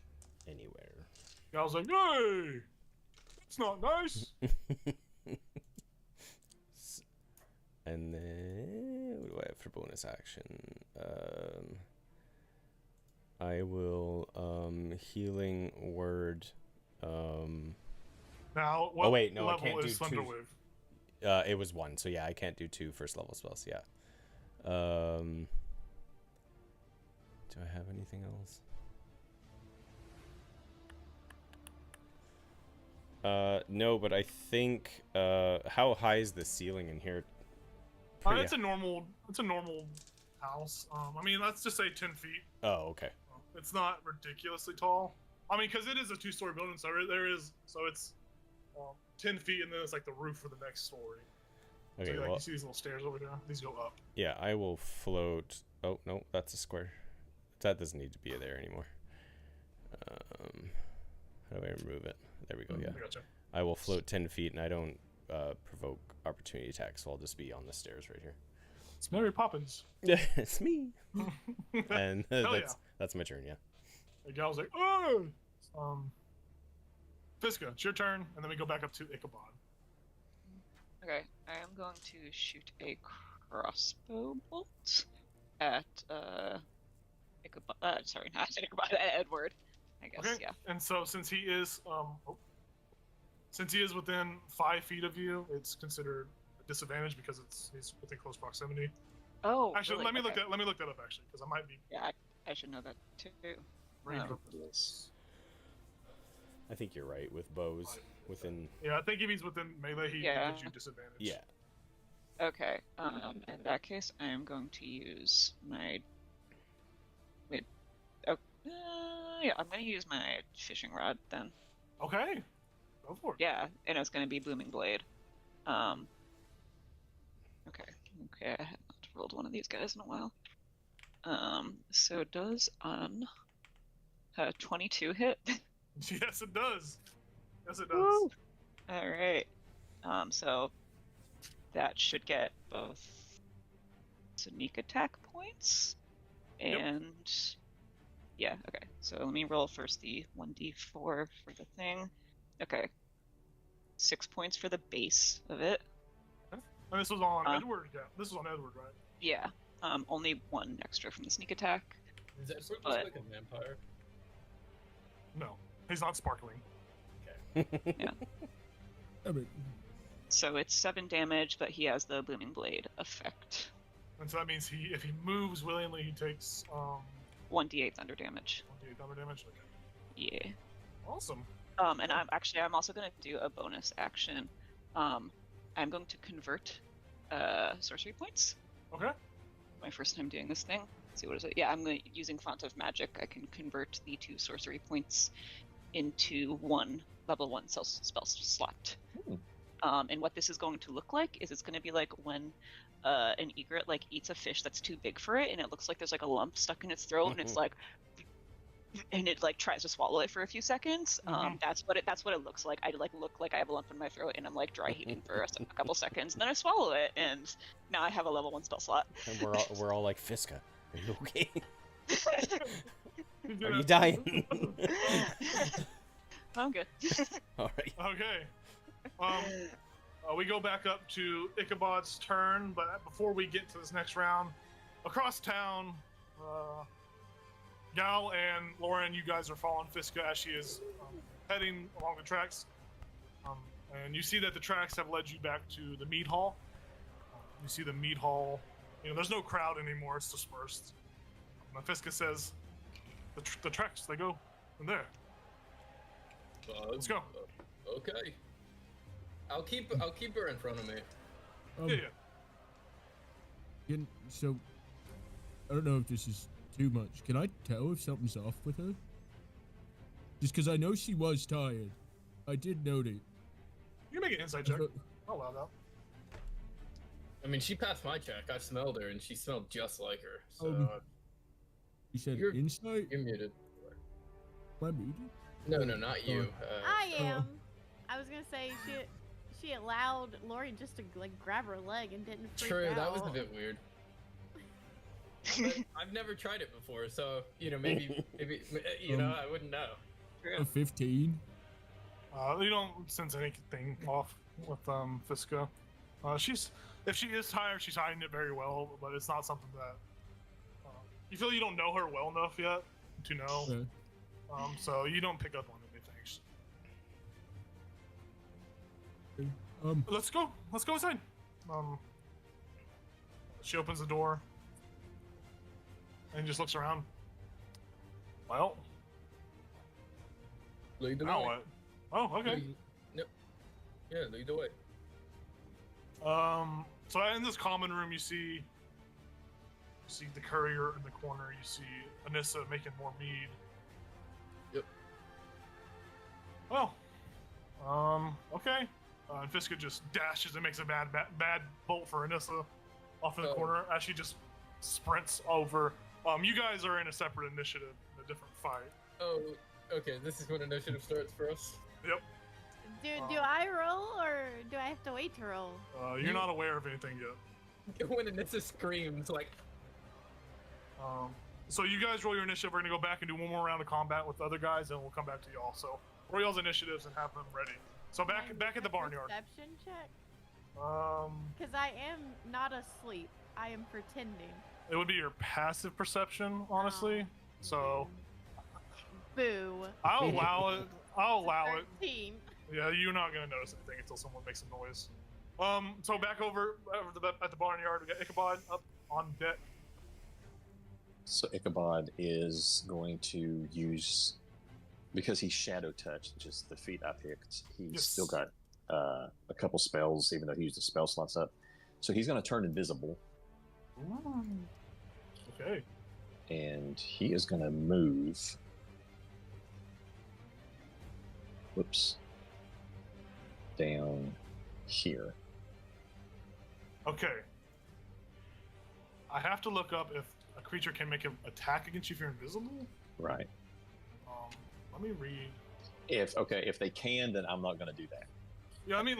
anywhere. Gal's like, hey! It's not nice! And then what do I have for bonus action? I will healing word. Now, what wait, no, I level can't is do 2. Thunderwave? It was 1, so yeah, I can't do 2 first level spells. Yeah. Do I have anything else? No, but I think how high is the ceiling in here? It's a normal house. I mean, let's just say 10 feet. Oh, okay. It's not ridiculously tall. I mean, because it is a 2-story building, so it's 10 feet, and then it's like the roof for the next story. Okay, so, like, well, you see these little stairs over there? These go up. yeah, I will float. Oh no, that's a square. That doesn't need to be there anymore. How do I remove it? There we go. Yeah, I gotcha. I will float 10 feet, and I don't provoke opportunity attacks, so I'll just be on the stairs right here. It's Mary Poppins. It's me. And Hell that's my turn. Yeah. The gal's like, oh! Fiska, it's your turn, and then we go back up to Ichabod. Okay, I am going to shoot a crossbow bolt at Ichabod. Sorry, not Ichabod. Edward. I guess. Okay. Yeah. And so since he is within 5 feet of you, it's considered a disadvantage because he's within close proximity. Oh. Actually, really? let me Okay. look that up actually, because I might be. Yeah, I should know that too. Range Oh. up this. I think you're right with bows within. Yeah, I think if he's within melee, he Yeah. gives you disadvantage. Yeah. Okay. In that case, I am going to use my. Wait. Oh. Yeah, I'm going to use my fishing rod then. Okay. Go for it. Yeah, and it's going to be Booming Blade. Okay. Okay, I have not rolled one of these guys in a while. So does 22 hit? Yes, it does. Yes, it does. Woo! All right. So that should get both sneak attack points and yeah. Okay. So let me roll first the 1d4 for the thing. Okay. 6 points for the base of it. And this was on Edward. Yeah, this was on Edward, right? Yeah. Only 1 extra from the sneak attack. Is that sort of But- like a vampire? No, he's not sparkling. I mean, So it's 7 damage, but he has the Booming Blade effect. And so that means if he moves willingly, he takes 1d8 thunder damage. 1d8 thunder damage. Okay. Yeah. Awesome. And I'm also going to do a bonus action. I'm going to convert sorcery points. Okay. My first time doing this thing. Let's see, what is it? Yeah, using Font of Magic. I can convert the 2 sorcery points into 1 level 1 spell slot. And what this is going to look like is it's going to be like when an egret like eats a fish that's too big for it, and it looks like there's like a lump stuck in its throat, and it's like, and it like tries to swallow it for a few seconds. That's what it looks like. I look like I have a lump in my throat, and I'm like dry heaving for a couple seconds, and then I swallow it, and now I have a level 1 spell slot. And we're all like, Fiska, are you okay? He's Are gonna- you dying? I'm good. All right. Okay. We go back up to Ichabod's turn, but before we get to this next round, across town, Gal and Lauren, you guys are following Fiska as she is heading along the tracks. And you see that the tracks have led you back to the mead hall. You see the mead hall. There's no crowd anymore. It's dispersed. And Fiska says, the tracks, they go from there. Let's go. Okay. I'll keep her in front of me. Yeah. So, I don't know if this is too much. Can I tell if something's off with her? Just because I know she was tired. I did note it. You can make an insight check. Oh, wow, no. I mean, she passed my check. I smelled her, and she smelled just like her. So You said You're- insight? you're muted. Am I muted? No, not you. I am. I was gonna say she allowed Lori just to like grab her leg and didn't freak True, out. that was a bit weird. But I've never tried it before, so maybe I wouldn't know. A 15? You don't sense anything off with Fiska. If she is tired, she's hiding it very well, but it's not something that you feel you don't know her well enough yet to know. Okay. So you don't pick up on anything. Let's go inside. She opens the door and just looks around. Well, Lead the now way. what? Oh, okay. Yep. Yeah, lead the way. So in this common room, you see the courier in the corner. You see Anissa making more mead. Yep. Well, okay. And Fiska just dashes and makes a bad bolt for Anissa off in the Oh. corner as she just sprints over. You guys are in a separate initiative, in a different fight. Oh, okay. This is when initiative starts for us. Yep. Do I roll or do I have to wait to roll? You're not aware of anything yet. When Anissa screams, like, So you guys roll your initiative. We're gonna go back and do one more round of combat with the other guys, and we'll come back to y'all. So roll y'all's initiatives and have them ready. So back at the barnyard. Perception check. Because I am not asleep. I am pretending. It would be your passive perception, honestly. So Boo. I'll allow it. I'll allow it. 13. Yeah, you're not gonna notice anything until someone makes some noise. So back over at the barnyard, we got Ichabod up on deck. So Ichabod is going to use, because he's shadow touched, which is the feat I picked. He's Yes. still got a couple spells, even though he used the spell slots up. So he's going to turn invisible, Okay. and he is going to move. Whoops. Down here. Okay. I have to look up if a creature can make an attack against you if you're invisible. Right. Let me read. If they can, then I'm not going to do that. Yeah, let me.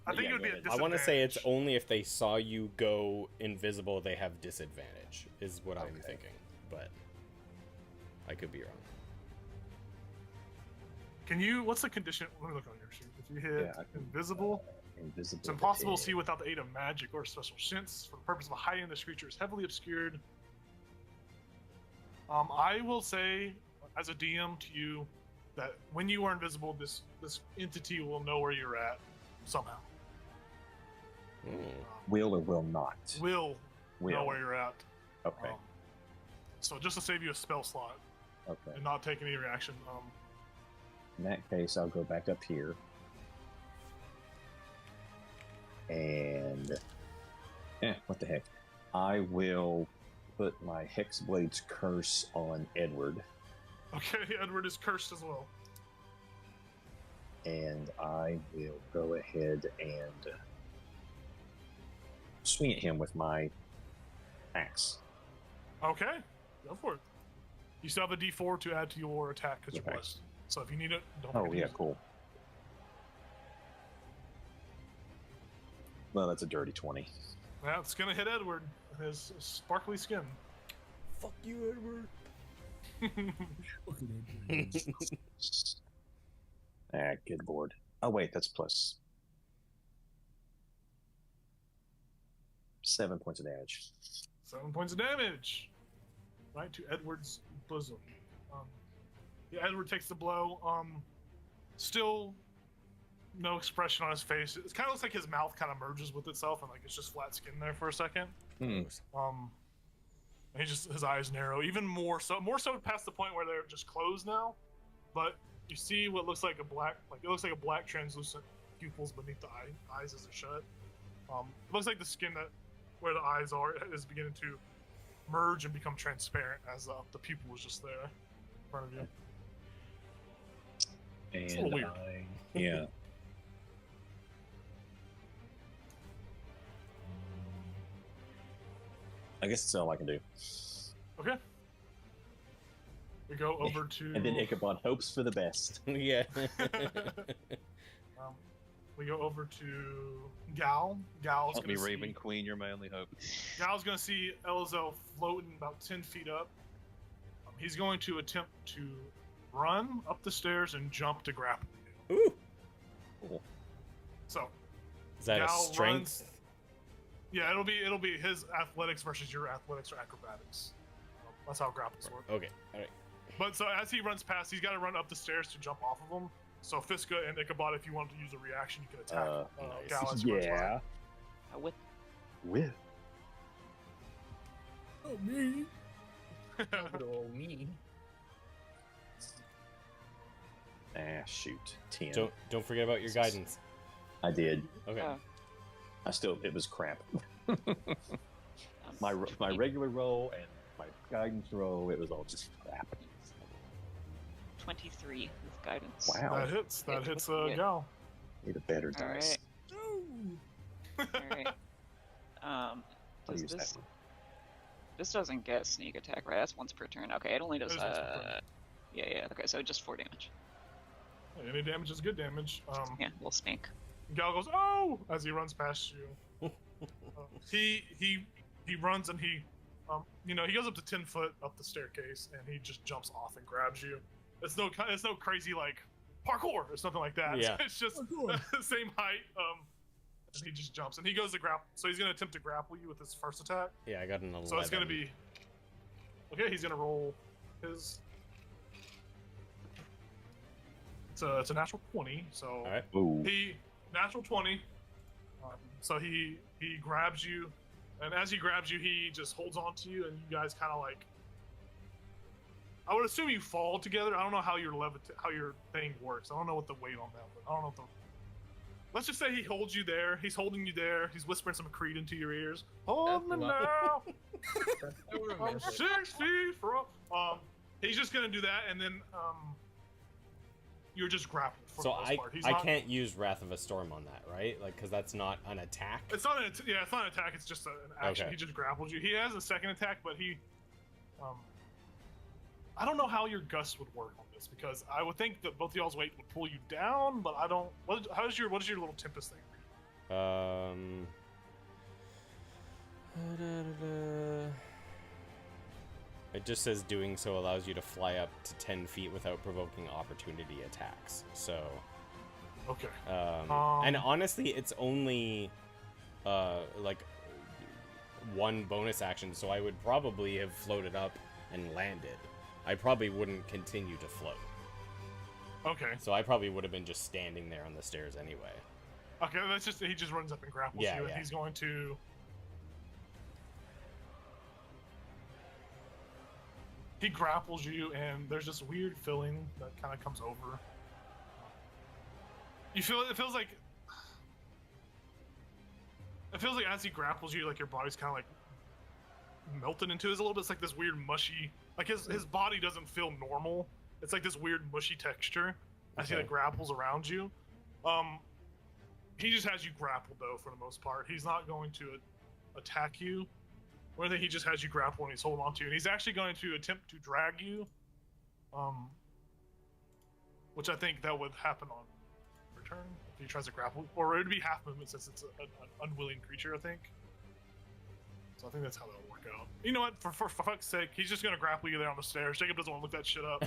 I think Yeah, it would go be a ahead. disadvantage. I want to say it's only if they saw you go invisible, they have disadvantage, is what I'm Okay. thinking. But I could be wrong. Can you? What's the condition? Let me look on your sheet. If you hit Yeah, I can- invisible, Invisible. it's impossible to see without the aid of magic or special sense. For the purpose of hiding, this creature is heavily obscured. I will say, as a DM to you, that when you are invisible, this entity will know where you're at somehow. Will or will not? Will know Will. where you're at. Okay. So just to save you a spell slot Okay. and not take any reaction. In that case, I'll go back up here. And what the heck? I will put my Hexblade's curse on Edward, Okay, Edward is cursed as well. and I will go ahead and swing at him with my axe. Okay, go for it. You still have a D4 to add to your attack because you're Okay. blessed. So if you need it, don't Oh forget to yeah, use it. cool. Well, that's a dirty 20. Yeah, it's gonna hit Edward in his sparkly skin. Fuck you, Edward. Fucking Edward. Good lord. Oh wait, that's plus 7 points of damage. 7 points of damage. Right to Edward's bosom. Yeah, Edward takes the blow. Still no expression on his face. It kind of looks like his mouth kind of merges with itself and like it's just flat skin there for a second. And his eyes narrow even more so past the point where they're just closed now. But you see what looks like it looks like a black translucent pupils beneath the eyes as they're shut. It looks like the skin where the eyes are is beginning to merge and become transparent as the pupil was just there in front of you. It's a And little weird. yeah. I guess that's all I can do. Okay. We go over to. And then Ichabod hopes for the best. Yeah. We go over to Gal. Gal's Help me, gonna see, Raven Queen. You're my only hope. Gal's gonna see Elzo floating about 10 feet up. He's going to attempt to run up the stairs and jump to grapple you. Ooh. Cool. So Is that Gal a strength? runs- yeah, it'll be his athletics versus your athletics or acrobatics. That's how grapples work. Okay. All right. But so as he runs past, he's got to run up the stairs to jump off of them. So Fiska and Ichabod, if you want to use a reaction, you can attack nice. Gal as he runs by. With With Oh, me. Oh, me. shoot. 10. Don't forget about your guidance. I did. Okay. It was crap. my regular roll and my guidance roll, it was all just crap. 23 with guidance. Wow. That hits. That hits Yeah. Gal. Need a better All dice. right. No. All right. I'll Does use that this? one. This doesn't get sneak attack, right? That's once per turn. Okay, it only does. It is once per turn. Yeah. Okay, so just 4 damage. Any damage is good damage. Yeah, little snake. Gal goes, "Oh!" as he runs past you. He runs and he goes up to 10 foot up the staircase and he just jumps off and grabs you. It's no crazy like parkour or something like that. Yeah. It's just Parkour. the same height. and he just jumps, and he goes to grapple. So he's gonna attempt to grapple you with his first attack. Yeah, I got an 11. So it's gonna be okay. He's gonna roll his. It's a natural 20. So All right. Ooh. he natural 20. So he grabs you, and as he grabs you, he just holds on to you, and you guys kind of like. I would assume you fall together. I don't know how your how your thing works. I don't know what the weight on that. But I don't know what the. Let's just say he holds you there. He's holding you there. He's whispering some Creed into your ears. Hold me now. I'm 6 feet from. He's just gonna do that, and then you're just grappled. For So the most part. I can't use Wrath of a Storm on that, right? Like, because that's not an attack. It's not it's not an attack. It's just an action. Okay. He just grappled you. He has a second attack, but he. I don't know how your gust would work on this because I would think that both of y'all's weight would pull you down, but I don't. What is your little Tempest thing? It just says doing so allows you to fly up to 10 feet without provoking opportunity attacks. So, Okay. and honestly, it's only like one bonus action, so I would probably have floated up and landed. I probably wouldn't continue to float. Okay. So I probably would have been just standing there on the stairs anyway. Okay. That's just he just runs up and grapples Yeah, you, yeah. and he's going to. He grapples you, and there's this weird feeling that kind of comes over. You feel it feels like as he grapples you, like your body's kind of like melted into it a little bit. It's like this weird mushy, like his body doesn't feel normal. It's like this weird mushy texture as he Okay. like grapples around you. He just has you grappled though for the most part. He's not going to attack you. Or anything, he just has you grapple and he's holding on to you. And he's actually going to attempt to drag you. Which I think that would happen on return if he tries to grapple. Or it would be half movement since it's an unwilling creature, I think. So I think that's how that would work out. You know what? For fuck's sake, he's just going to grapple you there on the stairs. Jacob doesn't want to look that shit up.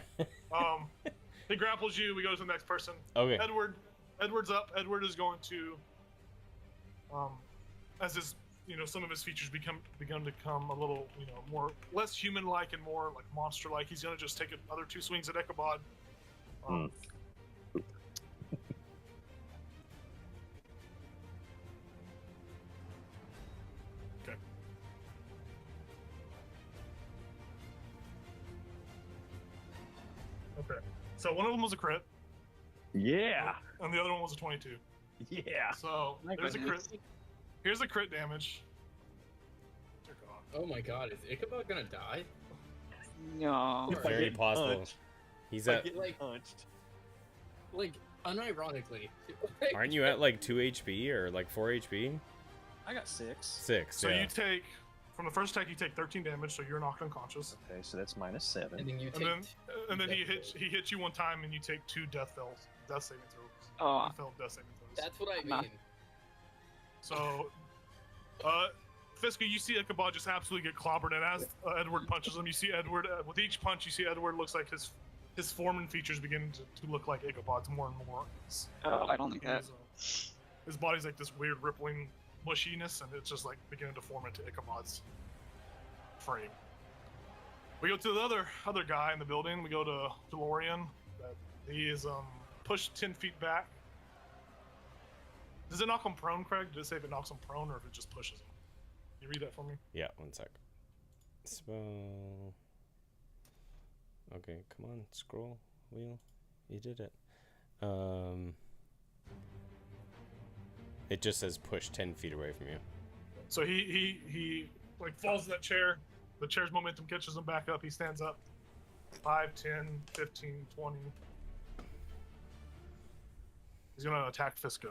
He grapples you. We go to the next person. Okay. Edward's up. Edward is going to, as his, some of his features begun to come a little, less human-like and more like monster-like. He's going to just take another 2 swings at Ichabod. Okay. Okay. So one of them was a crit. Yeah. And the other one was a 22. Yeah. So My there's a goodness. crit. Here's the crit damage. Oh my god, is Ichabod gonna die? No. If I Very get possible. punched. He's I at. get like- punched. Like, unironically. Aren't you at like 2 HP or like 4 HP? I got 6. 6. So yeah. you take from the first attack, you take 13 damage, so you're knocked unconscious. Okay, so that's minus 7. And then you And take. then he hits you one time, and you take 2 death saving throws. Oh, You failed death saving throws. That's what I I'm not- mean. So, Fiska, you see Ichabod just absolutely get clobbered, and as Edward punches him, you see Edward. With each punch, you see Edward looks like his form and features begin to look like Ichabod's more and more. oh, I don't think that. His body's like this weird rippling mushiness, and it's just like beginning to form into Ichabod's frame. We go to the other guy in the building. We go to DeLorean. He is pushed 10 feet back. Does it knock him prone, Craig? Did it say if it knocks him prone or if it just pushes him? Can you read that for me? Yeah, one sec. Spell. Okay, come on, scroll wheel. You did it. It just says push 10 feet away from you. So he like falls in that chair. The chair's momentum catches him back up. He stands up. 5, 10, 15, 20. He's gonna attack Fiska.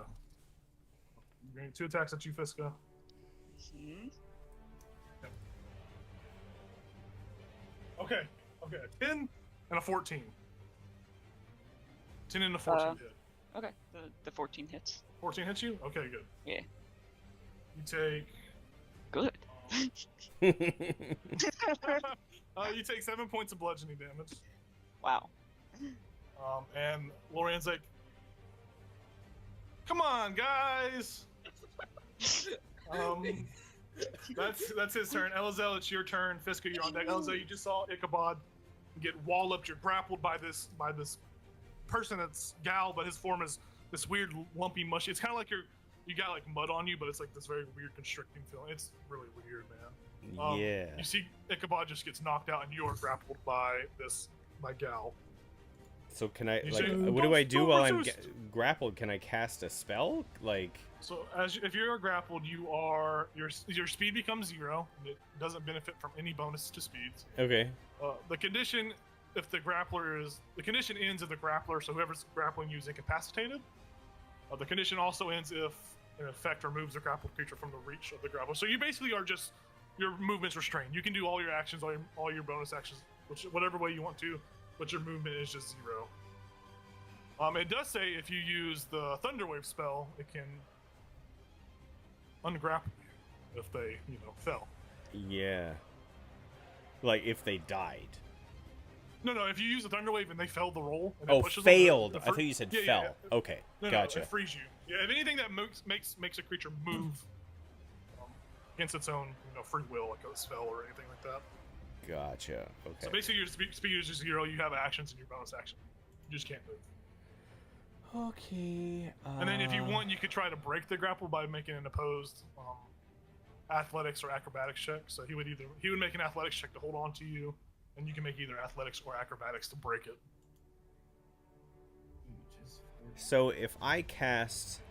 You're getting 2 attacks at you, Fiska. Hmm? Okay. A 10 and a 14. 10 and a 14 hit. Okay, the 14 hits. 14 hits you? Okay, good. Yeah. You take Good. you take 7 points of bludgeoning damage. Wow. And Lorian's like, "Come on, guys! That's his turn. Elizel, it's your turn. Fiska, you're on deck. Elizel, you just saw Ichabod get walloped. You're grappled by this person that's Gal, but his form is this weird lumpy mushy. It's kind of like you got like mud on you, but it's like this very weird constricting feeling. It's really weird, man. Yeah. You see Ichabod just gets knocked out, and you are grappled by Gal. So can I You like say, what do I do "Don't while I'm resist." grappled? Can I cast a spell? Like So if you're grappled, your speed becomes 0. And it doesn't benefit from any bonus to speeds. okay. The condition ends if the grappler, so whoever's grappling you, is incapacitated. The condition also ends if an effect removes the grappled creature from the reach of the grappler. So you basically are just your movement's restrained. You can do all your actions, all your bonus actions, whatever way you want to, but your movement is just 0. It does say if you use the Thunderwave spell, it can ungrapple you if they, fell. Yeah. Like if they died. No, if you use the Thunderwave and they failed the roll. And Oh, it pushes failed. them, I thought you said yeah, fell. yeah. Okay. No, Gotcha. it frees you. Yeah, if anything that makes a creature move against its own, free will, like a spell or anything like that. Gotcha. So Okay. basically, your speed is just 0. You have actions and your bonus action. You just can't move. Okay. And then if you want, you could try to break the grapple by making an opposed athletics or acrobatics check. So he would make an athletics check to hold on to you, and you can make either athletics or acrobatics to break it. So if I cast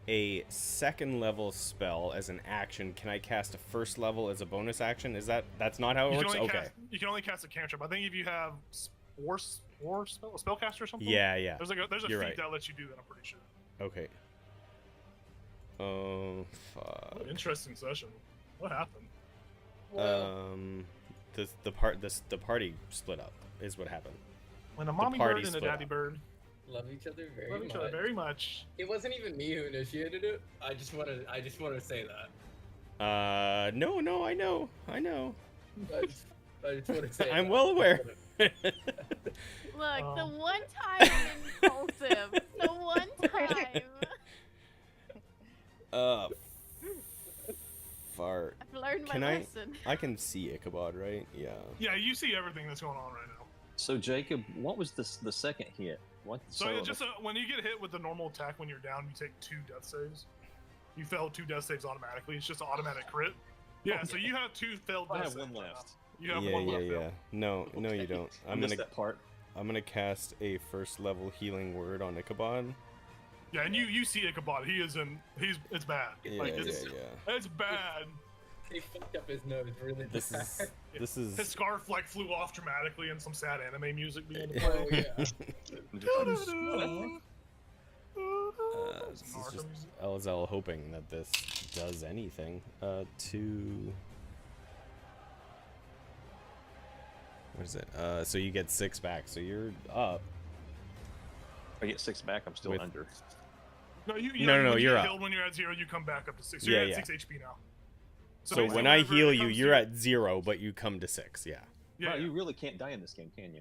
a second level spell as an action, can I cast a first level as a bonus action? That's not how it works? Okay. You can only cast a cantrip. I think if you have a spellcaster or something. Yeah. There's a You're feat right. that lets you do that. I'm pretty sure. Okay. Oh, fuck. What an interesting session. What happened? The party split up is what happened. When a mommy party bird and a split daddy up. bird Love each other very love much. each other very much. It wasn't even me who initiated it. I just want to say that. No, I know. I just want to say. I'm that. well aware. Look, the one time I'm impulsive. The one time. Fart. I've learned my Can lesson. I can see Ichabod, right? Yeah. Yeah, you see everything that's going on right now. So Jacob, what was the second hit? What? So it's just when you get hit with the normal attack when you're down, you take 2 death saves. You fail 2 death saves automatically. It's just an automatic crit. Yeah, so you have 2 failed I death have saves. 1 right left. now. You have yeah, 1 left. yeah. No, you don't. I missed that part. I'm gonna cast a first level healing word on Ichabod. Yeah, and you see Ichabod. It's bad. Yeah, It's bad. They fucked up his nose really This bad. is His scarf flew off dramatically, and some sad anime music began to play. Oh yeah. This is just Elzel hoping that this does anything. What is it? So you get 6 back, so you're up. If I get 6 back, I'm still With- under. No, No, when you're you up. healed when you're at 0, you come back up to 6. So you're Yeah, at 6 HP now. So basically when I whenever heal it you, comes you're to- at 0, but you come to 6. Yeah. Yeah. Wow, you really can't die in this game, can you?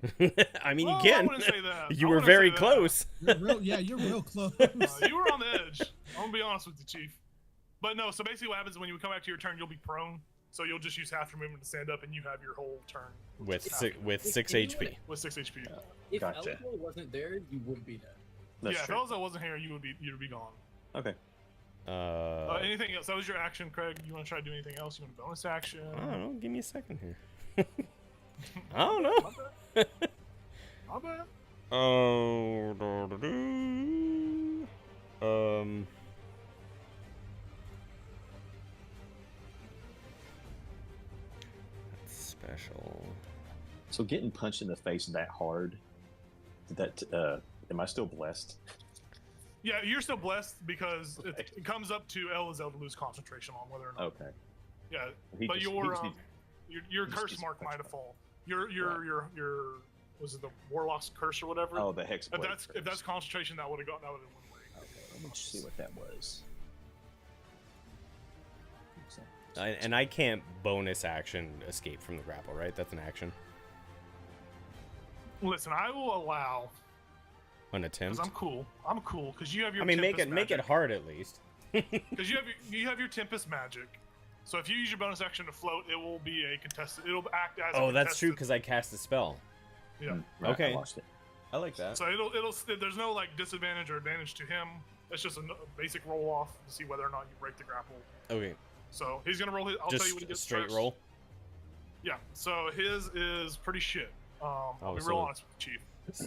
I mean, Well, you I can. wouldn't say that. You I were wouldn't very say that. close. You're real close. You were on the edge. I'm gonna be honest with you, Chief. But no, so basically what happens is when you come back to your turn, you'll be prone. So you'll just use half your movement to stand up, and you have your whole turn with just six, half with If 6 you HP. with 6 HP. If Gotcha. Elko wasn't there, you wouldn't be dead. That's yeah, if true. Elza wasn't here, you'd be gone. Okay. Anything else? That was your action, Craig. You want to try to do anything else? You want a bonus action? I don't know. Give me a second here. I don't know. Not bad. Oh, that's special. So getting punched in the face that hard, am I still blessed? Yeah, you're still blessed because it comes up to Elizel to lose concentration on whether or not. Okay. Yeah, He but just- he your just your he just curse needs mark to might have touch fallen. Your was it the Warlock's curse or whatever? Oh, the hex. if that's concentration, that would have went away. Okay, let me see what that was. And I can't bonus action escape from the grapple, right? That's an action. Listen, I will allow An because attempt. I'm cool. I'm cool because you have your. I mean, make Tempest it magic. hard at least. because you have your Tempest magic. So if you use your bonus action to float, it will be a contested. It'll act as. Oh, that's true because I cast a spell. Yeah. Right, Okay. I lost it. I like that. So there's no like disadvantage or advantage to him. It's just a basic roll off to see whether or not you break the grapple. Okay. So he's gonna roll his. I'll Just tell you what he gets straight first. roll. Yeah. So his is pretty shit. I'll be so- real honest with you, Chief.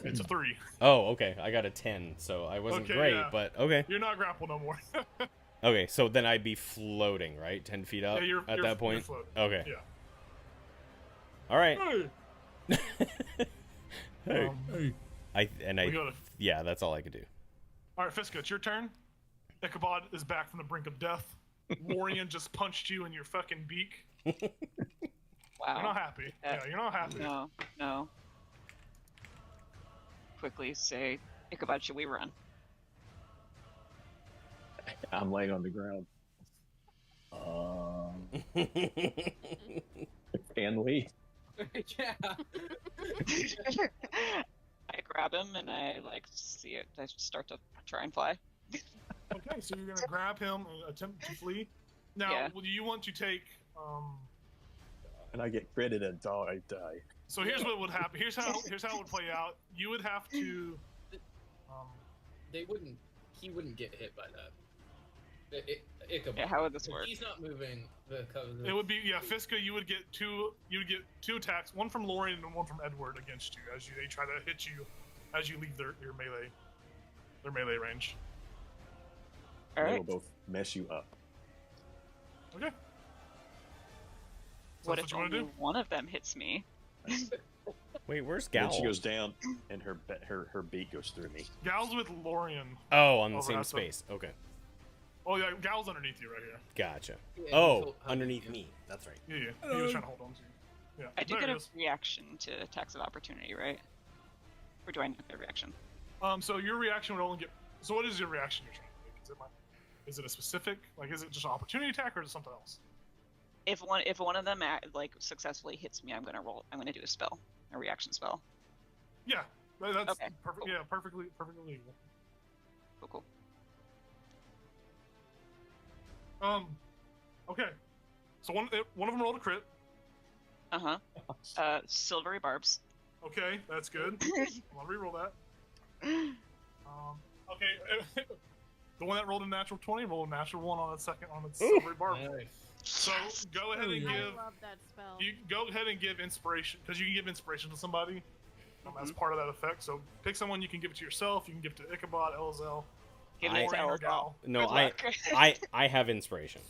It's a 3. Oh, okay. I got a 10, so I wasn't Okay, great, yeah. but okay. You're not grappled no more. Okay, so then I'd be floating, right? 10 feet up Yeah, you're- at you're- that point? you're floating. Okay. Yeah. All right. Hey. Hey, We gotta- Yeah, that's all I could do. All right, Fiska, it's your turn. Ichabod is back from the brink of death. Lorian just punched you in your fucking beak. Wow. You're not happy. Yeah, you're not happy. No. Quickly say, Ichabod, should we run? I'm laying on the ground. Can we? Yeah. I grab him and I like see it. I start to try and fly. Okay, so you're gonna grab him and attempt to flee. Now, Yeah. do you want to take? And I get credit and I die. So here's what would happen. Here's how it would play out. You would have to. They wouldn't. He wouldn't get hit by that. Ichabod. Yeah, how would this If work? He's not moving. Because It would be Fiska. You would get two. You would get 2 attacks, one from Lorian and one from Edward against you as they try to hit you as you leave their melee range. All They right. will both mess you up. Okay. So What that's if what you want only to do? one of them hits me? Wait, where's Then Gal? she goes down, and her beak goes through me. Gal's with Lorian. Oh, on the Over same that side. space. Okay. Oh yeah, Gal's underneath you right here. Gotcha. Yeah, Oh, he'll- underneath me. That's right. Yeah, yeah. He was trying to hold on to you. Yeah. I do there get he a is. reaction to attacks of opportunity, right? Or do I not get a reaction? So your reaction would only get. So what is your reaction you're trying to make? Is it a specific? Like, is it just an opportunity attack or is it something else? If one of them like successfully hits me, I'm gonna do a spell, a reaction spell. Yeah, that's Okay, perfect. cool. Yeah, perfectly legal. Cool. Okay. So one of them rolled a crit. Silvery barbs. Okay, that's good. I'll reroll that. Okay. The one that rolled a natural 20 rolled a natural 1 on its second on its silvery barb. Nice. So go ahead and I give. love that spell. You go ahead and give inspiration because you can give inspiration to somebody as part of that effect. So pick someone you can give it to yourself. You can give it to Ichabod, Elzel, Give it to Lorian, or Elzel. Gal. No, Good I, luck. I have inspiration.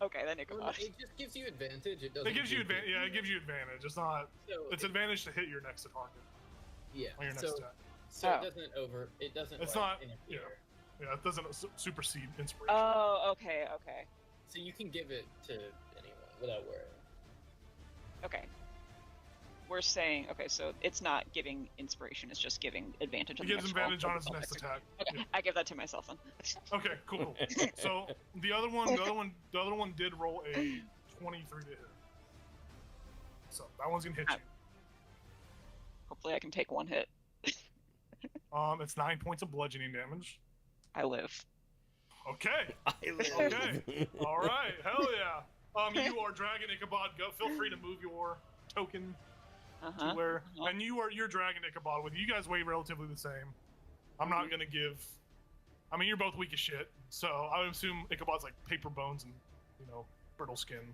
Okay, then Well, Ichabod. it just gives you advantage. It doesn't. It gives you give advantage. Yeah, it gives you advantage. It's not. So It's advantage to hit your next target Yeah. on your next So, attack. so Oh. it doesn't over. It doesn't. It's like, not- interfere. Yeah, it doesn't supersede inspiration. Oh, okay. So you can give it to anyone without worrying. Okay. We're saying so it's not giving inspiration; it's just giving advantage. It On the gives next roll. advantage on its next attack. Okay, Yeah. I give that to myself then. Okay, cool. So the other one did roll a 23 to hit. So that one's gonna hit you. Hopefully, I can take one hit. It's 9 points of bludgeoning damage. I live. Okay. I Okay. All right. Hell yeah. You are Dragon Ichabod. Go. Feel free to move your token to where, and you're Dragon Ichabod. With you guys weigh relatively the same. I'm not gonna give. I mean, you're both weak as shit. So I would assume Ichabod's like paper bones and brittle skin.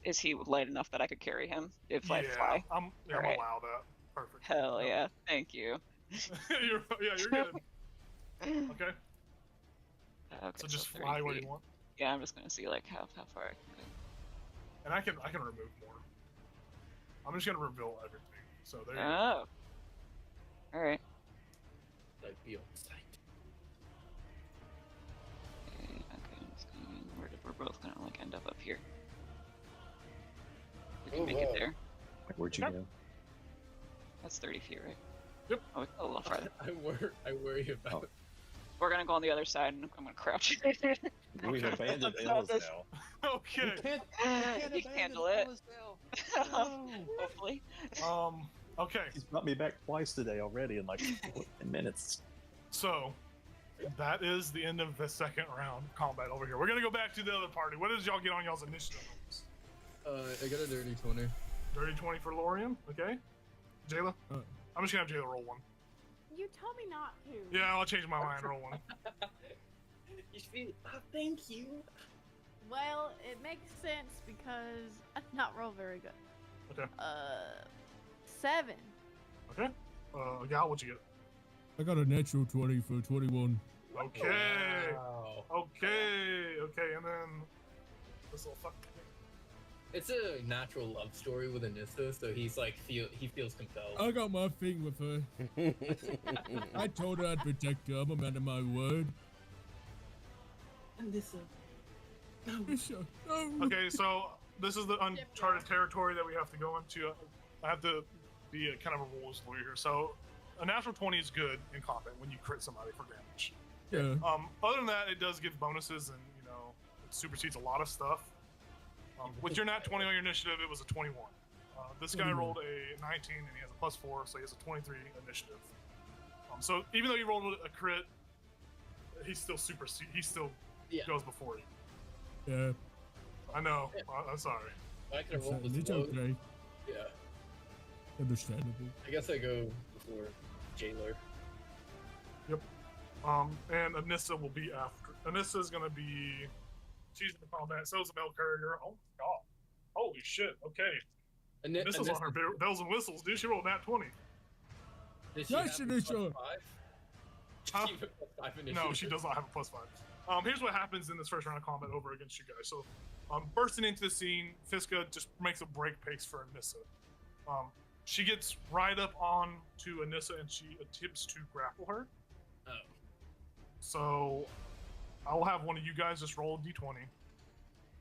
Is he light enough that I could carry him if I yeah, fly? I'm Alright. allow that. Perfect. Hell yeah! Thank you. you're good. Okay. Okay, So just 30 fly where feet. you want, Yeah, I'm just gonna see like how far I can go. and I can remove more. I'm just gonna reveal everything. So there you go. Oh. All right. Like be on sight. Okay, I'm just gonna, we're both gonna like end up here. We can Oh, make it wow. there. Where'd you Okay. go? That's 30 feet, right? Yep. Oh, it's a little farther. I worry about. We're gonna go on the other side, and I'm gonna crouch. We've Okay. abandoned Let's not Ellis now. Okay. You can handle it. Hopefully. Okay. He's brought me back twice today already in like 10 minutes. So, That is the end of the second round of combat over here. We're gonna go back to the other party. What does y'all get on y'all's initiative? I got a dirty 20. Dirty 20 for Lorian, okay. Jayla? I'm just gonna have Jayla roll one. You told me not to. Yeah, I'll change my mind, roll one. You should be. Oh, thank you. Well, it makes sense because I did not roll very good. Okay. 7. Okay. Gal, what'd you get? I got a natural 20 for 21. Okay. Wow. Okay, and then this little fuck. It's a natural love story with Anissa, so he's like he feels compelled. I got my thing with her. I told her I'd protect her. I'm a man of my word. Anissa. Anissa, no. Okay, so this is the uncharted territory that we have to go into. I have to be a kind of a rules lawyer here. So a natural 20 is good in combat when you crit somebody for damage. Yeah. Other than that, it does give bonuses and, you know, it supersedes a lot of stuff. With your nat 20 on your initiative, it was a 21. This guy rolled a 19 and he has a +4, so he has a 23 initiative. So even though you rolled a crit, he's still goes before you. Yeah. I know. I'm sorry. I could have rolled It's this low. okay. Yeah. Understandable. I guess I go before Jailer. Yep. And Anissa will be after. Anissa is gonna be. She's in the combat. So is the mail carrier. Oh my god. Holy shit. Okay. Anissa's on her bells and whistles, dude. She rolled nat 20. Nice, Anissa. Huh? +5 No, she does not have a +5. Here's what happens in this first round of combat over against you guys. So, bursting into the scene, Fiska just makes a break pace for Anissa. She gets right up on to Anissa and she attempts to grapple her. Oh. So, I will have one of you guys just roll a d20.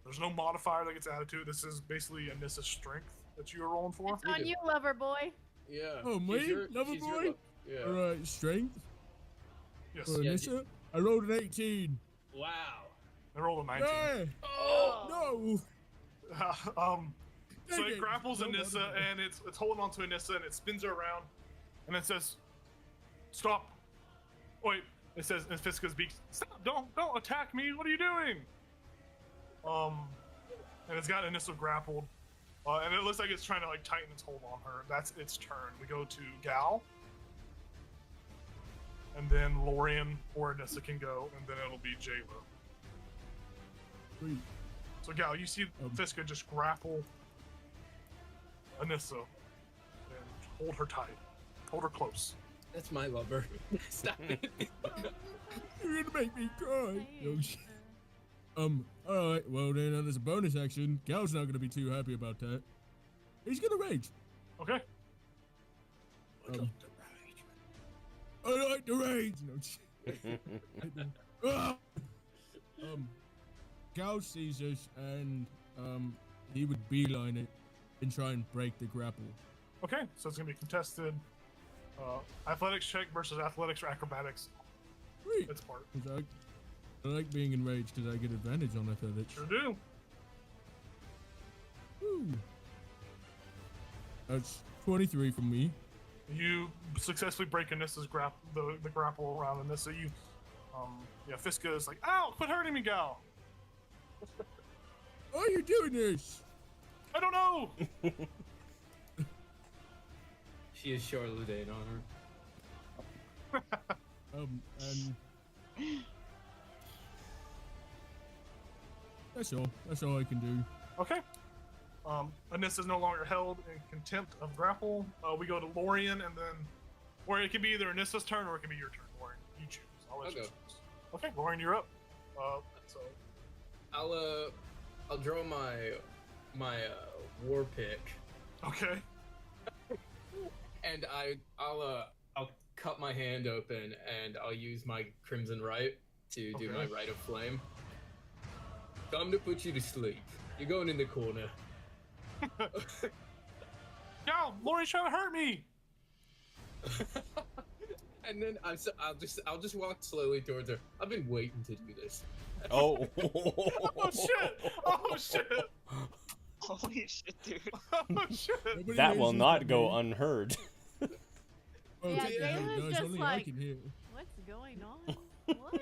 There's no modifier that gets added to it. This is basically Anissa's strength that you are rolling for. It's on you, lover boy. Yeah. Oh, me? Lover boy? Yeah. Alright, strength. Yes. For Anissa, I rolled an 18. Wow. I rolled a 19. Yeah. Oh. No. So Dang it it. grapples No Anissa modifier. and it's holding on to Anissa and it spins her around and it says, "Stop!" Wait, it says in Fiska's beak, "Stop! Don't attack me! What are you doing?" And it's got Anissa grappled, and it looks like it's trying to like tighten its hold on her. That's its turn. We go to Gal, and then Lorian or Anissa can go, and then it'll be Jayla. Sweet. So Gal, you see Fiska just grapple Anissa and hold her tight, hold her close. That's my lover. Stop it. You're gonna make me cry. No shit. Alright, well then, there's a bonus action. Gal's not gonna be too happy about that. He's gonna rage. Okay. I like the rage. No shit. Ah! Gal sees us and, he would beeline it and try and break the grapple. Okay, so it's gonna be contested. Athletics check versus athletics or acrobatics. Sweet. It's part. 'Cause I like being enraged because I get advantage on athletics. Sure do. Woo. That's 23 from me. You successfully break Anissa's the grapple around Anissa. You, Fiska is like, "Ow! Quit hurting me, Gal." Why are you doing this? I don't know. She is Charlotte on her. And that's all. That's all I can do. Okay. Anissa is no longer held in contempt of grapple. We go to Lorian, and then, or it can be either Anissa's turn or it can be your turn, Lorian. You choose. I'll let you Okay. choose. Okay, Lorian, you're up. So I'll draw my war pick, okay. and I'll cut my hand open, and I'll use my Crimson Right to do my Rite of Flame. Time to put you to sleep. You're going in the corner. Gal, Lorian's trying to hurt me. And then I'll just walk slowly towards her. I've been waiting to do this. Oh. Oh shit! Oh shit! Holy shit, dude. Oh shit! Nobody That will raises not the go hand. unheard. Oh, Yeah, take that, Jayla's guys. just Only I like- can hear. What's going on? What?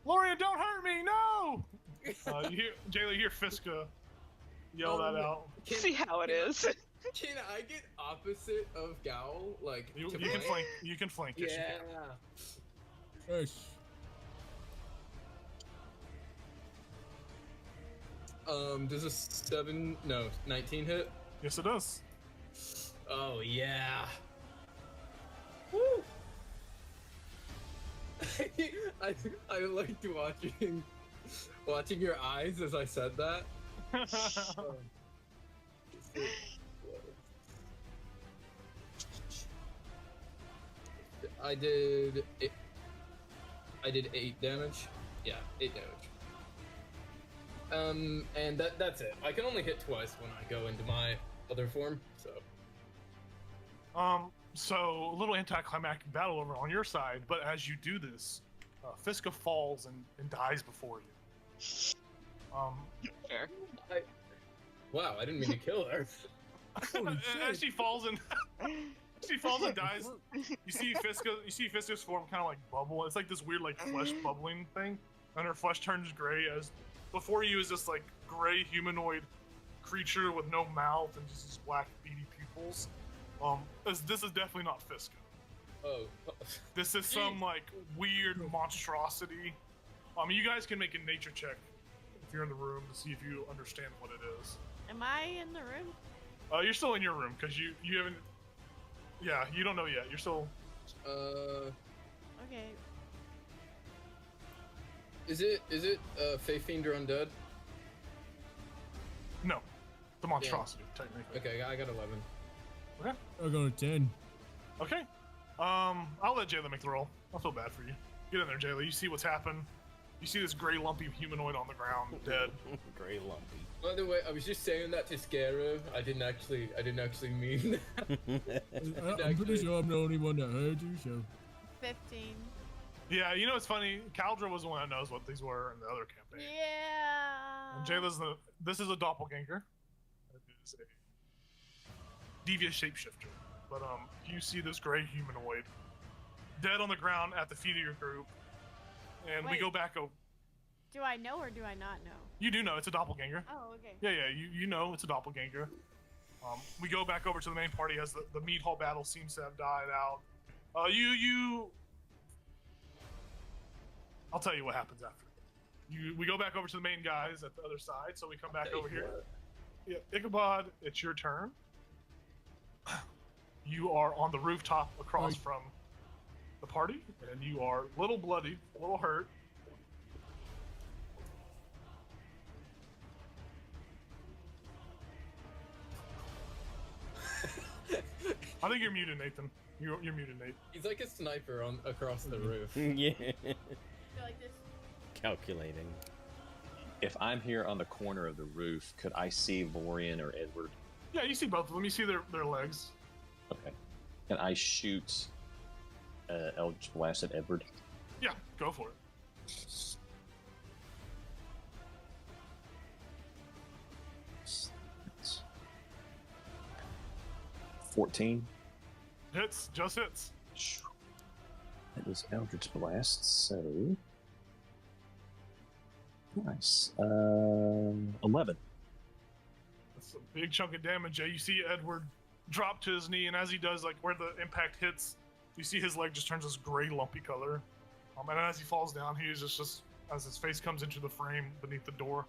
Lorian, don't hurt me! No! Jayla, you hear Fiska yell that out. See how it is. Can I get opposite of Gowl? Like, You to can flank. You can flank. Yes, you Yeah. can. Yes. Does a 19 hit? Yes, it does. Oh yeah. Woo! I liked watching your eyes as I said that. I did 8 damage. Yeah, 8 damage. And that's it. I can only hit twice when I go into my other form, so. So a little anticlimactic battle over on your side, but as you do this, Fiska falls and dies before you. Fair. Wow, I didn't mean to kill her. As she falls and dies, you see Fiska's form kind of like bubble. It's like this weird like flesh bubbling thing, and her flesh turns gray. As before you is this like gray humanoid creature with no mouth and just these black beady pupils. This is definitely not Fiska. Oh. This is some like weird monstrosity. You guys can make a nature check if you're in the room to see if you understand what it is. Am I in the room? You're still in your room because you haven't. Yeah, you don't know yet. You're still. Okay. Is it Faith Fiend or Undead? No, the monstrosity technically. Okay, I got 11. Okay. I got a 10. Okay. I'll let Jayla make the roll. I feel bad for you. Get in there, Jayla. You see what's happened. You see this gray lumpy humanoid on the ground, dead. Gray lumpy. By the way, I was just saying that to scare her. I didn't actually mean that. I'm pretty sure I'm the only one that heard you, so. 15. Yeah, you know it's funny. Caldra was the one that knows what these were in the other campaign. Yeah. And Jayla's this is a doppelganger. It is a devious shapeshifter. But you see this gray humanoid dead on the ground at the feet of your group, and we Wait. go back. Do I know or do I not know? You do know it's a doppelganger. Oh, okay. Yeah, you know it's a doppelganger. We go back over to the main party as the meat hall battle seems to have died out. I'll tell you what happens after. We go back over to the main guys at the other side, so we come back over here. Yeah, Ichabod, it's your turn. You are on the rooftop across from the party, and you are a little bloody, a little hurt. I think you're muted, Nathan. You're muted, Nate. He's like a sniper across the roof. Yeah. Go like this. Calculating. If I'm here on the corner of the roof, could I see Lorian or Edward? Yeah, you see both of them. You see their legs. Okay. Can I shoot Eldritch Blast at Edward? Yeah, go for it. $14. Hits, just hits. That was Eldritch Blast, so nice. 11. That's a big chunk of damage. Jay. You see Edward drop to his knee, and as he does, like where the impact hits, you see his leg just turns this gray, lumpy color. And as he falls down, he is just as his face comes into the frame beneath the door.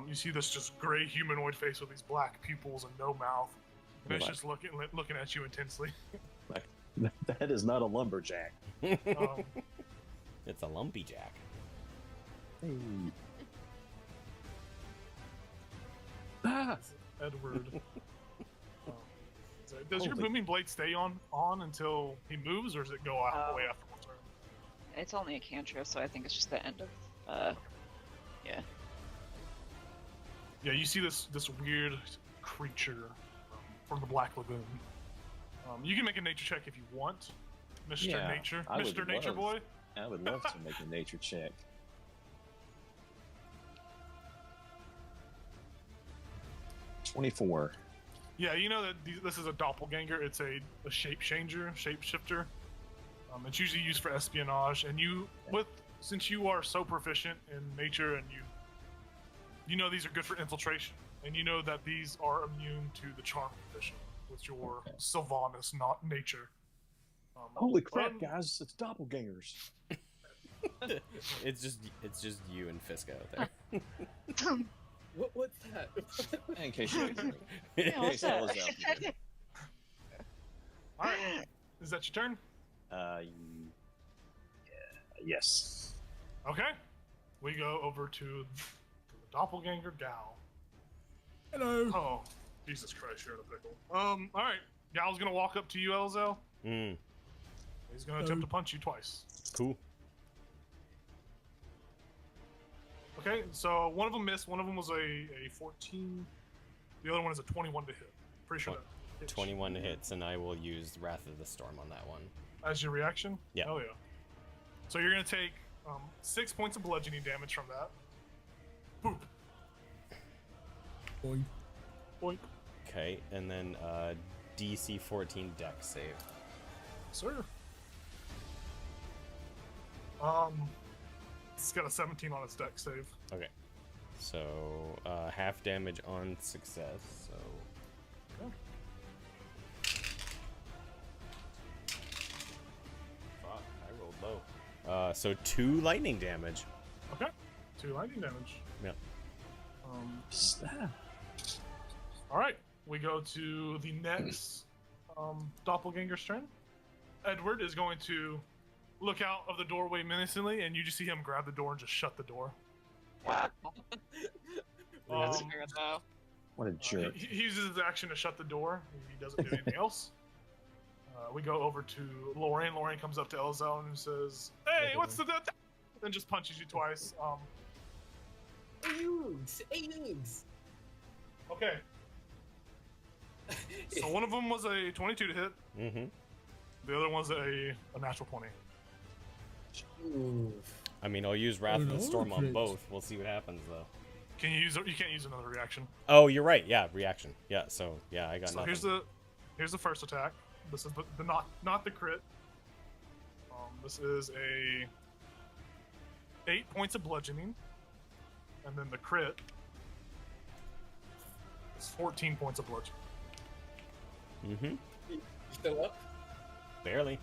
You see this just gray humanoid face with these black pupils and no mouth, and it's just looking at you intensely. That is not a lumberjack. It's a lumpy jack. Hey. Ah! Edward. Does your booming blade stay on until he moves, or does it go out away after one turn? It's only a cantrip, so I think it's just the end of. Yeah. Yeah, you see this weird creature from the Black Lagoon. You can make a nature check if you want, Mr. Yeah, Nature, I would Mr. Nature love- Boy. I would love to make a nature check. 24. Yeah, you know that this is a doppelganger. It's a shapeshifter. It's usually used for espionage, and since you are so proficient in nature, and you know these are good for infiltration, and you know that these are immune to the charm condition with your Sylvanas, not nature. Holy crap, guys! It's doppelgangers. It's just you and Fiska out there. What's that? In case you didn't Yeah, what's that? All right, is that your turn? Yes. Okay, we go over to the doppelganger gal. Hello. Oh, Jesus Christ, you're in a pickle. All right, gal's gonna walk up to you, Elzel. He's gonna attempt to punch you twice. Cool. Okay, so one of them missed. One of them was a 14. The other one is a 21 to hit. Pretty sure that hits. 21 hits, and I will use Wrath of the Storm on that one. As your reaction? Yeah. Oh yeah. So you're gonna take 6 points of bludgeoning damage from that. Boop. Boing. Boink. Okay, and then DC 14 Dex save. Sir. It's got a 17 on its deck save. Okay. So half damage on success. So. Okay. Fuck, I rolled low. So 2 lightning damage. Okay. 2 lightning damage. Yeah. All right. We go to the next doppelganger's turn. Edward is going to look out of the doorway menacingly, and you just see him grab the door and just shut the door. That's fair, though. What a jerk. He uses his action to shut the door. He doesn't do anything else. We go over to Lorraine. Lorraine comes up to Elzel and says, "Hey, what's the?" Then just punches you twice. Ayugs! Okay. So one of them was a 22 to hit. Mm-hmm. The other one's a natural 20. Ooh. I mean, I'll use Wrath of the no, Storm on crits. both. We'll see what happens, though. Can you use? You can't use another reaction. Oh, you're right. Yeah, reaction. Yeah, so, yeah, I got So nothing. here's the first attack. This is the not the crit. This is a 8 points of bludgeoning, and then the crit is 14 points of bludgeoning. Mm-hmm. You still up? Barely.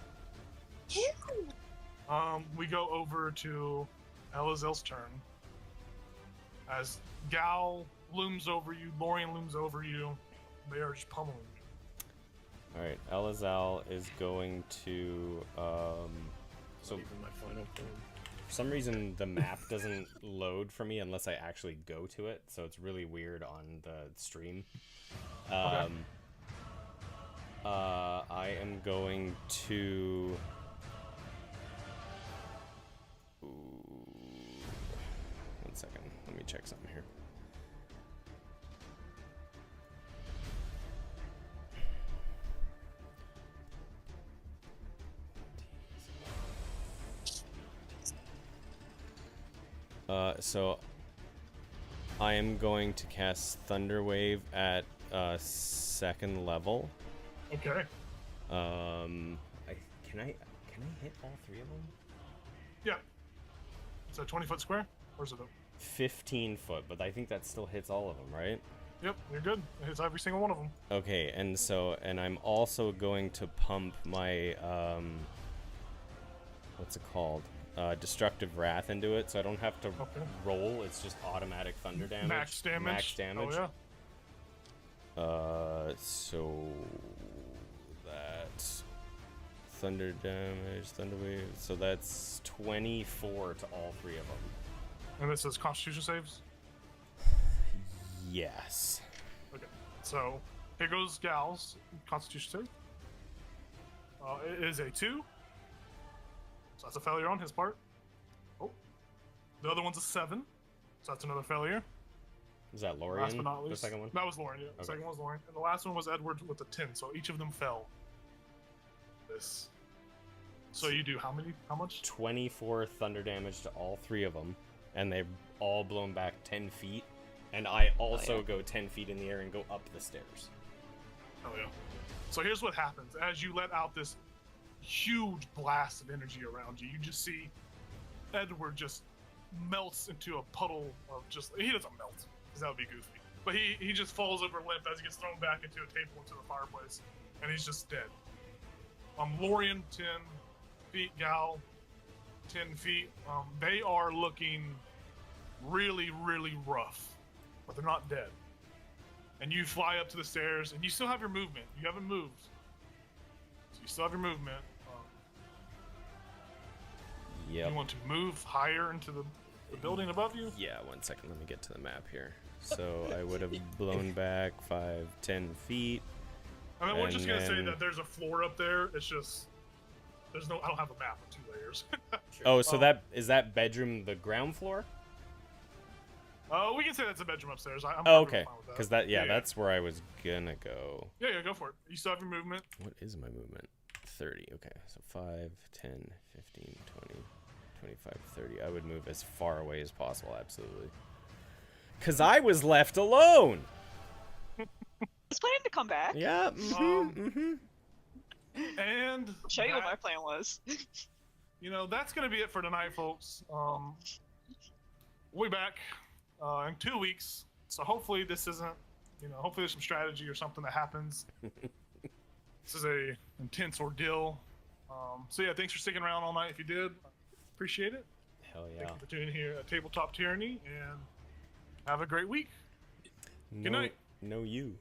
We go over to Elazel's turn. As Gal looms over you, Lorien looms over you. They are just pummeling you. Alright, Elazal is going to, so Even my final form. for some reason the map doesn't load for me unless I actually go to it, so it's really weird on the stream. I am going to... Ooh. 1 second, let me check something here. So I am going to cast Thunderwave at 2nd level. Okay. Can I hit all 3 of them? Yeah. Is that 20-foot square? Or is it a... 15 foot, but I think that still hits all of them, right? Yep, you're good. It hits every single one of them. Okay, and I'm also going to pump my what's it called? Destructive Wrath into it, so I don't have to roll. It's just automatic thunder damage. Max damage. Max damage. Oh, yeah. So that's thunder damage, thunder wave. So that's 24 to all 3 of them. And this is Constitution saves? Yes. Okay. So, here goes Gal's Constitution save. It is a 2. So that's a failure on his part. Oh. The other one's a 7. So that's another failure. Is that Lorien? Last but not least. The second one? That was Lauren, yeah. The second one was Lauren. And the last one was Edward with a 10. So each of them fell. This. So you do how much? 24 thunder damage to all 3 of them, and they've all blown back 10 feet. And I also go 10 feet in the air and go up the stairs. Oh, yeah. So here's what happens. As you let out this huge blast of energy around you. You just see Edward just melts into a puddle of just. He doesn't melt, because that would be goofy. But he just falls over limp as he gets thrown back into a table into the fireplace, and he's just dead. Lorian, 10 feet. Gal, 10 feet. They are looking really, really rough, but they're not dead. And you fly up to the stairs, and you still have your movement. You haven't moved. So you still have your movement. Yep. You want to move higher into the building above you? Yeah, 1 second. Let me get to the map here. So I would have blown back 5, 10 feet. I mean, we're And just going to say then- that there's a floor up there. It's just, there's no, I don't have a map with 2 layers. Oh, so that is that bedroom the ground floor? We can say that's a bedroom upstairs. I'm Oh, perfectly okay. fine with that. Because that, yeah, that's where I was gonna go. Yeah, go for it. You still have your movement. What is my movement? 30. Okay, so 5, 10, 15, 20, 25, 30. I would move as far away as possible, absolutely. Because I was left alone! I was planning to come back. Yeah, And I'll show you what my plan was. you know, that's going to be it for tonight, folks. We'll be back in 2 weeks. So hopefully this isn't, you know, hopefully there's some strategy or something that happens. This is a intense ordeal. So yeah, thanks for sticking around all night if you did. Appreciate it. Hell yeah. Thank you for tuning in here at Tabletop Tyranny, and have a great week. Good night. No you.